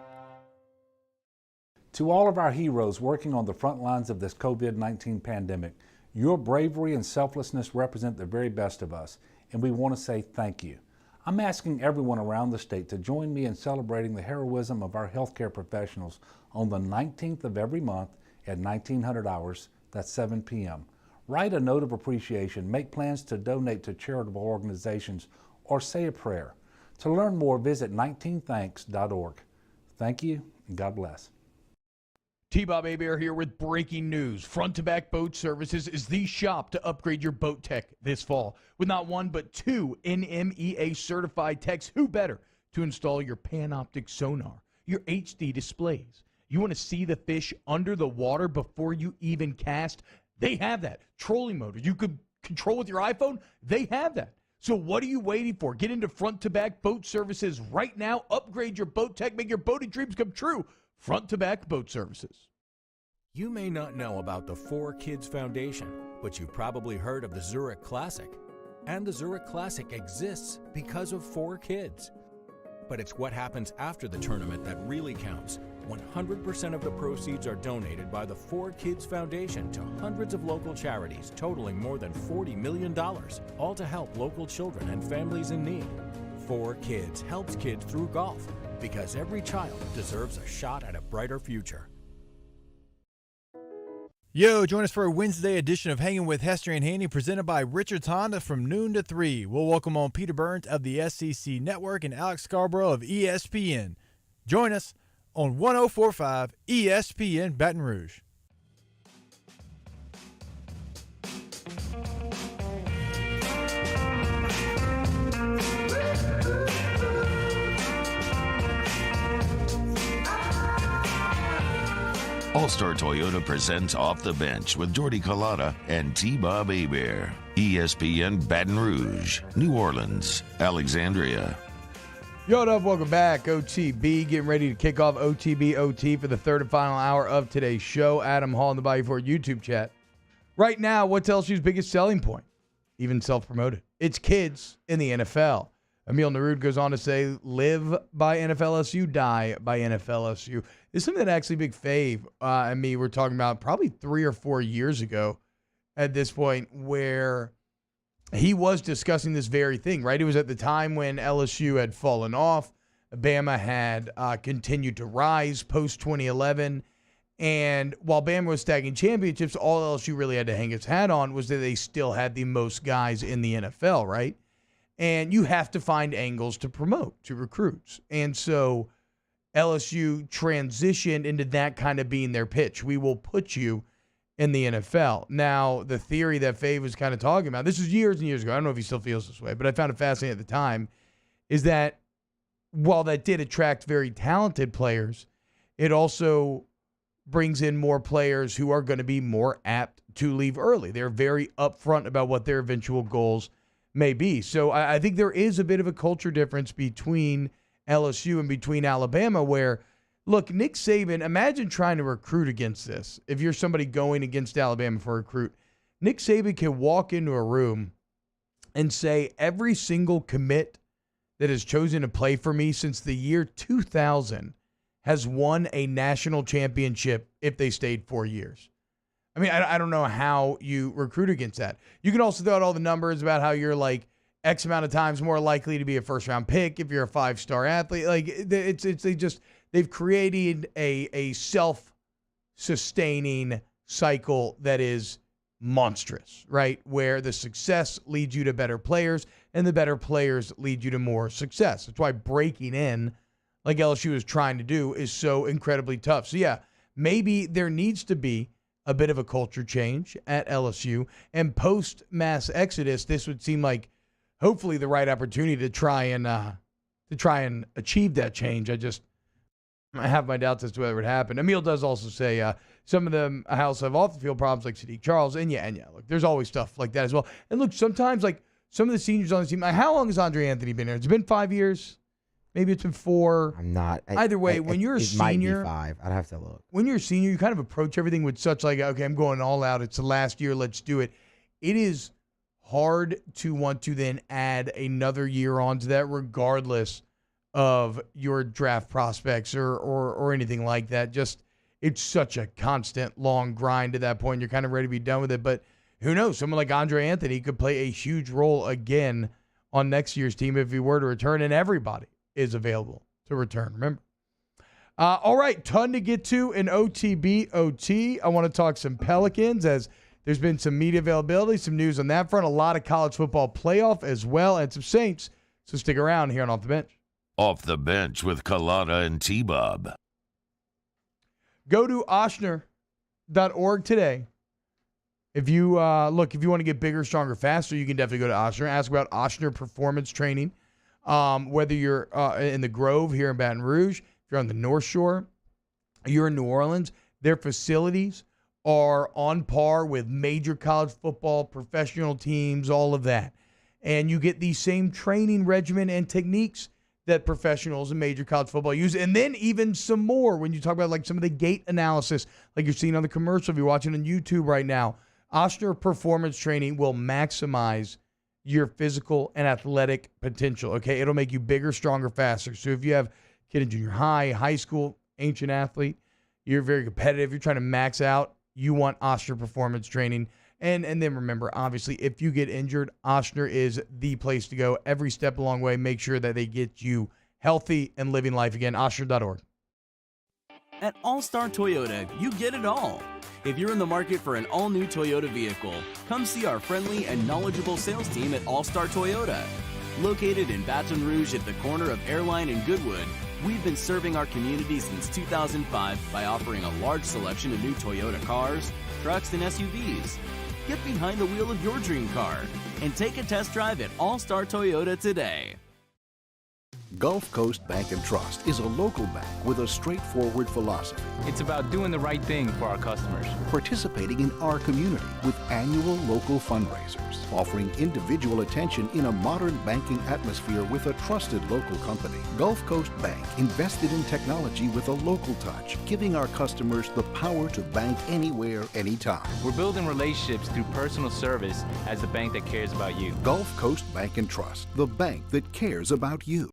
To all of our heroes working on the front lines of this COVID-19 pandemic, your bravery and selflessness represent the very best of us, and we want to say thank you. I'm asking everyone around the state to join me in celebrating the heroism of our healthcare professionals on the 19th of every month at 1900 hours, that's 7 p.m. Write a note of appreciation, make plans to donate to charitable organizations, or say a prayer. To learn more, visit 19thanks.org. Thank you, and God bless. T-Bob Hebert here with breaking news. Front to Back Boat Services is the shop to upgrade your boat tech this fall. With not one but two NMEA certified techs, who better to install your Panoptic sonar, your HD displays. You want to see the fish under the water before you even cast? They have that. Trolling motor you could control with your iPhone? They have that. So what are you waiting for? Get into Front to Back Boat Services right now. Upgrade your boat tech. Make your boating dreams come true. Front to Back Boat Services. You may not know about the 4Kids Foundation, but you've probably heard of the Zurich Classic. And the Zurich Classic exists because of 4 kids. But it's what happens after the tournament that really counts. 100% of the proceeds are donated by the 4Kids Foundation to hundreds of local charities, totaling more than $40 million, all to help local children and families in need. 4Kids helps kids through golf, because every child deserves a shot at a brighter future. Yo, join us for a Wednesday edition of Hanging with Hester and Haney, presented by Richards Honda from noon to 3. We'll welcome on Peter Burns of the SEC Network and Alex Scarborough of ESPN. Join us on 104.5 ESPN Baton Rouge. All-Star Toyota presents Off the Bench with Jordy Collada and T-Bob Hebert. ESPN Baton Rouge, New Orleans, Alexandria. Yo, what up? Welcome back. OTB getting ready to kick off OTB OT for the third and final hour of today's show. Adam Hall in the Bayou Ford YouTube chat. Right now, what's LSU's biggest selling point? Even self-promoted. It's kids in the NFL. Emil Narud goes on to say, live by NFLSU, die by NFLSU. It's something that actually Big Fave and me were talking about probably 3 or 4 years ago at this point, where he was discussing this very thing, right? It was at the time when LSU had fallen off. Bama had continued to rise post-2011. And while Bama was stacking championships, all LSU really had to hang its hat on was that they still had the most guys in the NFL, right? And you have to find angles to promote to recruits. And so LSU transitioned into that kind of being their pitch. We will put you in the NFL. Now, the theory that Fave was kind of talking about, this was years and years ago. I don't know if he still feels this way, but I found it fascinating at the time, is that while that did attract very talented players, it also brings in more players who are going to be more apt to leave early. They're very upfront about what their eventual goals may be. So I think there is a bit of a culture difference between LSU and between Alabama where, look, Nick Saban, imagine trying to recruit against this. If you're somebody going against Alabama for a recruit, Nick Saban can walk into a room and say every single commit that has chosen to play for me since the year 2000 has won a national championship if they stayed 4 years. I mean, I don't know how you recruit against that. You can also throw out all the numbers about how you're like X amount of times more likely to be a first-round pick if you're a 5-star athlete. Like they've created a self-sustaining cycle that is monstrous, right? Where the success leads you to better players and the better players lead you to more success. That's why breaking in, like LSU is trying to do, is so incredibly tough. So yeah, maybe there needs to be a bit of a culture change at LSU, and post-mass exodus, this would seem like hopefully the right opportunity to try and achieve that change. I have my doubts as to whether it would happen. Emil does also say some of them also have off-the-field problems like Sadiq Charles, and yeah, look, there's always stuff like that as well. And look, sometimes like some of the seniors on the team, how long has Andre Anthony been here? It's been 5 years. Maybe it's been 4. I'm not. Either way, when you're a senior, it might be 5. I'd have to look. When you're a senior, you kind of approach everything with such like, okay, I'm going all out. It's the last year. Let's do it. It is hard to want to then add another year onto that, regardless of your draft prospects or anything like that. Just it's such a constant, long grind to that point. You're kind of ready to be done with it. But who knows? Someone like Andre Anthony could play a huge role again on next year's team if he were to return, and everybody is available to return. Remember. All right, ton to get to in OTB OT. I want to talk some Pelicans as there's been some media availability, some news on that front, a lot of college football playoff as well, and some Saints. So stick around here on Off the Bench. Off the Bench with Kalana and T-Bob. Go to Ochsner.org today. If you want to get bigger, stronger, faster, you can definitely go to Ochsner. Ask about Ochsner Performance Training. Whether you're in the Grove here in Baton Rouge, if you're on the North Shore, you're in New Orleans, their facilities are on par with major college football, professional teams, all of that. And you get the same training regimen and techniques that professionals in major college football use. And then even some more when you talk about like some of the gait analysis, like you're seeing on the commercial, if you're watching on YouTube right now. Ochsner Performance Training will maximize your physical and athletic potential, okay? It'll make you bigger, stronger, faster. So if you have a kid in junior high school, ancient athlete, you're very competitive, you're trying to max out, you want Ochsner Performance Training. And then remember, obviously, if you get injured, Ochsner is the place to go. Every step along the way, make sure that they get you healthy and living life again. Ochsner.org. At All-Star Toyota, you get it all. If you're in the market for an all-new Toyota vehicle, come see our friendly and knowledgeable sales team at All-Star Toyota. Located in Baton Rouge at the corner of Airline and Goodwood, we've been serving our community since 2005 by offering a large selection of new Toyota cars, trucks, and SUVs. Get behind the wheel of your dream car and take a test drive at All-Star Toyota today. Gulf Coast Bank and Trust is a local bank with a straightforward philosophy. It's about doing the right thing for our customers. Participating in our community with annual local fundraisers, offering individual attention in a modern banking atmosphere with a trusted local company. Gulf Coast Bank invested in technology with a local touch, giving our customers the power to bank anywhere, anytime. We're building relationships through personal service as the bank that cares about you. Gulf Coast Bank and Trust, the bank that cares about you.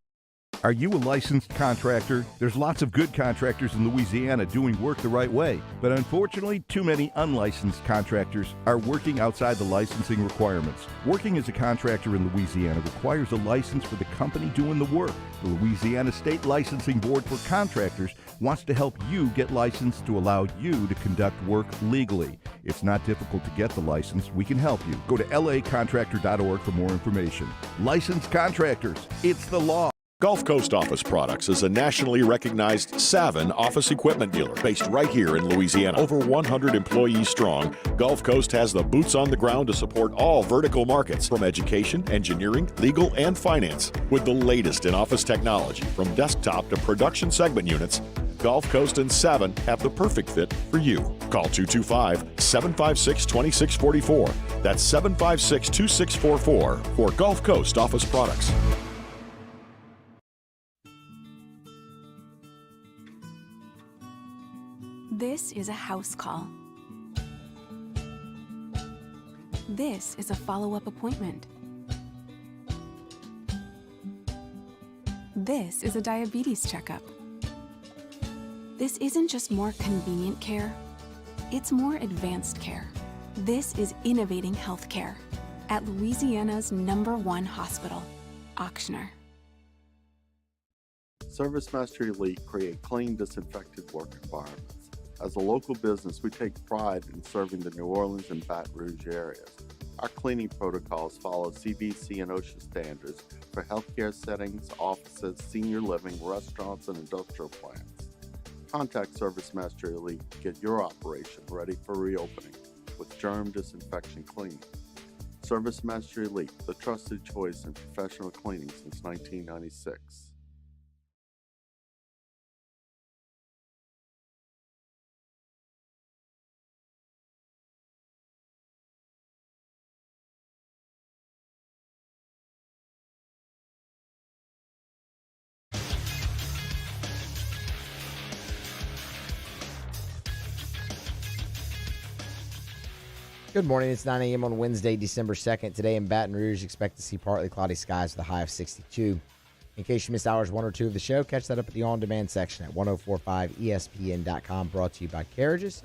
Are you a licensed contractor? There's lots of good contractors in Louisiana doing work the right way, but unfortunately, too many unlicensed contractors are working outside the licensing requirements. Working as a contractor in Louisiana requires a license for the company doing the work. The Louisiana State Licensing Board for Contractors wants to help you get licensed to allow you to conduct work legally. It's not difficult to get the license. We can help you. Go to lacontractor.org for more information. Licensed contractors, it's the law. Gulf Coast Office Products is a nationally recognized Savin office equipment dealer based right here in Louisiana. Over 100 employees strong, Gulf Coast has the boots on the ground to support all vertical markets, from education, engineering, legal, and finance. With the latest in office technology, from desktop to production segment units, Gulf Coast and Savin have the perfect fit for you. Call 225-756-2644. That's 756-2644 for Gulf Coast Office Products. This is a house call. This is a follow-up appointment. This is a diabetes checkup. This isn't just more convenient care, it's more advanced care. This is innovating healthcare at Louisiana's #1 hospital, Auctioner. ServiceMaster Elite create clean, disinfected work environments. As a local business, we take pride in serving the New Orleans and Baton Rouge areas. Our cleaning protocols follow CDC and OSHA standards for healthcare settings, offices, senior living, restaurants, and industrial plants. Contact ServiceMaster Elite to get your operation ready for reopening with germ disinfection cleaning. ServiceMaster Elite, the trusted choice in professional cleaning since 1996. Good morning. It's 9 a.m. on Wednesday, December 2nd. Today in Baton Rouge, expect to see partly cloudy skies with a high of 62. In case you missed hours 1 or 2 of the show, catch that up at the on-demand section at 1045ESPN.com, brought to you by Carriages.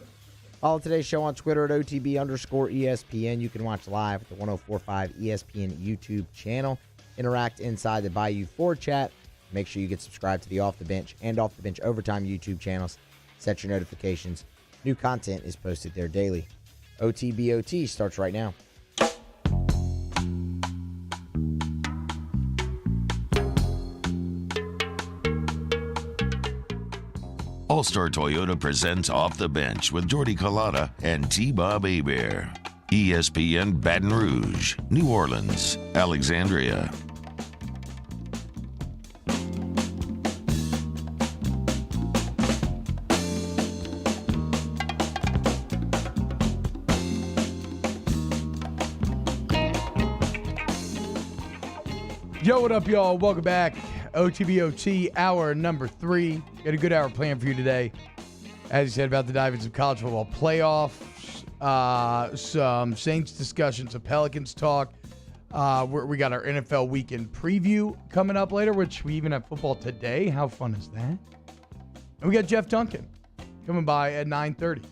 Follow today's show on Twitter at OTB_ESPN. You can watch live at the 1045 ESPN YouTube channel. Interact inside the Bayou 4 chat. Make sure you get subscribed to the Off the Bench and Off the Bench Overtime YouTube channels. Set your notifications. New content is posted there daily. OTBOT starts right now. All-Star Toyota presents Off the Bench with Jordy Collada and T-Bob Hebert. ESPN Baton Rouge, New Orleans, Alexandria. Yo, what up, y'all? Welcome back. OTBOT, hour number 3. Got a good hour planned for you today. As you said about the dive into college football playoffs, some Saints discussion, some Pelicans talk. We got our NFL weekend preview coming up later, which we even have football today. How fun is that? And we got Jeff Duncan coming by at 9:30.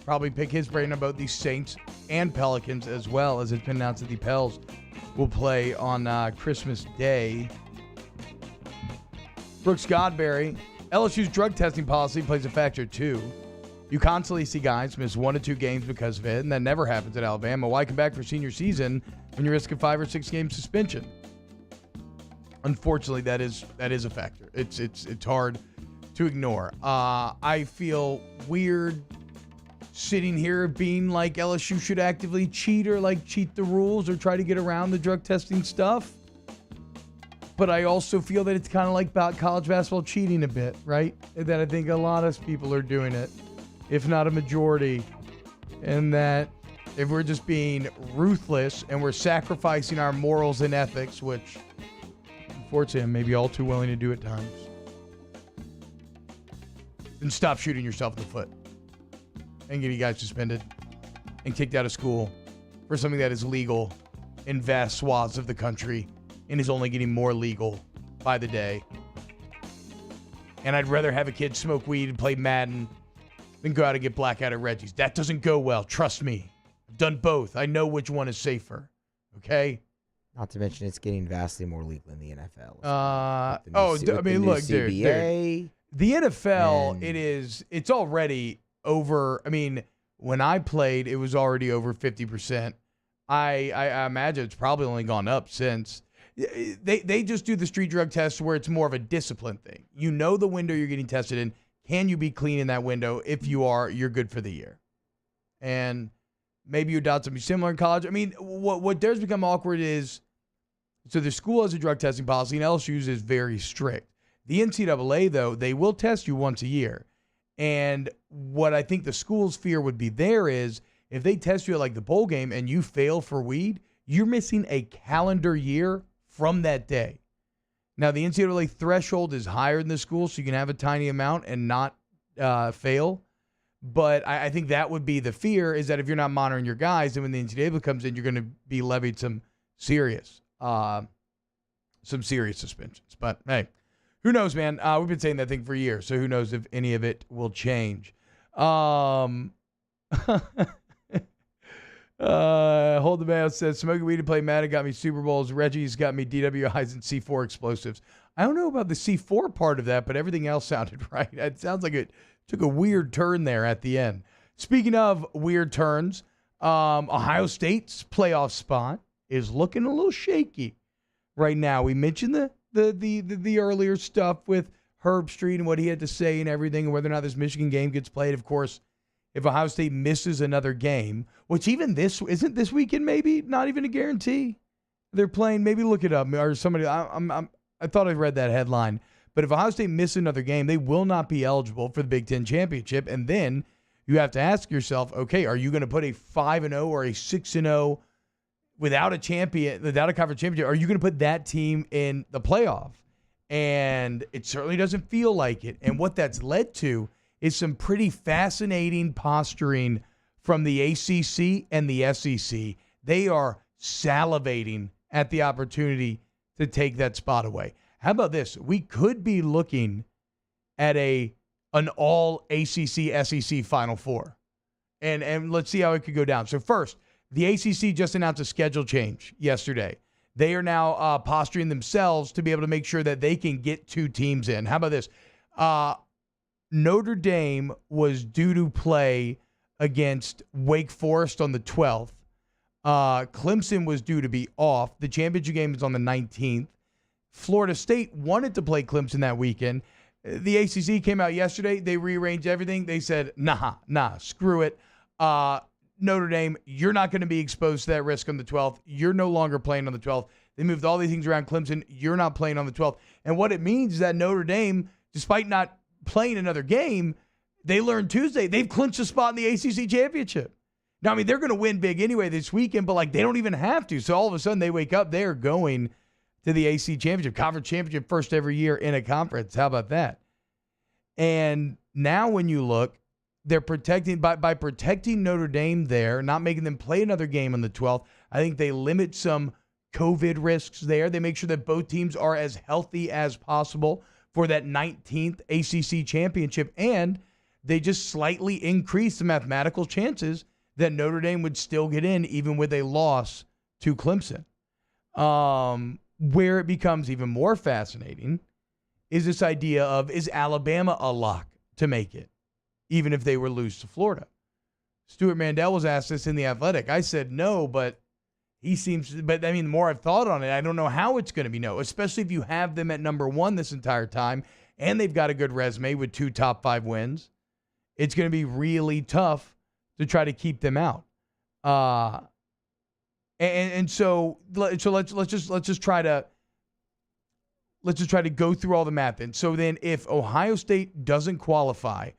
Probably pick his brain about these Saints and Pelicans, as well as it's been announced that the Pels will play on Christmas Day. Brooks Godberry, LSU's drug testing policy plays a factor too. You constantly see guys miss 1 to 2 games because of it, and that never happens at Alabama. Why come back for senior season when you risk a 5 or 6 game suspension? Unfortunately, that is a factor. It's hard to ignore. I feel weird sitting here being like LSU should actively cheat or like cheat the rules or try to get around the drug testing stuff. But I also feel that it's kind of like about college basketball cheating a bit, right? That I think a lot of people are doing it, if not a majority. And that if we're just being ruthless and we're sacrificing our morals and ethics, which unfortunately I'm maybe all too willing to do at times, then stop shooting yourself in the foot and get you guys suspended and kicked out of school for something that is legal in vast swaths of the country and is only getting more legal by the day. And I'd rather have a kid smoke weed and play Madden than go out and get blackout at Reggie's. That doesn't go well. Trust me. I've done both. I know which one is safer. Okay? Not to mention it's getting vastly more legal in the NFL. Look, dude. The NFL, it's already over. I mean, when I played, it was already over 50%. I imagine it's probably only gone up since. They just do the street drug test where it's more of a discipline thing. You know the window you're getting tested in. Can you be clean in that window? If you are, you're good for the year. And maybe you adopt something similar in college. I mean, what does become awkward is, so the school has a drug testing policy, and LSU's is very strict. The NCAA, though, they will test you once a year. And what I think the school's fear would be there is, if they test you at like the bowl game and you fail for weed, you're missing a calendar year from that day. Now, the NCAA threshold is higher than the school, so you can have a tiny amount and not fail. But I think that would be the fear, is that if you're not monitoring your guys, then when the NCAA comes in, you're going to be levied some serious suspensions. But, hey, who knows, man? We've been saying that thing for years, so who knows if any of it will change. Hold the Man says, smoking weed to play Madden got me Super Bowls. Reggie's got me DWIs and C4 explosives. I don't know about the C4 part of that, but everything else sounded right. It sounds like it took a weird turn there at the end. Speaking of weird turns, Ohio State's playoff spot is looking a little shaky right now. We mentioned the earlier stuff with Herbstreit and what he had to say and everything, and whether or not this Michigan game gets played. Of course, if Ohio State misses another game, which even isn't this weekend, maybe not even a guarantee. They're playing. Maybe look it up, or somebody. I thought I read that headline. But if Ohio State misses another game, they will not be eligible for the Big Ten championship. And then you have to ask yourself, okay, are you going to put a 5-0 or a 6-0 without a conference championship? Are you going to put that team in the playoff? And it certainly doesn't feel like it. And what that's led to is some pretty fascinating posturing from the ACC and the SEC. They are salivating at the opportunity to take that spot away. How about this? We could be looking at an all ACC SEC Final Four. And let's see how it could go down. So first, the ACC just announced a schedule change yesterday. They are now posturing themselves to be able to make sure that they can get 2 teams in. How about this? Notre Dame was due to play against Wake Forest on the 12th. Clemson was due to be off. The championship game is on the 19th. Florida State wanted to play Clemson that weekend. The ACC came out yesterday. They rearranged everything. They said, nah, screw it. Notre Dame, you're not going to be exposed to that risk on the 12th. You're no longer playing on the 12th. They moved all these things around Clemson. You're not playing on the 12th. And what it means is that Notre Dame, despite not playing another game, they learned Tuesday they've clinched a spot in the ACC championship. Now, I mean, they're going to win big anyway this weekend, but they don't even have to. So all of a sudden they wake up, they're going to the ACC championship, conference championship, first every year in a conference. How about that? And now when you look, they're protecting by protecting Notre Dame there, not making them play another game on the 12th. I think they limit some COVID risks there. They make sure that both teams are as healthy as possible for that 19th ACC championship, and they just slightly increase the mathematical chances that Notre Dame would still get in even with a loss to Clemson. Where it becomes even more fascinating is this idea of, is Alabama a lock to make it, even if they were lose to Florida? Stuart Mandel was asked this in The Athletic. I said no, but the more I've thought on it, I don't know how it's going to be no, especially if you have them at number 1 this entire time, and they've got a good resume with 2 top 5 wins. It's going to be really tough to try to keep them out. So let's just try to let's just try to go through all the math. And so then if Ohio State doesn't qualify,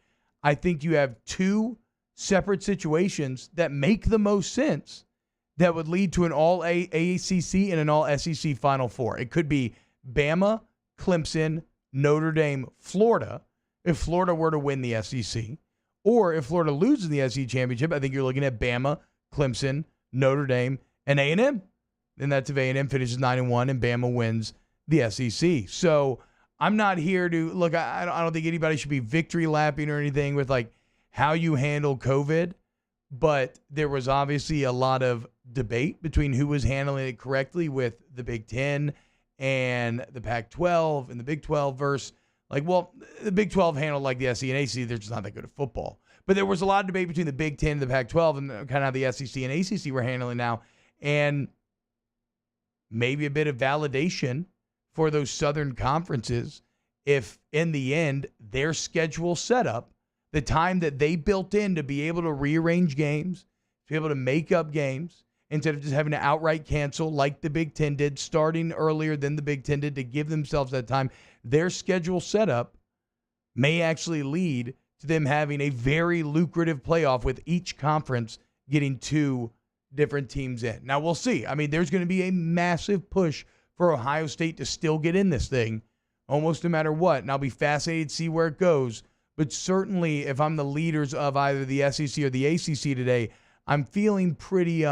I think you have two separate situations that make the most sense that would lead to an all AACC and an all SEC Final Four. It could be Bama, Clemson, Notre Dame, Florida, if Florida were to win the SEC. Or if Florida loses the SEC championship, I think you're looking at Bama, Clemson, Notre Dame, and A&M. Then that's if A&M finishes 9-1 and Bama wins the SEC. So I'm not here to look. I don't think anybody should be victory lapping or anything with like how you handle COVID. But there was obviously a lot of debate between who was handling it correctly with the Big Ten and the Pac-12 and the Big 12 versus like, well, the Big 12 handled like the SEC and ACC. They're just not that good at football. But there was a lot of debate between the Big Ten and the Pac-12 and kind of how the SEC and ACC were handling now. And maybe a bit of validation for those Southern conferences if in the end their schedule setup, the time that they built in to be able to rearrange games, to be able to make up games, instead of just having to outright cancel like the Big Ten did, starting earlier than the Big Ten did to give themselves that time, their schedule setup may actually lead to them having a very lucrative playoff with each conference getting two different teams in. Now, we'll see. I mean, there's going to be a massive push for Ohio State to still get in this thing, almost no matter what. And I'll be fascinated to see where it goes. But certainly, if I'm the leaders of either the SEC or the ACC today, I'm feeling pretty, like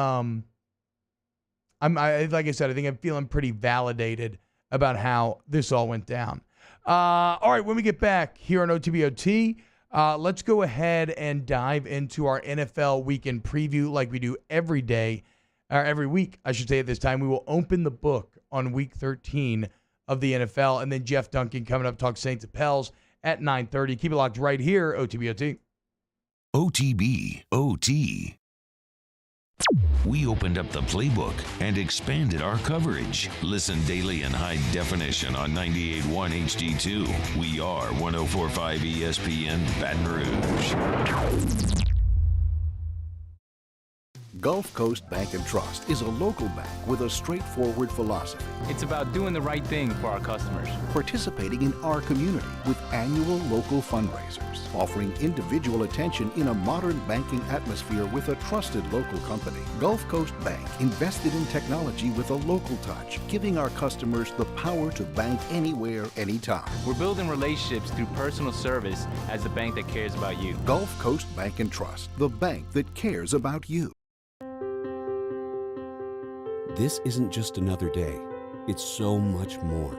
I said, I think I'm feeling pretty validated about how this all went down. All right, when we get back here on OTBOT, let's go ahead and dive into our NFL weekend preview like we do every day, or every week, I should say at this time. We will open the book on week 13 of the NFL, and then Jeff Duncan coming up to talk Saints and Pels at 9:30. Keep it locked right here, OTBOT. OTBOT. We opened up the playbook and expanded our coverage. Listen daily in high definition on 98.1 HD2. We are 104.5 ESPN Baton Rouge. Gulf Coast Bank and Trust is a local bank with a straightforward philosophy. It's about doing the right thing for our customers. Participating in our community with annual local fundraisers. Offering individual attention in a modern banking atmosphere with a trusted local company. Gulf Coast Bank invested in technology with a local touch, giving our customers the power to bank anywhere, anytime. We're building relationships through personal service as the bank that cares about you. Gulf Coast Bank and Trust, the bank that cares about you. This isn't just another day. It's so much more.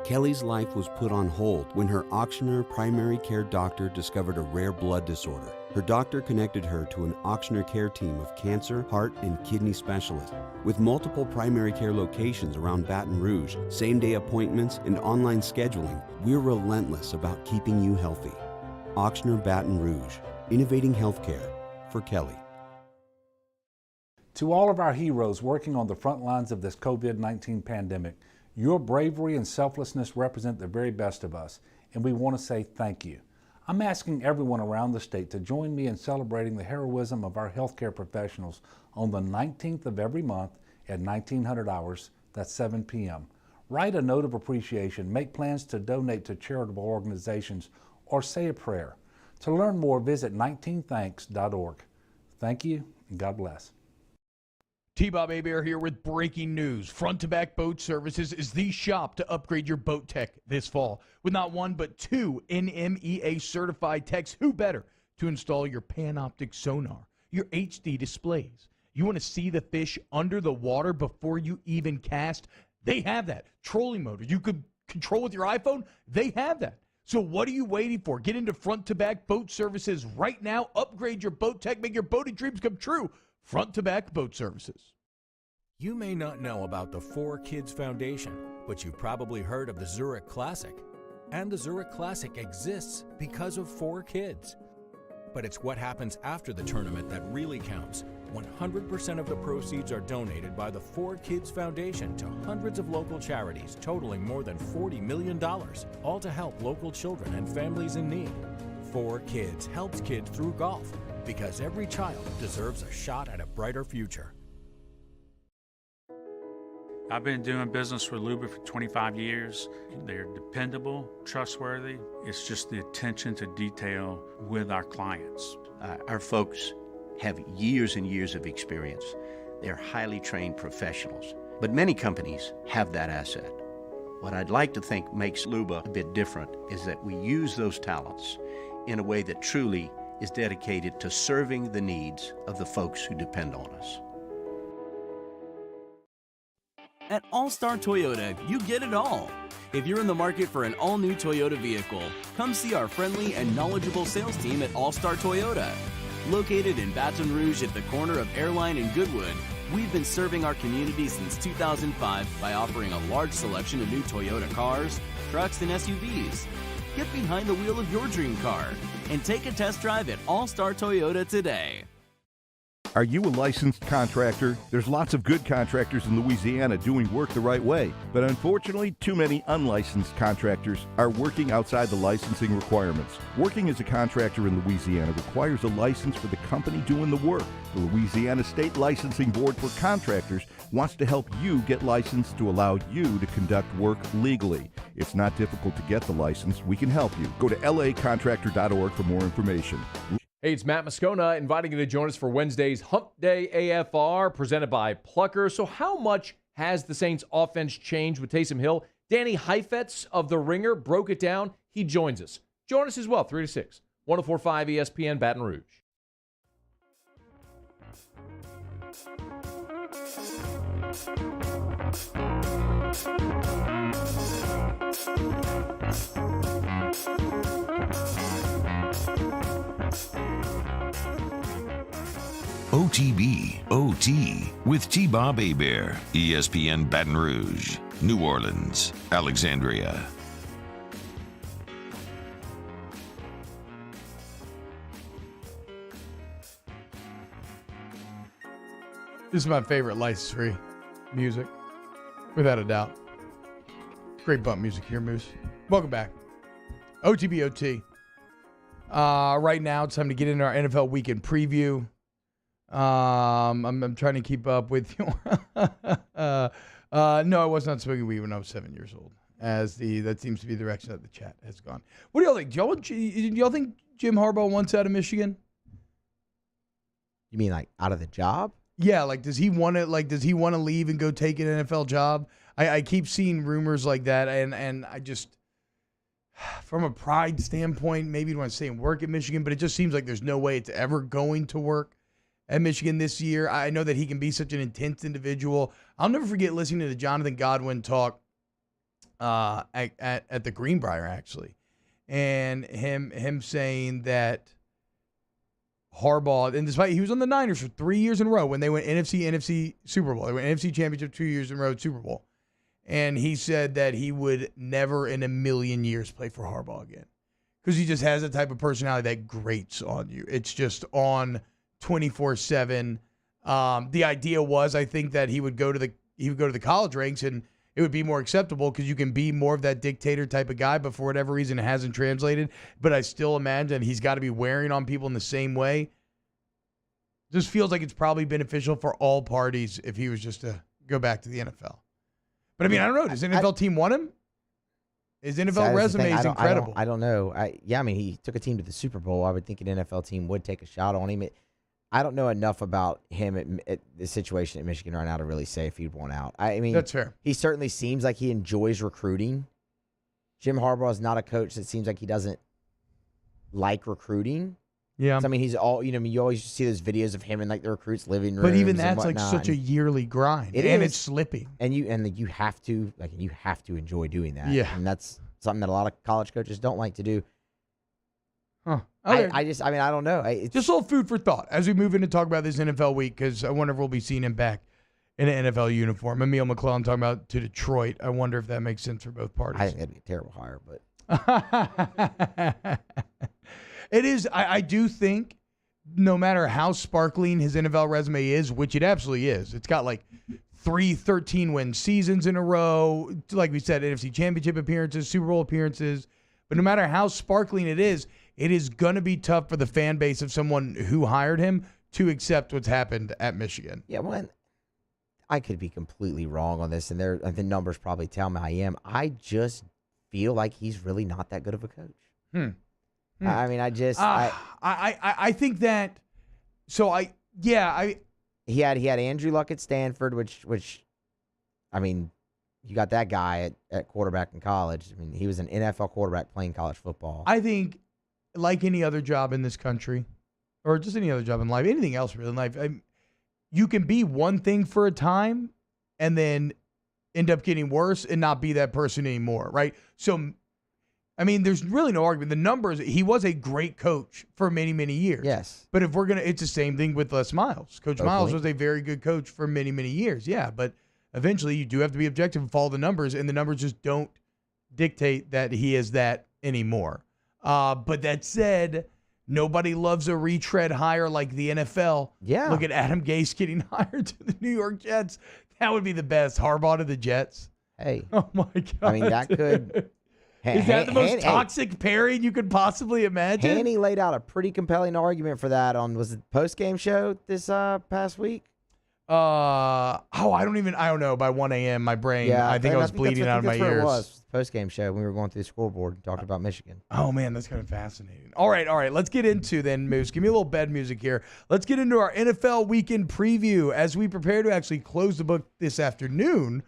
Kelly's life was put on hold when her auctioneer primary care doctor discovered a rare blood disorder. Her doctor connected her to an auctioneer care team of cancer, heart, and kidney specialists. With multiple primary care locations around Baton Rouge, same-day appointments, and online scheduling, we're relentless about keeping you healthy. Auctioneer Baton Rouge, innovating healthcare for Kelly. To all of our heroes working on the front lines of this COVID-19 pandemic, your bravery and selflessness represent the very best of us, and we want to say thank you. I'm asking everyone around the state to join me in celebrating the heroism of our healthcare professionals on the 19th of every month at 1900 hours, that's 7 p.m. Write a note of appreciation, make plans to donate to charitable organizations, or say a prayer. To learn more, visit 19thanks.org. Thank you, and God bless. T-Bob Hebert here with breaking news. Front to Back Boat Services is the shop to upgrade your boat tech this fall. With not one but two NMEA certified techs, who better to install your Panoptic sonar, your HD displays. You want to see the fish under the water before you even cast? They have that. Trolling motor you could control with your iPhone? They have that. So what are you waiting for? Get into Front to Back Boat Services right now. Upgrade your boat tech. Make your boating dreams come true. Front to Back Boat Services. You may not know about the 4Kids Foundation, but you've probably heard of the Zurich Classic. And the Zurich Classic exists because of 4 kids. But it's what happens after the tournament that really counts. 100% of the proceeds are donated by the 4Kids Foundation to hundreds of local charities, totaling more than $40 million, all to help local children and families in need. 4Kids helps kids through golf, because every child deserves a shot at a brighter future. I've been doing business with Luba for 25 years. They're dependable, trustworthy. It's just the attention to detail with our clients. Our folks have years and years of experience. They're highly trained professionals. But many companies have that asset. What I'd like to think makes Luba a bit different is that we use those talents in a way that truly is dedicated to serving the needs of the folks who depend on us. At All-Star Toyota, you get it all. If you're in the market for an all-new Toyota vehicle, come see our friendly and knowledgeable sales team at All-Star Toyota. Located in Baton Rouge at the corner of Airline and Goodwood, we've been serving our community since 2005 by offering a large selection of new Toyota cars, trucks, and SUVs. Get behind the wheel of your dream car and take a test drive at All-Star Toyota today. Are you a licensed contractor? There's lots of good contractors in Louisiana doing work the right way, but unfortunately, too many unlicensed contractors are working outside the licensing requirements. Working as a contractor in Louisiana requires a license for the company doing the work. The Louisiana State Licensing Board for Contractors wants to help you get licensed to allow you to conduct work legally. It's not difficult to get the license. We can help you. Go to lacontractor.org for more information. Hey, it's Matt Moscona inviting you to join us for Wednesday's Hump Day AFR presented by Plucker. So how much has the Saints offense changed with Taysom Hill? Danny Heifetz of The Ringer broke it down. He joins us. Join us as well, 3 to 6. 104.5 ESPN Baton Rouge. OTB OT with T-Bob Hebert, ESPN Baton Rouge, New Orleans, Alexandria. This is my favorite license-free music, without a doubt. Great bump music here, Moose. Welcome back. OTB OT. Right now, it's time to get into our NFL weekend preview. I'm trying to keep up with you. No, I was not smoking weed when I was 7 years old. That seems to be the direction that the chat has gone. What do y'all think? Do y'all think Jim Harbaugh wants out of Michigan? You mean like out of the job? Yeah, does he want to leave and go take an NFL job? I keep seeing rumors like that, and I just, from a pride standpoint, maybe he'd want to stay and work at Michigan, but it just seems like there's no way it's ever going to work at Michigan this year. I know that he can be such an intense individual. I'll never forget listening to the Jonathan Godwin talk at the Greenbrier, actually, and him saying that Harbaugh, and despite he was on the Niners for 3 years in a row when they went NFC Super Bowl. They went NFC Championship 2 years in a row, Super Bowl. And he said that he would never in a million years play for Harbaugh again because he just has a type of personality that grates on you. It's just on 24/7. The idea was, I think, that he would go to the college ranks and it would be more acceptable because you can be more of that dictator type of guy, but for whatever reason it hasn't translated. But I still imagine he's got to be wearing on people in the same way. Just feels like it's probably beneficial for all parties if he was just to go back to the NFL. But I mean, I don't know. Does the NFL team want him? His NFL resume is incredible. I don't know. He took a team to the Super Bowl. I would think an NFL team would take a shot on him. I don't know enough about him at the situation at Michigan right now to really say if he'd want out. I mean, that's fair. He certainly seems like he enjoys recruiting. Jim Harbaugh is not a coach that seems like he doesn't like recruiting. Yeah. So, I mean, he's all, you always see those videos of him in like the recruits' living rooms. But even that's like such a yearly grind. It's slipping. And you have to enjoy doing that. Yeah. And that's something that a lot of college coaches don't like to do. Huh. Okay. I don't know. Just a little food for thought as we move in to talk about this NFL week, because I wonder if we'll be seeing him back in an NFL uniform. Emil McClellan talking about to Detroit. I wonder if that makes sense for both parties. I think that'd be a terrible hire, but it is. I do think no matter how sparkling his NFL resume is, which it absolutely is, it's got like 3 13-win seasons in a row. Like we said, NFC Championship appearances, Super Bowl appearances. But no matter how sparkling it is going to be tough for the fan base of someone who hired him to accept what's happened at Michigan. Yeah, well, I could be completely wrong on this, and the numbers probably tell me I am. I just feel like he's really not that good of a coach. I mean, I think that. So he had Andrew Luck at Stanford, which, I mean, you got that guy at quarterback in college. I mean, he was an NFL quarterback playing college football. I think, like any other job in this country, or just any other job in life, anything else really in life, you can be one thing for a time and then end up getting worse and not be that person anymore, right? So, I mean, there's really no argument. The numbers, he was a great coach for many, many years. Yes. But if we're going to, it's the same thing with Les Miles. Coach Miles was a very good coach for many, many years. Yeah, but eventually you do have to be objective and follow the numbers, and the numbers just don't dictate that he is that anymore. But that said, nobody loves a retread hire like the NFL. Yeah. Look at Adam Gase getting hired to the New York Jets. That would be the best. Harbaugh to the Jets. Hey. Oh, my God. I mean, that could... Is that the most toxic pairing you could possibly imagine? Haney laid out a pretty compelling argument for that on, was it post-game show this past week? I don't know. By 1 a.m., my brain, I think I was bleeding out of my ears. It was post-game show when we were going through the scoreboard and talking about Michigan. Oh, man, that's kind of fascinating. All right. Let's get into then, Moose. Give me a little bed music here. Let's get into our NFL weekend preview as we prepare to actually close the book this afternoon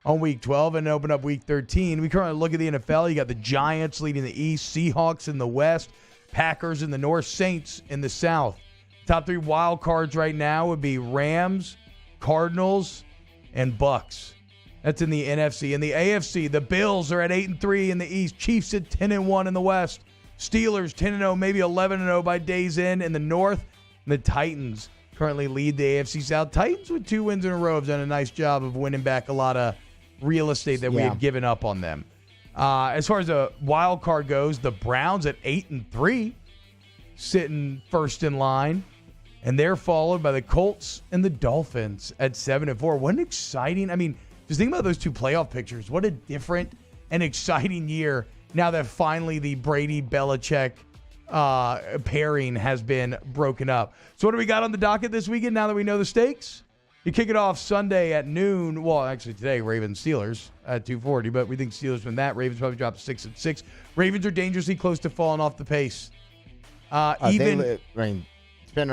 on Week 12 and open up Week 13. We currently look at the NFL. You got the Giants leading the East, Seahawks in the West, Packers in the North, Saints in the South. Top 3 wild cards right now would be Rams, Cardinals, and Bucks. That's in the NFC. In the AFC, the Bills are at 8-3 in the East, Chiefs at 10-1 in the West, Steelers 10-0, maybe 11-0 by day's end in the North, and the Titans currently lead the AFC South. Titans with 2 wins in a row have done a nice job of winning back a lot of real estate that we had given up on them. As far as the wild card goes, the Browns at 8-3, sitting first in line, and they're followed by the Colts and the Dolphins at 7-4. What an exciting! I mean, just think about those 2 playoff pictures. What a different and exciting year now that finally the Brady-Belichick pairing has been broken up. So what do we got on the docket this weekend now that we know the stakes? You kick it off Sunday at noon. Well, actually today, Ravens-Steelers at 2:40, but we think Steelers win that. Ravens probably drop 6-6. Ravens are dangerously close to falling off the pace. Depending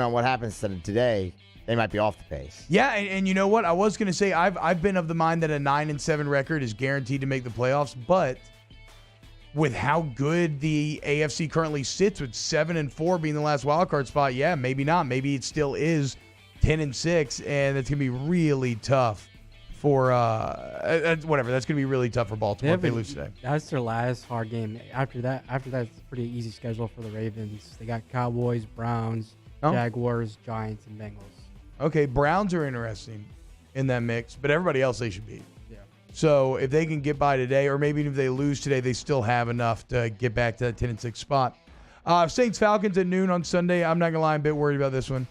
on what happens today, they might be off the pace. Yeah, and you know what? I was going to say I've been of the mind that a 9-7 record is guaranteed to make the playoffs, but with how good the AFC currently sits, with 7-4 being the last wildcard spot, yeah, maybe not. Maybe it still is 10-6, and it's going to be really tough for whatever. That's going to be really tough for Baltimore if they lose today. That's their last hard game. After that, it's a pretty easy schedule for the Ravens. They got Cowboys, Browns, Jaguars, Giants, and Bengals. Okay, Browns are interesting in that mix, but everybody else they should beat. Yeah. So if they can get by today, or maybe if they lose today, they still have enough to get back to that 10-6 spot. Saints-Falcons at noon on Sunday. I'm not going to lie, I'm a bit worried about this one.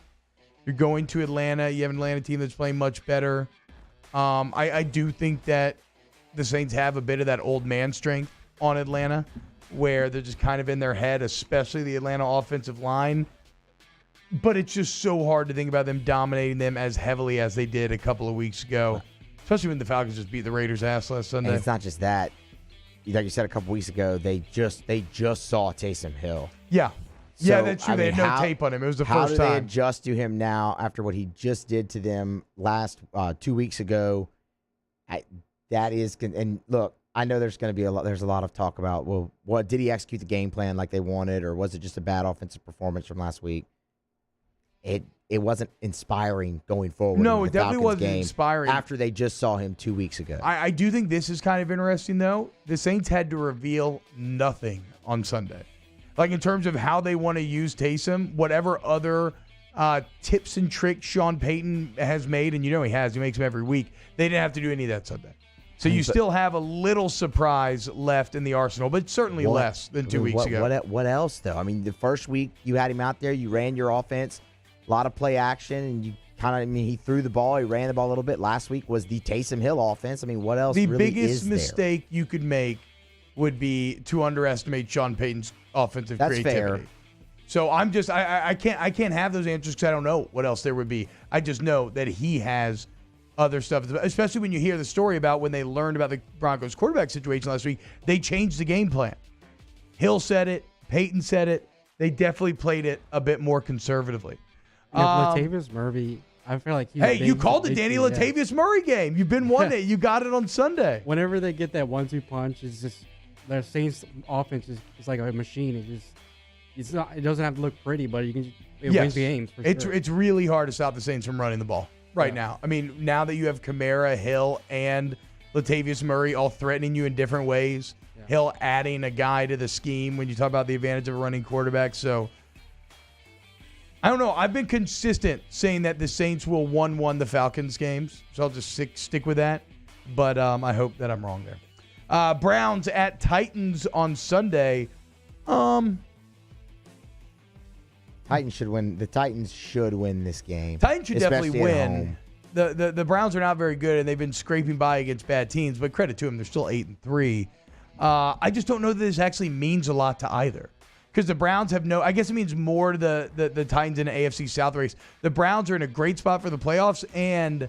You're going to Atlanta. You have an Atlanta team that's playing much better. I do think that the Saints have a bit of that old man strength on Atlanta, where they're just kind of in their head, especially the Atlanta offensive line. But it's just so hard to think about them dominating them as heavily as they did a couple of weeks ago, especially when the Falcons just beat the Raiders' ass last Sunday. And it's not just that. Like you said a couple weeks ago, they just saw Taysom Hill. Yeah. So, yeah, that's true. They had no tape on him. It was the first time. How do they adjust to him now after what he just did to them last 2 weeks ago? That is, and look, I know there's going to be there's a lot of talk about, well, what did he execute the game plan like they wanted, or was it just a bad offensive performance from last week? It wasn't inspiring going forward. No, it definitely wasn't inspiring after they just saw him 2 weeks ago. I do think this is kind of interesting, though. The Saints had to reveal nothing on Sunday. Like, in terms of how they want to use Taysom, whatever other tips and tricks Sean Payton has made, and you know he makes them every week, they didn't have to do any of that Sunday. So you still have a little surprise left in the arsenal, but certainly less than 2 weeks ago. What else, though? I mean, the first week you had him out there, you ran your offense, a lot of play action, and you he threw the ball, he ran the ball a little bit. Last week was the Taysom Hill offense. I mean, what else really is there? The biggest mistake you could make would be to underestimate Sean Payton's offensive creativity. Fair. So I'm just I can't have those answers because I don't know what else there would be. I just know that he has other stuff, especially when you hear the story about when they learned about the Broncos quarterback situation last week. They changed the game plan. Hill said it. Peyton said it. They definitely played it a bit more conservatively. Latavius Murray, I feel like he's you called the Danny Latavius Murray game. You've been one day. You got it on Sunday. Whenever they get that 1-2 punch, it's just their Saints offense is like a machine. It doesn't have to look pretty, but it wins the games for sure. It's really hard to stop the Saints from running the ball right now. I mean, now that you have Kamara, Hill, and Latavius Murray all threatening you in different ways, Hill adding a guy to the scheme when you talk about the advantage of a running quarterback. So, I don't know. I've been consistent saying that the Saints will 1-1 the Falcons games, so I'll just stick with that. But I hope that I'm wrong there. Browns at Titans on Sunday. Titans should win. The Titans should win this game. Titans should definitely win. The Browns are not very good, and they've been scraping by against bad teams. But credit to them, they're still 8-3. I just don't know that this actually means a lot to either, because the Browns have I guess it means more to the Titans in the AFC South race. The Browns are in a great spot for the playoffs, and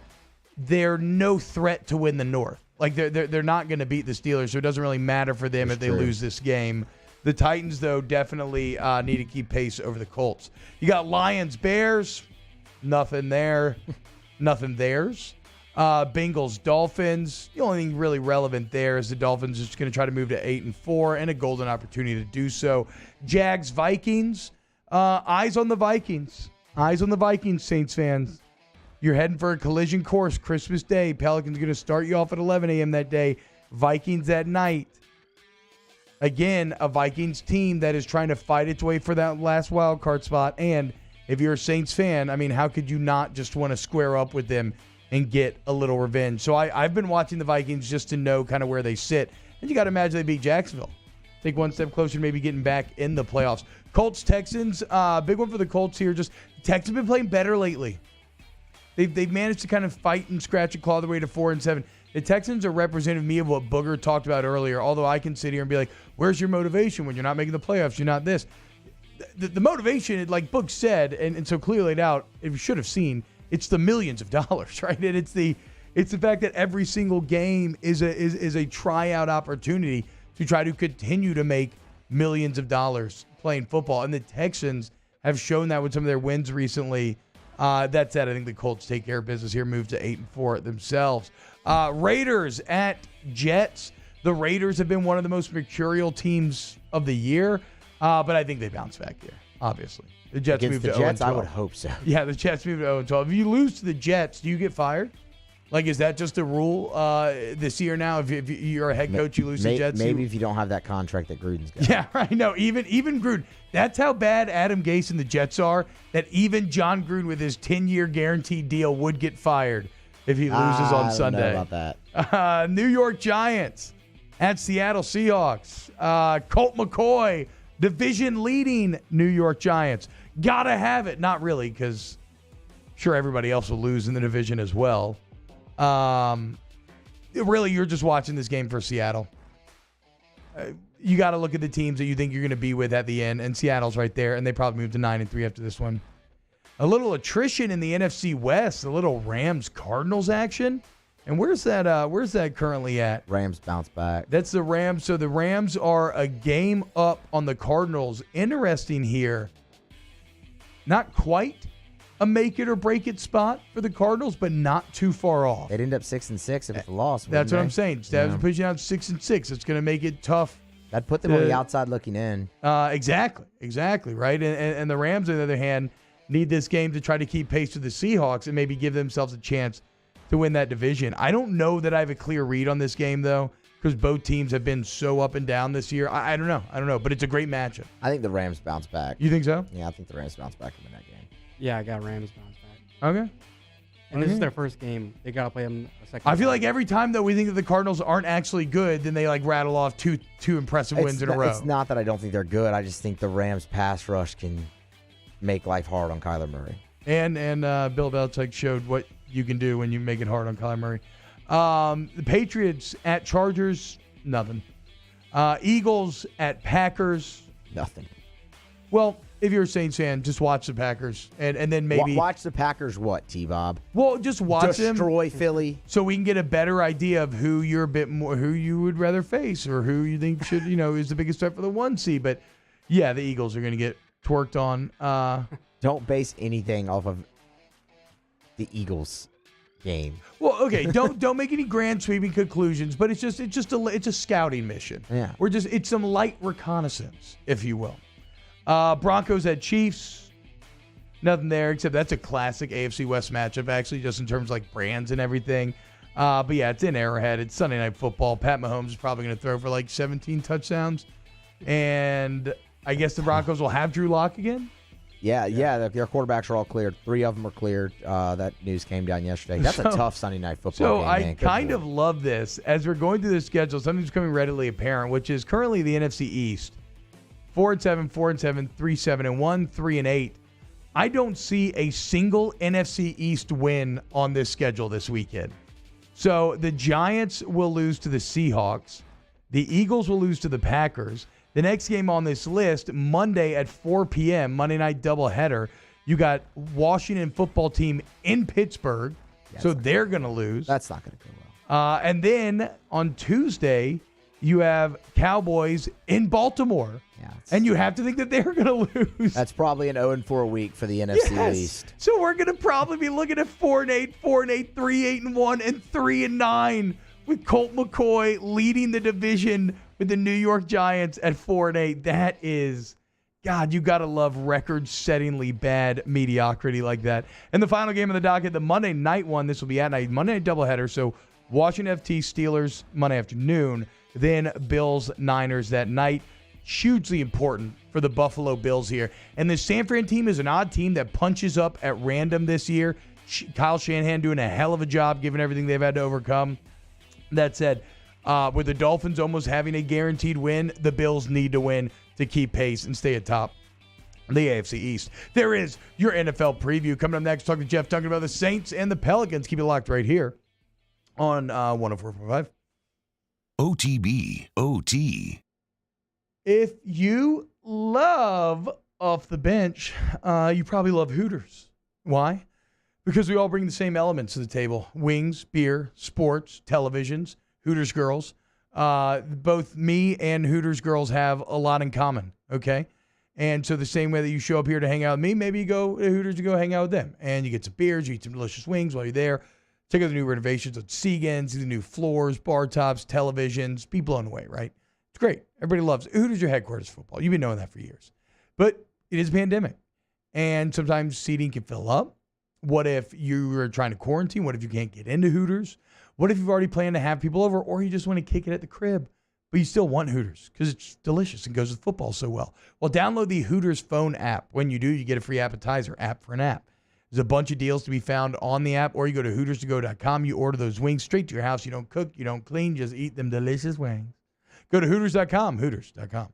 they're no threat to win the North. Like they're not going to beat the Steelers, so it doesn't really matter for them if they lose this game. The Titans, though, definitely need to keep pace over the Colts. You got Lions, Bears, nothing there, nothing theirs. Bengals, Dolphins. The only thing really relevant there is the Dolphins are just going to try to move to 8-4 and a golden opportunity to do so. Jags, Vikings. Eyes on the Vikings. Eyes on the Vikings, Saints fans. You're heading for a collision course Christmas Day. Pelicans going to start you off at 11 a.m. that day. Vikings at night. Again, a Vikings team that is trying to fight its way for that last wild card spot. And if you're a Saints fan, I mean, how could you not just want to square up with them and get a little revenge? So I've been watching the Vikings just to know kind of where they sit. And you got to imagine they beat Jacksonville. Take one step closer to maybe getting back in the playoffs. Colts, Texans, big one for the Colts here. Just Texans have been playing better lately. They've managed to kind of fight and scratch and claw their way to 4-7. The Texans are representative of me of what Booger talked about earlier, although I can sit here and be like, where's your motivation when you're not making the playoffs? You're not this. The motivation, like Boog said, and so clearly laid out, if you should have seen, it's the millions of dollars, right? And it's the fact that every single game is a tryout opportunity to try to continue to make millions of dollars playing football. And the Texans have shown that with some of their wins recently. That said, I think the Colts take care of business here, move to 8-4 themselves. Raiders at Jets. The Raiders have been one of the most mercurial teams of the year, but I think they bounce back here, obviously. The Jets move to 0-12. Jets, I would hope so. Yeah, the Jets move to 0-12. If you lose to the Jets, do you get fired? Like, is that just a rule this year now? If you're a head coach, you lose to the Jets? Maybe if you don't have that contract that Gruden's got. Yeah, right. No, even Gruden. That's how bad Adam Gase and the Jets are, that even John Gruden with his 10-year guaranteed deal would get fired if he loses on Sunday. I don't know about that. New York Giants at Seattle Seahawks. Colt McCoy, division-leading New York Giants. Gotta have it. Not really, because sure everybody else will lose in the division as well. Really, you're just watching this game for Seattle. You got to look at the teams that you think you're going to be with at the end, and Seattle's right there, and they probably move to 9-3 after this one. A little attrition in the NFC West, a little Rams-Cardinals action. And where's that currently at? Rams bounce back. That's the Rams. So the Rams are a game up on the Cardinals. Interesting here. Not quite a make it or break it spot for the Cardinals, but not too far off. They'd end up 6-6 if it's a loss. That's what I'm saying. Stabs pushing out 6-6. It's going to make it tough. That'd put them on the outside looking in. Exactly, right? And the Rams, on the other hand, need this game to try to keep pace with the Seahawks and maybe give themselves a chance to win that division. I don't know that I have a clear read on this game, though, because both teams have been so up and down this year. I don't know, but it's a great matchup. I think the Rams bounce back. You think so? Yeah, I think the Rams bounce back in that game. Yeah, I got Rams bounce back. Okay. And this is their first game. They got to play them a second I feel like every time, though, we think that the Cardinals aren't actually good, then they rattle off two impressive wins in a row. It's not that I don't think they're good. I just think the Rams pass rush can make life hard on Kyler Murray. And Bill Belichick showed what you can do when you make it hard on Kyler Murray. The Patriots at Chargers, nothing. Eagles at Packers, nothing. Well, if you're a Saints fan, just watch the Packers and then maybe watch the Packers. What, T-Bob? Well, just watch them destroy Philly, so we can get a better idea of who you're who you would rather face, or who you think should is the biggest threat for the 1 seed. But yeah, the Eagles are going to get twerked on. Don't base anything off of the Eagles game. Well, okay, don't make any grand sweeping conclusions, but it's a scouting mission. Yeah. It's some light reconnaissance, if you will. Broncos at Chiefs. Nothing there, except that's a classic AFC West matchup, actually, just in terms of like brands and everything. But yeah, it's in Arrowhead. It's Sunday Night Football. Pat Mahomes is probably going to throw for like 17 touchdowns. And I guess the Broncos will have Drew Lock again. Yeah. Their quarterbacks are all cleared. 3 of them are cleared. That news came down yesterday. That's a tough Sunday Night Football game. So I man. kind of love this. As we're going through the schedule, something's becoming readily apparent, which is currently the NFC East. 4-7, 4-7, 3-7-1, 3-8. I don't see a single NFC East win on this schedule this weekend. So the Giants will lose to the Seahawks. The Eagles will lose to the Packers. The next game on this list, Monday at 4 p.m., Monday night doubleheader, you got Washington football team in Pittsburgh, so they're going to lose. That's not going to go well. And then on Tuesday, you have Cowboys in Baltimore. Yeah, and you have to think that they're going to lose. That's probably an 0-4 week for the NFC East. So we're going to probably be looking at 4-8, 4-8, 3-8-1, and 3-9 with Colt McCoy leading the division with the New York Giants at 4-8. That is, God, you got to love record-settingly bad mediocrity like that. And the final game of the docket, the Monday night one, this will be at night, Monday night doubleheader. So Washington FT Steelers Monday afternoon, then Bills Niners that night. Hugely important for the Buffalo Bills here. And the San Fran team is an odd team that punches up at random this year. Kyle Shanahan doing a hell of a job given everything they've had to overcome. That said, with the Dolphins almost having a guaranteed win, the Bills need to win to keep pace and stay atop the AFC East. There is your NFL preview. Coming up next, talking to Jeff Duncan about the Saints and the Pelicans. Keep it locked right here on 104.5. OTB, OT. If you love Off the Bench, you probably love Hooters. Why? Because we all bring the same elements to the table. Wings, beer, sports, televisions, Hooters girls. Both me and Hooters girls have a lot in common, okay? And so the same way that you show up here to hang out with me, maybe you go to Hooters to go hang out with them. And you get some beers, you eat some delicious wings while you're there. Check out the new renovations at Seagans, the new floors, bar tops, televisions. Be blown away, right? It's great. Everybody loves it. Hooters, your headquarters for football. You've been knowing that for years. But it is a pandemic. And sometimes seating can fill up. What if you are trying to quarantine? What if you can't get into Hooters? What if you've already planned to have people over, or you just want to kick it at the crib, but you still want Hooters because it's delicious and goes with football so well? Well, download the Hooters phone app. When you do, you get a free appetizer, app for an app. There's a bunch of deals to be found on the app, or you go to HootersToGo.com. You order those wings straight to your house. You don't cook, you don't clean, just eat them delicious wings. Go to Hooters.com, Hooters.com.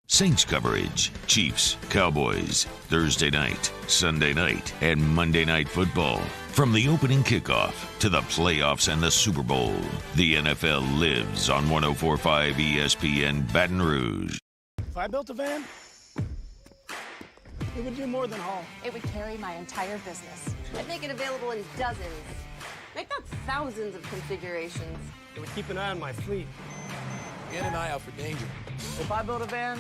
Saints coverage, Chiefs, Cowboys, Thursday night, Sunday night, and Monday Night Football. From the opening kickoff to the playoffs and the Super Bowl, the NFL lives on 104.5 ESPN Baton Rouge. If I built a van, it would do more than haul. It would carry my entire business. I'd make it available in dozens, if not thousands of configurations. It would keep an eye on my fleet. And an eye out for danger. If I built a van,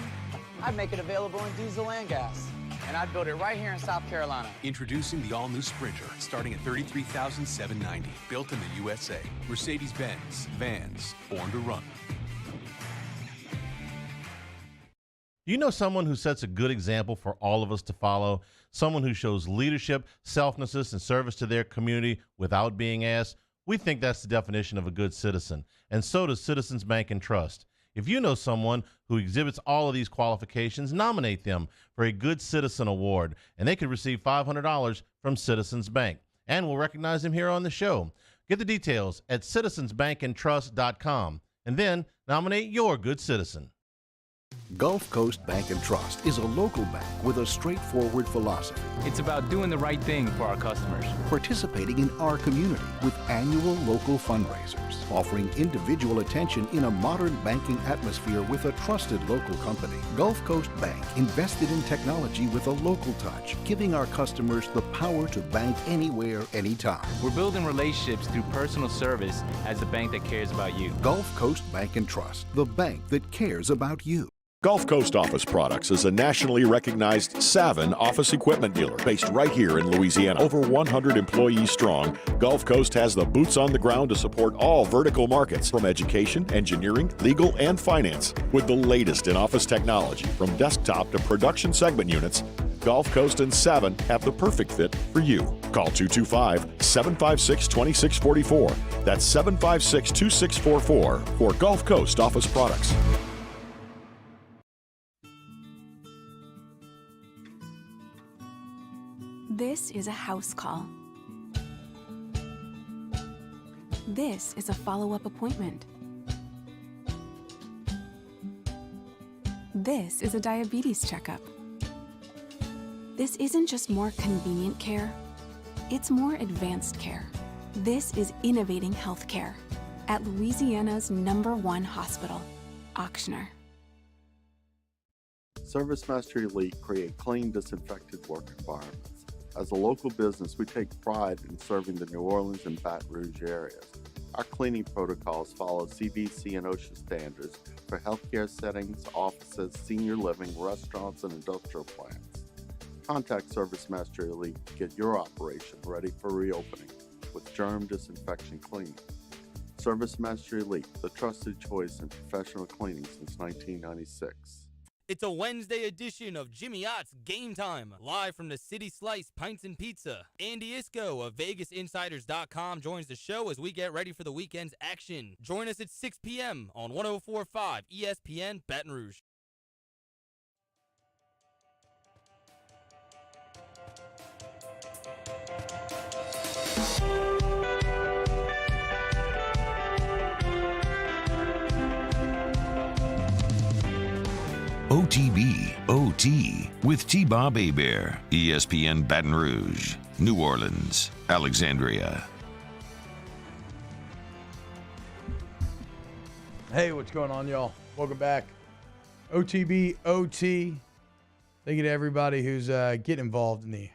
I'd make it available in diesel and gas. And I'd build it right here in South Carolina. Introducing the all-new Sprinter, starting at $33,790. Built in the USA. Mercedes-Benz. Vans. Born to run. You know someone who sets a good example for all of us to follow? Someone who shows leadership, selflessness, and service to their community without being asked? We think that's the definition of a good citizen, and so does Citizens Bank and Trust. If you know someone who exhibits all of these qualifications, nominate them for a Good Citizen Award, and they could receive $500 from Citizens Bank. And we'll recognize them here on the show. Get the details at citizensbankandtrust.com, and then nominate your good citizen. Gulf Coast Bank and Trust is a local bank with a straightforward philosophy. It's about doing the right thing for our customers. Participating in our community with annual local fundraisers. Offering individual attention in a modern banking atmosphere with a trusted local company. Gulf Coast Bank invested in technology with a local touch, giving our customers the power to bank anywhere, anytime. We're building relationships through personal service as the bank that cares about you. Gulf Coast Bank and Trust, the bank that cares about you. Gulf Coast Office Products is a nationally recognized Savin office equipment dealer based right here in Louisiana. Over 100 employees strong, Gulf Coast has the boots on the ground to support all vertical markets from education, engineering, legal, and finance. With the latest in office technology from desktop to production segment units, Gulf Coast and Savin have the perfect fit for you. Call 225-756-2644. That's 756-2644 for Gulf Coast Office Products. This is a house call. This is a follow-up appointment. This is a diabetes checkup. This isn't just more convenient care, it's more advanced care. This is innovating healthcare at Louisiana's #1 hospital, Ochsner. ServiceMaster Elite create clean, disinfected work environments. As a local business, we take pride in serving the New Orleans and Baton Rouge areas. Our cleaning protocols follow CDC and OSHA standards for healthcare settings, offices, senior living, restaurants, and industrial plants. Contact ServiceMaster Elite to get your operation ready for reopening with germ disinfection cleaning. ServiceMaster Elite, the trusted choice in professional cleaning since 1996. It's a Wednesday edition of Jimmy Ott's Game Time, live from the City Slice Pints and Pizza. Andy Isco of VegasInsiders.com joins the show as we get ready for the weekend's action. Join us at 6 p.m. on 104.5 ESPN Baton Rouge. OTB OT with T-Bob Hebert, ESPN Baton Rouge, New Orleans, Alexandria. Hey, what's going on, y'all? Welcome back. OTB OT. Thank you to everybody who's getting involved in the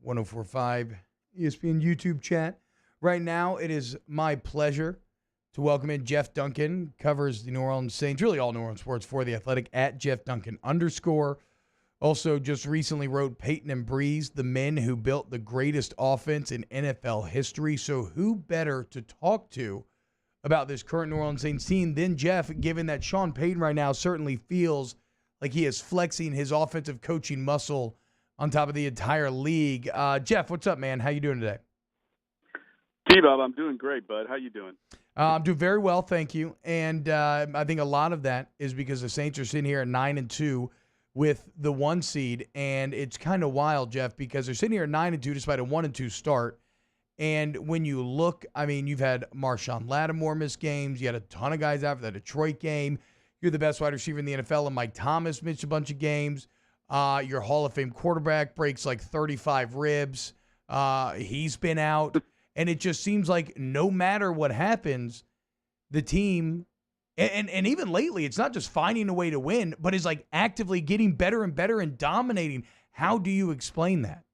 104.5 ESPN YouTube chat. Right now, it is my pleasure to welcome in Jeff Duncan, covers the New Orleans Saints, really all New Orleans sports for The Athletic, at Jeff Duncan _. Also just recently wrote Peyton and Breeze, the men who built the greatest offense in NFL history. So who better to talk to about this current New Orleans Saints team than Jeff, given that Sean Payton right now certainly feels like he is flexing his offensive coaching muscle on top of the entire league. Jeff, what's up, man? How you doing today? T-Bob, I'm doing great, bud. How you doing? I'm doing very well, thank you. And I think a lot of that is because the Saints are sitting here at 9-2 with the 1 seed. And it's kind of wild, Jeff, because they're sitting here at 9-2 despite a 1-2 start. And when you look, I mean, you've had Marshawn Lattimore miss games. You had a ton of guys after the Detroit game. You're the best wide receiver in the NFL, and Mike Thomas missed a bunch of games. Your Hall of Fame quarterback breaks like 35 ribs. He's been out. And it just seems like no matter what happens, the team, and even lately, it's not just finding a way to win, but is like actively getting better and better and dominating. How do you explain that?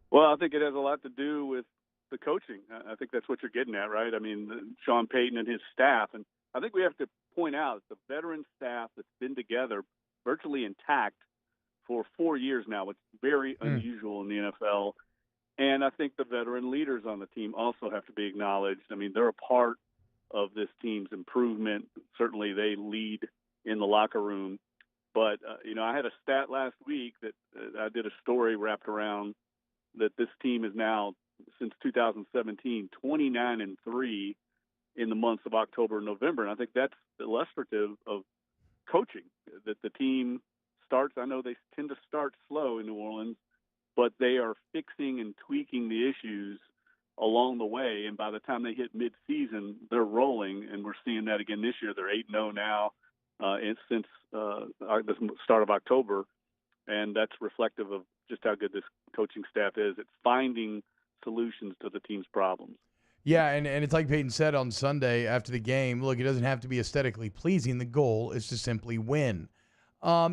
Well, I think it has a lot to do with the coaching. I think that's what you're getting at, right? I mean, Sean Payton and his staff. And I think we have to point out the veteran staff that's been together virtually intact for 4 years now. It's very unusual in the NFL. And I think the veteran leaders on the team also have to be acknowledged. I mean, they're a part of this team's improvement. Certainly they lead in the locker room. But, I had a stat last week that I did a story wrapped around that this team is now, since 2017, 29-3 in the months of October and November. And I think that's illustrative of coaching, that the team starts, I know they tend to start slow in New Orleans, but they are fixing and tweaking the issues along the way. And by the time they hit midseason, they're rolling, and we're seeing that again this year. They're 8-0 now. since the start of October, and that's reflective of just how good this coaching staff is at finding solutions to the team's problems. Yeah, and it's like Peyton said on Sunday after the game, look, it doesn't have to be aesthetically pleasing. The goal is to simply win.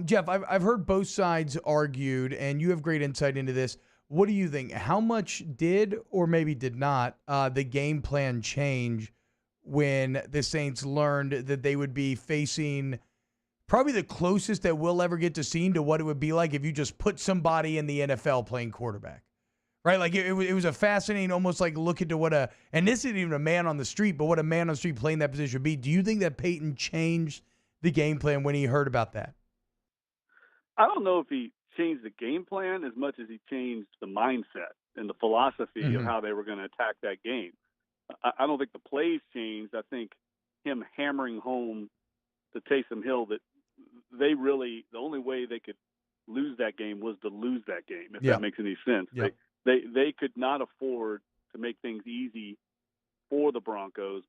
Jeff, I've heard both sides argued, and you have great insight into this. What do you think? How much did or maybe did not the game plan change when the Saints learned that they would be facing probably the closest that we'll ever get to seeing to what it would be like if you just put somebody in the NFL playing quarterback? Right? Like it was a fascinating, almost like look into what and this isn't even a man on the street, but what a man on the street playing that position would be. Do you think that Peyton changed the game plan when he heard about that? I don't know if he changed the game plan as much as he changed the mindset and the philosophy of how they were going to attack that game. I don't think the plays changed. I think him hammering home to Taysom Hill that they really, the only way they could lose that game was to lose that game, if that makes any sense. Yeah. They could not afford to make things easy for the Broncos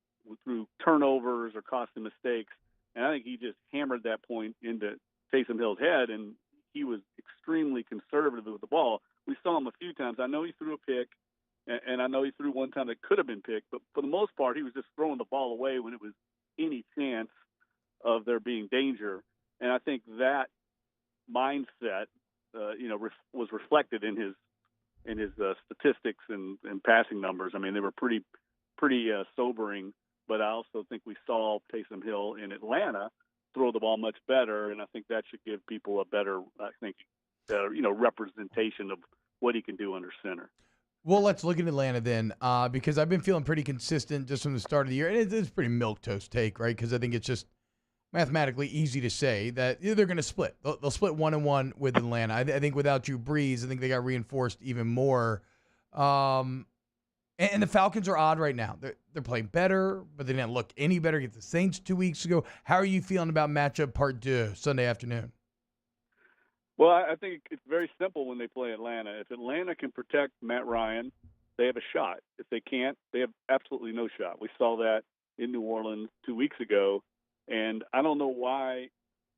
through turnovers or costing mistakes. And I think he just hammered that point into Taysom Hill's head, and he was extremely conservative with the ball. We saw him a few times. I know he threw a pick, and I know he threw one time that could have been picked, but for the most part, he was just throwing the ball away when it was any chance of there being danger. And I think that mindset, was reflected in his statistics and passing numbers. I mean, they were pretty sobering. But I also think we saw Taysom Hill in Atlanta throw the ball much better, and I think that should give people a better, representation of what he can do under center. Well, let's look at Atlanta then, because I've been feeling pretty consistent just from the start of the year. And it's a pretty milquetoast take, right? Because I think it's just mathematically easy to say that they're going to split. They'll split 1-1 with Atlanta. I think without Drew Brees, I think they got reinforced even more. And the Falcons are odd right now. They're playing better, but they didn't look any better against the Saints 2 weeks ago. How are you feeling about matchup part 2 Sunday afternoon? Well, I think it's very simple when they play Atlanta. If Atlanta can protect Matt Ryan, they have a shot. If they can't, they have absolutely no shot. We saw that in New Orleans 2 weeks ago, and I don't know why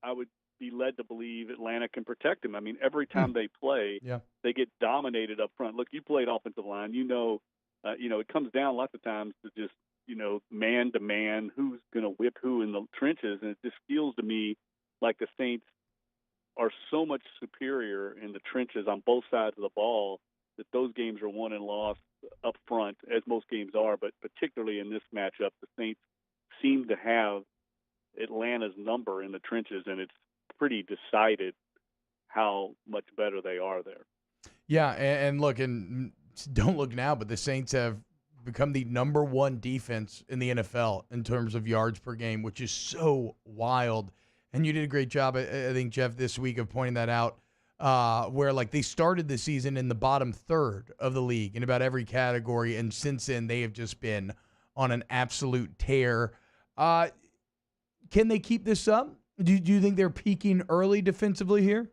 I would be led to believe Atlanta can protect him. I mean, every time they play, they get dominated up front. Look, you played offensive line. It comes down lots of times to just, man to man, who's going to whip who in the trenches. And it just feels to me like the Saints are so much superior in the trenches on both sides of the ball that those games are won and lost up front, as most games are. But particularly in this matchup, the Saints seem to have Atlanta's number in the trenches, and it's pretty decided how much better they are there. Yeah, and look, and don't look now, but the Saints have become the number 1 defense in the NFL in terms of yards per game, which is so wild. And you did a great job, I think, Jeff, this week of pointing that out, where like they started the season in the bottom third of the league in about every category, and since then they have just been on an absolute tear. Can they keep this up? Do you think they're peaking early defensively here?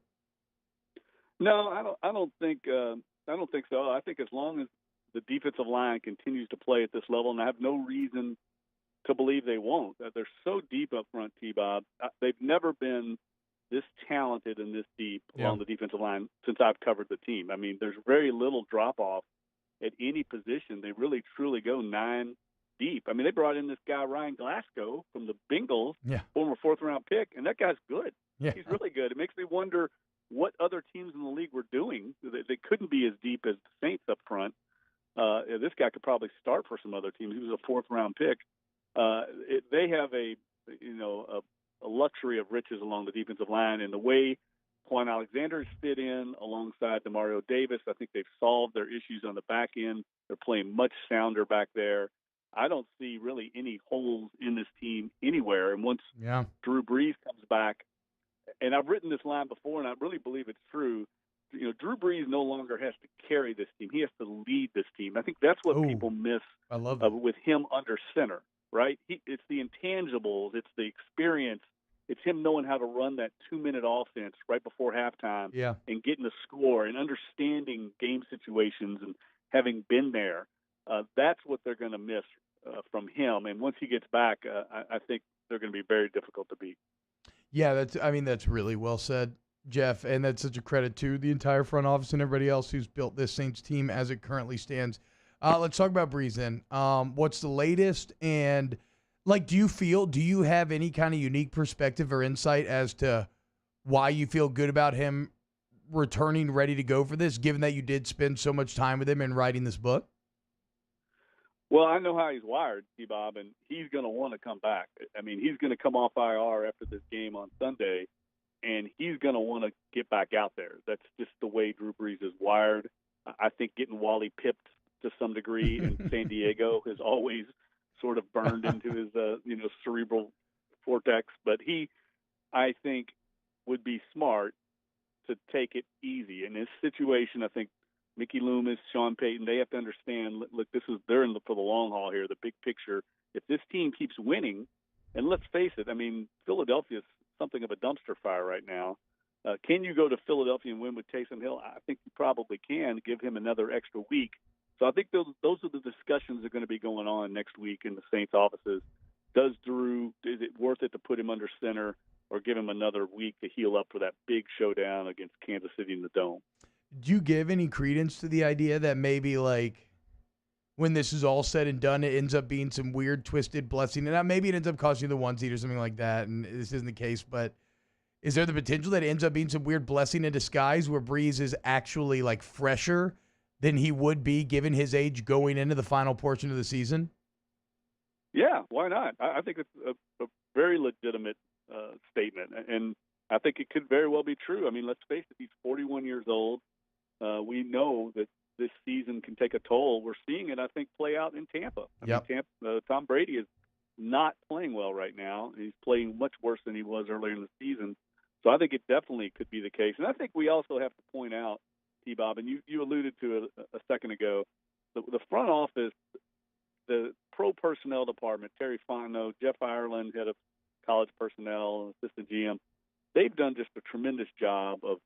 No, I don't think so. I think as long as the defensive line continues to play at this level, and I have no reason to believe they won't. They're so deep up front, T-Bob. They've never been this talented and this deep along the defensive line since I've covered the team. I mean, there's very little drop-off at any position. They really, truly go 9 deep. I mean, they brought in this guy, Ryan Glasgow, from the Bengals, former 4th-round pick, and that guy's good. Yeah. He's really good. It makes me wonder what other teams in the league were doing. They couldn't be as deep as the Saints up front. This guy could probably start for some other teams. He was a 4th-round pick. They have a luxury of riches along the defensive line, and the way Quan Alexander's fit in alongside Demario Davis, I think they've solved their issues on the back end. They're playing much sounder back there. I don't see really any holes in this team anywhere. And once Drew Brees comes back, and I've written this line before, and I really believe it's true, Drew Brees no longer has to carry this team. He has to lead this team. I think that's what people miss with him under center. Right? It's the intangibles. It's the experience. It's him knowing how to run that 2-minute offense right before halftime and getting a score and understanding game situations and having been there. That's what they're going to miss from him. And once he gets back, I think they're going to be very difficult to beat. Yeah, that's really well said, Jeff, and that's such a credit to the entire front office and everybody else who's built this Saints team as it currently stands. Let's talk about Breeze then. What's the latest? And, do you have any kind of unique perspective or insight as to why you feel good about him returning ready to go for this, given that you did spend so much time with him in writing this book? Well, I know how he's wired, T-Bob, and he's going to want to come back. I mean, he's going to come off IR after this game on Sunday, and he's going to want to get back out there. That's just the way Drew Brees is wired. I think getting Wally pipped to some degree in San Diego has always sort of burned into his, cerebral vortex. But he, I think, would be smart to take it easy. In this situation, I think Mickey Loomis, Sean Payton, they have to understand, look, they're in for the long haul here, the big picture. If this team keeps winning, and let's face it, I mean, Philadelphia is something of a dumpster fire right now. Can you go to Philadelphia and win with Taysom Hill? I think you probably can. Give him another extra week. So I think those are the discussions that are going to be going on next week in the Saints offices. Is it worth it to put him under center or give him another week to heal up for that big showdown against Kansas City in the Dome? Do you give any credence to the idea that maybe, when this is all said and done, it ends up being some weird, twisted blessing? And maybe it ends up costing you the one seed or something like that, and this isn't the case, but is there the potential that it ends up being some weird blessing in disguise where Breeze is actually, fresher than he would be given his age going into the final portion of the season? Yeah, why not? I think it's a very legitimate statement, and I think it could very well be true. I mean, let's face it, he's 41 years old. We know that this season can take a toll. We're seeing it, I think, play out in Tampa. I mean, Tom Brady is not playing well right now. He's playing much worse than he was earlier in the season. So I think it definitely could be the case. And I think we also have to point out, T-Bob, and you alluded to it a second ago, the front office, the pro personnel department, Terry Fontenot, Jeff Ireland, head of college personnel, and assistant GM, they've done just a tremendous job of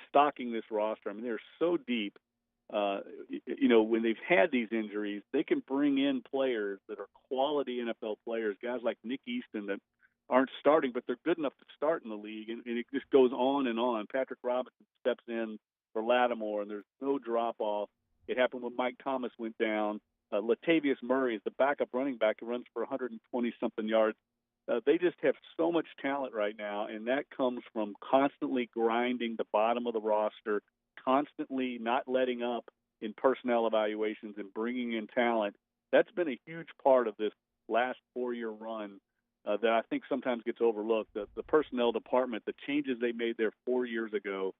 stocking this roster. I mean, they're so deep. When they've had these injuries, they can bring in players that are quality NFL players, guys like Nick Easton that aren't starting, but they're good enough to start in the league, and it just goes on and on. Patrick Robinson steps in for Lattimore, and there's no drop-off. It happened when Mike Thomas went down. Latavius Murray is the backup running back who runs for 120-something yards. They just have so much talent right now, and that comes from constantly grinding the bottom of the roster, constantly not letting up in personnel evaluations and bringing in talent. That's been a huge part of this last 4-year run that I think sometimes gets overlooked. The personnel department, the changes they made there 4 years ago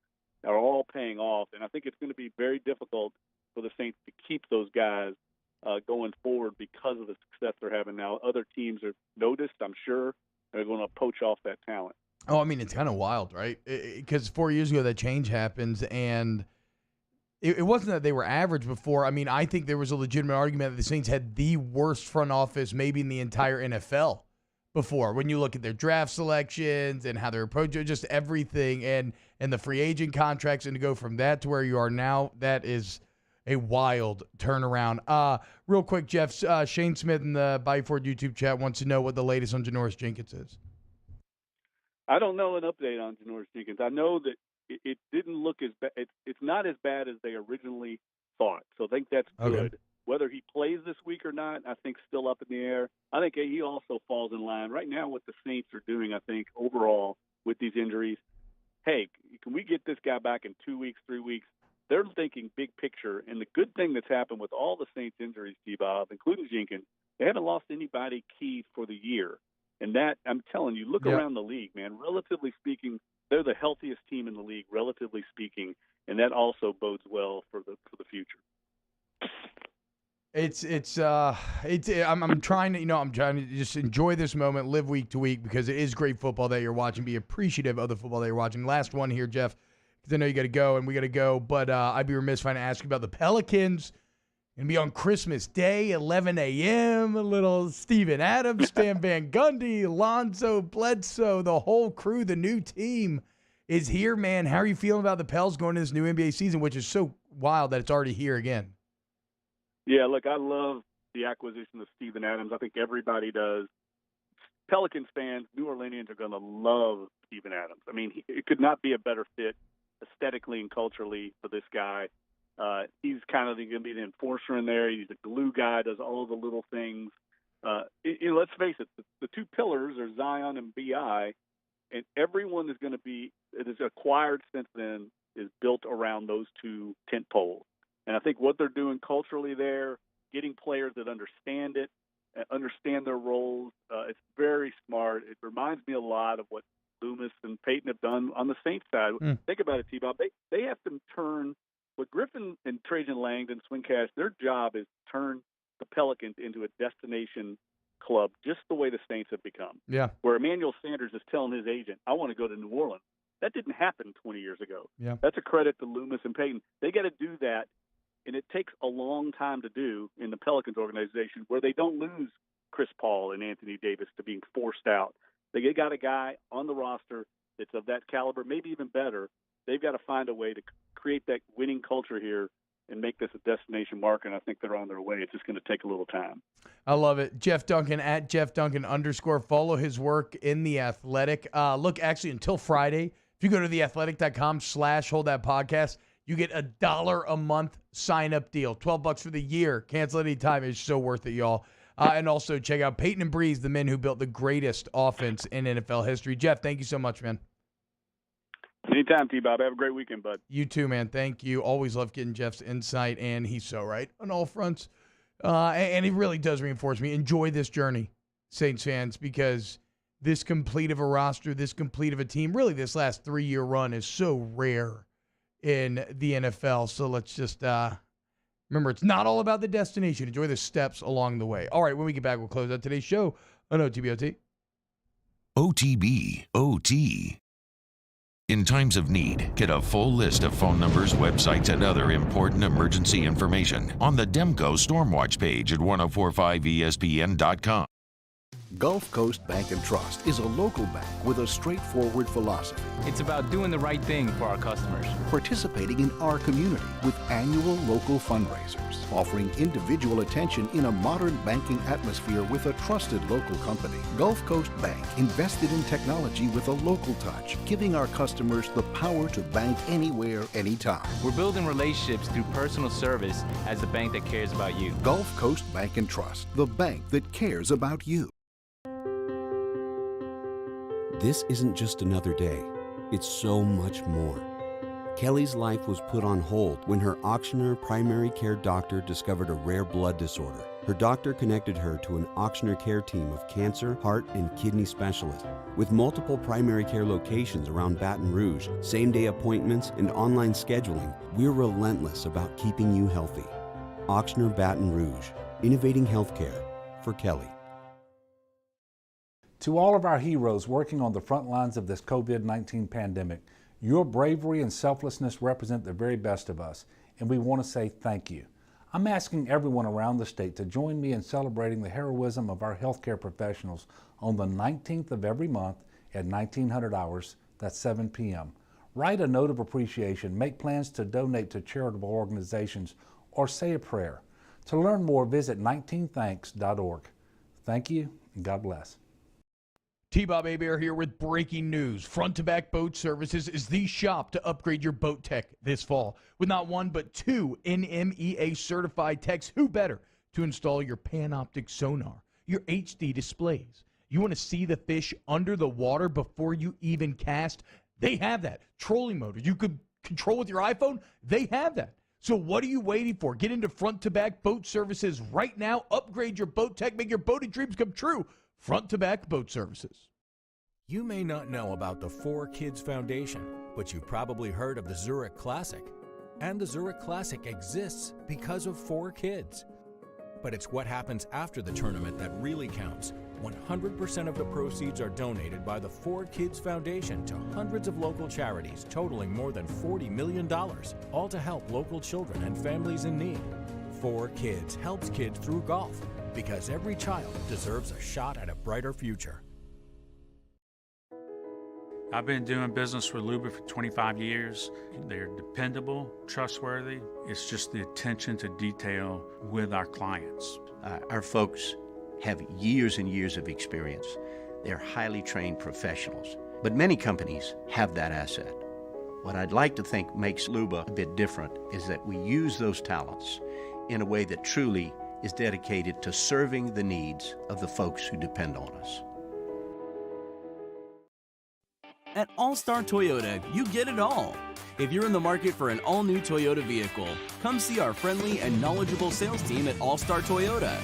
are all paying off, and I think it's going to be very difficult for the Saints to keep those guys going forward because of the success they're having now. Other teams are noticed, I'm sure. They're going to poach off that talent. Oh, I mean, it's kind of wild, right? Because 4 years ago that change happens, and it wasn't that they were average before. I mean, I think there was a legitimate argument that the Saints had the worst front office maybe in the entire NFL before. When you look at their draft selections and how they're approaching just everything and the free agent contracts, and to go from that to where you are now, that is a wild turnaround. Real quick, Jeff, Shane Smith in the Bayou Ford YouTube chat wants to know what the latest on Janoris Jenkins is. I don't know an update on Janoris Jenkins. I know that it didn't look as bad. It's not as bad as they originally thought. So I think that's good. Okay. Whether he plays this week or not, I think still up in the air. I think he also falls in line. Right now what the Saints are doing, I think, overall with these injuries, hey, can we get this guy back in 2 weeks, 3 weeks? They're thinking big picture. And the good thing that's happened with all the Saints injuries, T-Bob, including Jenkins, they haven't lost anybody key for the year. And that, I'm telling you, look around the league, man. Relatively speaking, they're the healthiest team in the league, relatively speaking, and that also bodes well for the future. I'm trying to just enjoy this moment, live week to week, because it is great football that you're watching. Be appreciative of the football that you're watching. Last one here, Jeff, because I know you got to go and we got to go, but I'd be remiss if I didn't ask you about the Pelicans. Going to be on Christmas Day, 11 a.m., a little Steven Adams, Stan Van Gundy, Lonzo, Bledsoe, the whole crew, the new team is here, man. How are you feeling about the Pels going into this new NBA season, which is so wild that it's already here again? Yeah, look, I love the acquisition of Steven Adams. I think everybody does. Pelicans fans, New Orleanians are going to love Steven Adams. I mean, it could not be a better fit aesthetically and culturally for this guy. He's kind of going to be the enforcer in there. He's a glue guy, does all the little things. Let's face it, the two pillars are Zion and B.I., and everyone is going to be – it is acquired since then is built around those two tent poles. And I think what they're doing culturally there, getting players that understand it, understand their roles, it's very smart. It reminds me a lot of what Loomis and Peyton have done on the Saints side. Think about it, T-Bob. They have to turn – what Griffin and Trajan Langdon, Swingcast, their job is to turn the Pelicans into a destination club, just the way the Saints have become. Yeah. Where Emmanuel Sanders is telling his agent, I want to go to New Orleans. That didn't happen 20 years ago. Yeah. That's a credit to Loomis and Peyton. They got to do that, and it takes a long time to do in the Pelicans organization where they don't lose Chris Paul and Anthony Davis to being forced out. They got a guy on the roster that's of that caliber, maybe even better. They've got to find a way to create that winning culture here and make this a destination market, and I think they're on their way. It's just going to take a little time. I love it. Jeff Duncan, at Jeff Duncan _. Follow his work in The Athletic. Look, actually, until Friday, if you go to theathletic.com/hold that podcast, you get $1 a month sign-up deal. $12 for the year. Cancel anytime. It's so worth it, y'all. And also check out Peyton and Breeze, the men who built the greatest offense in NFL history. Jeff, thank you so much, man. Anytime, T-Bob. Have a great weekend, bud. You too, man. Thank you. Always love getting Jeff's insight, and he's so right on all fronts. And he really does reinforce me. Enjoy this journey, Saints fans, because this complete of a roster, this complete of a team, really this last 3-year run is so rare in the NFL. So let's just remember, it's not all about the destination. Enjoy the steps along the way. All right, when we get back, we'll close out today's show on OTBOT. OTB, OT. In times of need, get a full list of phone numbers, websites, and other important emergency information on the Demco Stormwatch page at 1045ESPN.com. Gulf Coast Bank and Trust is a local bank with a straightforward philosophy. It's about doing the right thing for our customers. Participating in our community with annual local fundraisers, offering individual attention in a modern banking atmosphere with a trusted local company. Gulf Coast Bank invested in technology with a local touch, giving our customers the power to bank anywhere, anytime. We're building relationships through personal service as the bank that cares about you. Gulf Coast Bank and Trust, the bank that cares about you. This isn't just another day. It's so much more. Kelly's life was put on hold when her auctioneer primary care doctor discovered a rare blood disorder. Her doctor connected her to an auctioneer care team of cancer, heart, and kidney specialists. With multiple primary care locations around Baton Rouge, same-day appointments, and online scheduling, we're relentless about keeping you healthy. Auctioneer Baton Rouge, innovating healthcare for Kelly. To all of our heroes working on the front lines of this COVID-19 pandemic, your bravery and selflessness represent the very best of us, and we want to say thank you. I'm asking everyone around the state to join me in celebrating the heroism of our healthcare professionals on the 19th of every month at 1900 hours, that's 7 p.m. Write a note of appreciation, make plans to donate to charitable organizations, or say a prayer. To learn more, visit 19thanks.org. Thank you, and God bless. T-Bob Hebert here with breaking news. Front to Back Boat Services is the shop to upgrade your boat tech this fall. With not one, but 2 NMEA certified techs, who better to install your Panoptic sonar, your HD displays. You want to see the fish under the water before you even cast? They have that. Trolling motors you could control with your iPhone? They have that. So what are you waiting for? Get into Front to Back Boat Services right now. Upgrade your boat tech. Make your boating dreams come true. Front to Back Boat Services. You may not know about the 4Kids Foundation, but you've probably heard of the Zurich Classic. And the Zurich Classic exists because of 4 kids. But it's what happens after the tournament that really counts. 100% of the proceeds are donated by the 4Kids Foundation to hundreds of local charities, totaling more than $40 million, all to help local children and families in need. 4Kids helps kids through golf, because every child deserves a shot at a brighter future. I've been doing business with Luba for 25 years. They're dependable, trustworthy. It's just the attention to detail with our clients. Our folks have years and years of experience. They're highly trained professionals. But many companies have that asset. What I'd like to think makes Luba a bit different is that we use those talents in a way that truly is dedicated to serving the needs of the folks who depend on us. At All-Star Toyota, you get it all. If you're in the market for an all-new Toyota vehicle, come see our friendly and knowledgeable sales team at All-Star Toyota.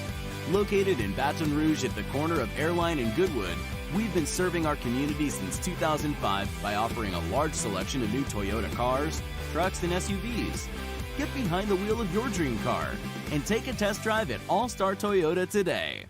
Located in Baton Rouge at the corner of Airline and Goodwood, we've been serving our community since 2005 by offering a large selection of new Toyota cars, trucks, and SUVs. Get behind the wheel of your dream car and take a test drive at All-Star Toyota today.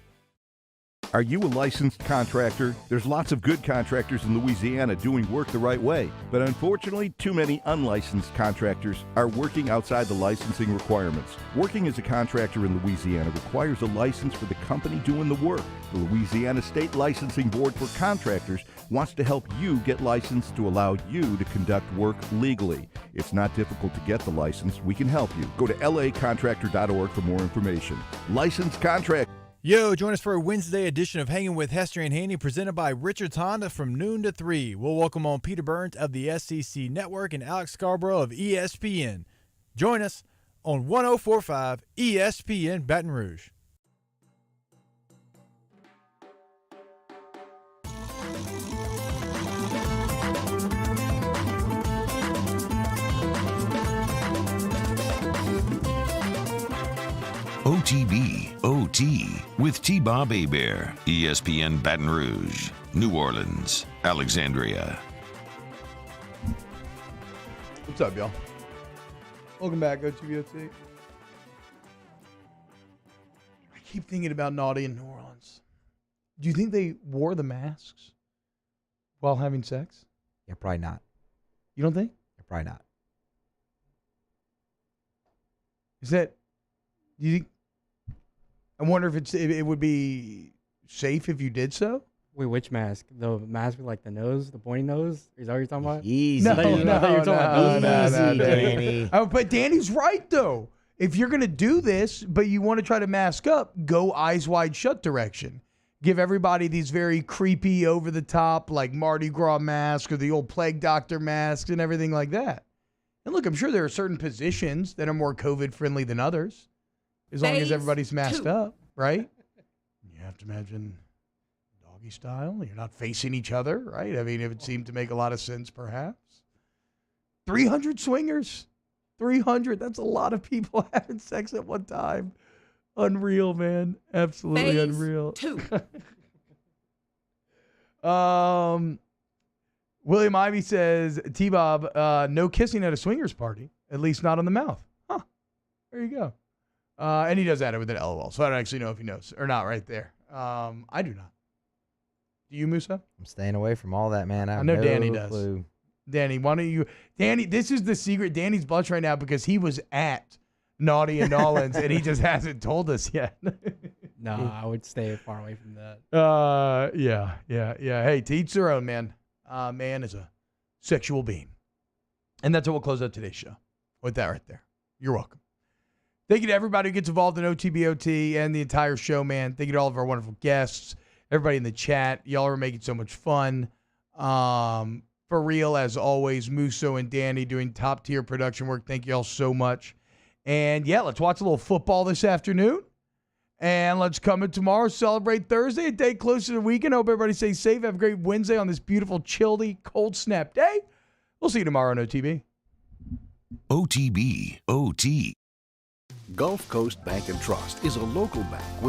Are you a licensed contractor? There's lots of good contractors in Louisiana doing work the right way, but unfortunately, too many unlicensed contractors are working outside the licensing requirements. Working as a contractor in Louisiana requires a license for the company doing the work. The Louisiana State Licensing Board for Contractors wants to help you get licensed to allow you to conduct work legally. It's not difficult to get the license. We can help you. Go to lacontractor.org for more information. Licensed contract. Yo, join us for a Wednesday edition of Hanging with Hester and Handy, presented by Richard's Honda from noon to 3. We'll welcome on Peter Burns of the SEC Network and Alex Scarborough of ESPN. Join us on 104.5 ESPN Baton Rouge. OTB, OT, with T-Bob Hebert, ESPN Baton Rouge, New Orleans, Alexandria. What's up, y'all? Welcome back, OTB, OT. I keep thinking about Naughty in New Orleans. Do you think they wore the masks while having sex? Yeah, probably not. You don't think? Yeah, probably not. Is that... Do you think... I wonder if it would be safe if you did so. Wait, which mask? The mask with like the nose, the pointy nose? Is that what you're talking about? Easy. No, Danny. Oh, but Danny's right though. If you're gonna do this, but you want to try to mask up, go eyes wide shut direction. Give everybody these very creepy, over the top, like Mardi Gras mask or the old plague doctor masks and everything like that. And look, I'm sure there are certain positions that are more COVID friendly than others. As long as everybody's masked up, right? You have to imagine doggy style. You're not facing each other, right? I mean, it would seem to make a lot of sense, perhaps. 300 swingers. 300. That's a lot of people having sex at one time. Unreal, man. Absolutely unreal. William Ivy says, T-Bob, no kissing at a swingers party, at least not on the mouth. Huh. There you go. And he does add it with an LOL, so I don't actually know if he knows or not right there. I do not. Do you, Musa? I'm staying away from all that, man. I know no Danny does. clue. Danny, why don't you... Danny, this is the secret. Danny's blush right now because he was at Naughty in Nolans, and he just hasn't told us yet. No, I would stay far away from that. Yeah. Hey, to each their own, man. Man is a sexual being. And that's how we'll close out today's show. With that right there. You're welcome. Thank you to everybody who gets involved in OTBOT and the entire show, man. Thank you to all of our wonderful guests, everybody in the chat. Y'all are making so much fun. For real, as always, Musso and Danny doing top-tier production work. Thank you all so much. And, yeah, let's watch a little football this afternoon. And let's come in tomorrow, celebrate Thursday, a day closer to the weekend. Hope everybody stays safe. Have a great Wednesday on this beautiful, chilly, cold snap day. We'll see you tomorrow on OTB. OTB, OT. Gulf Coast Bank and Trust is a local bank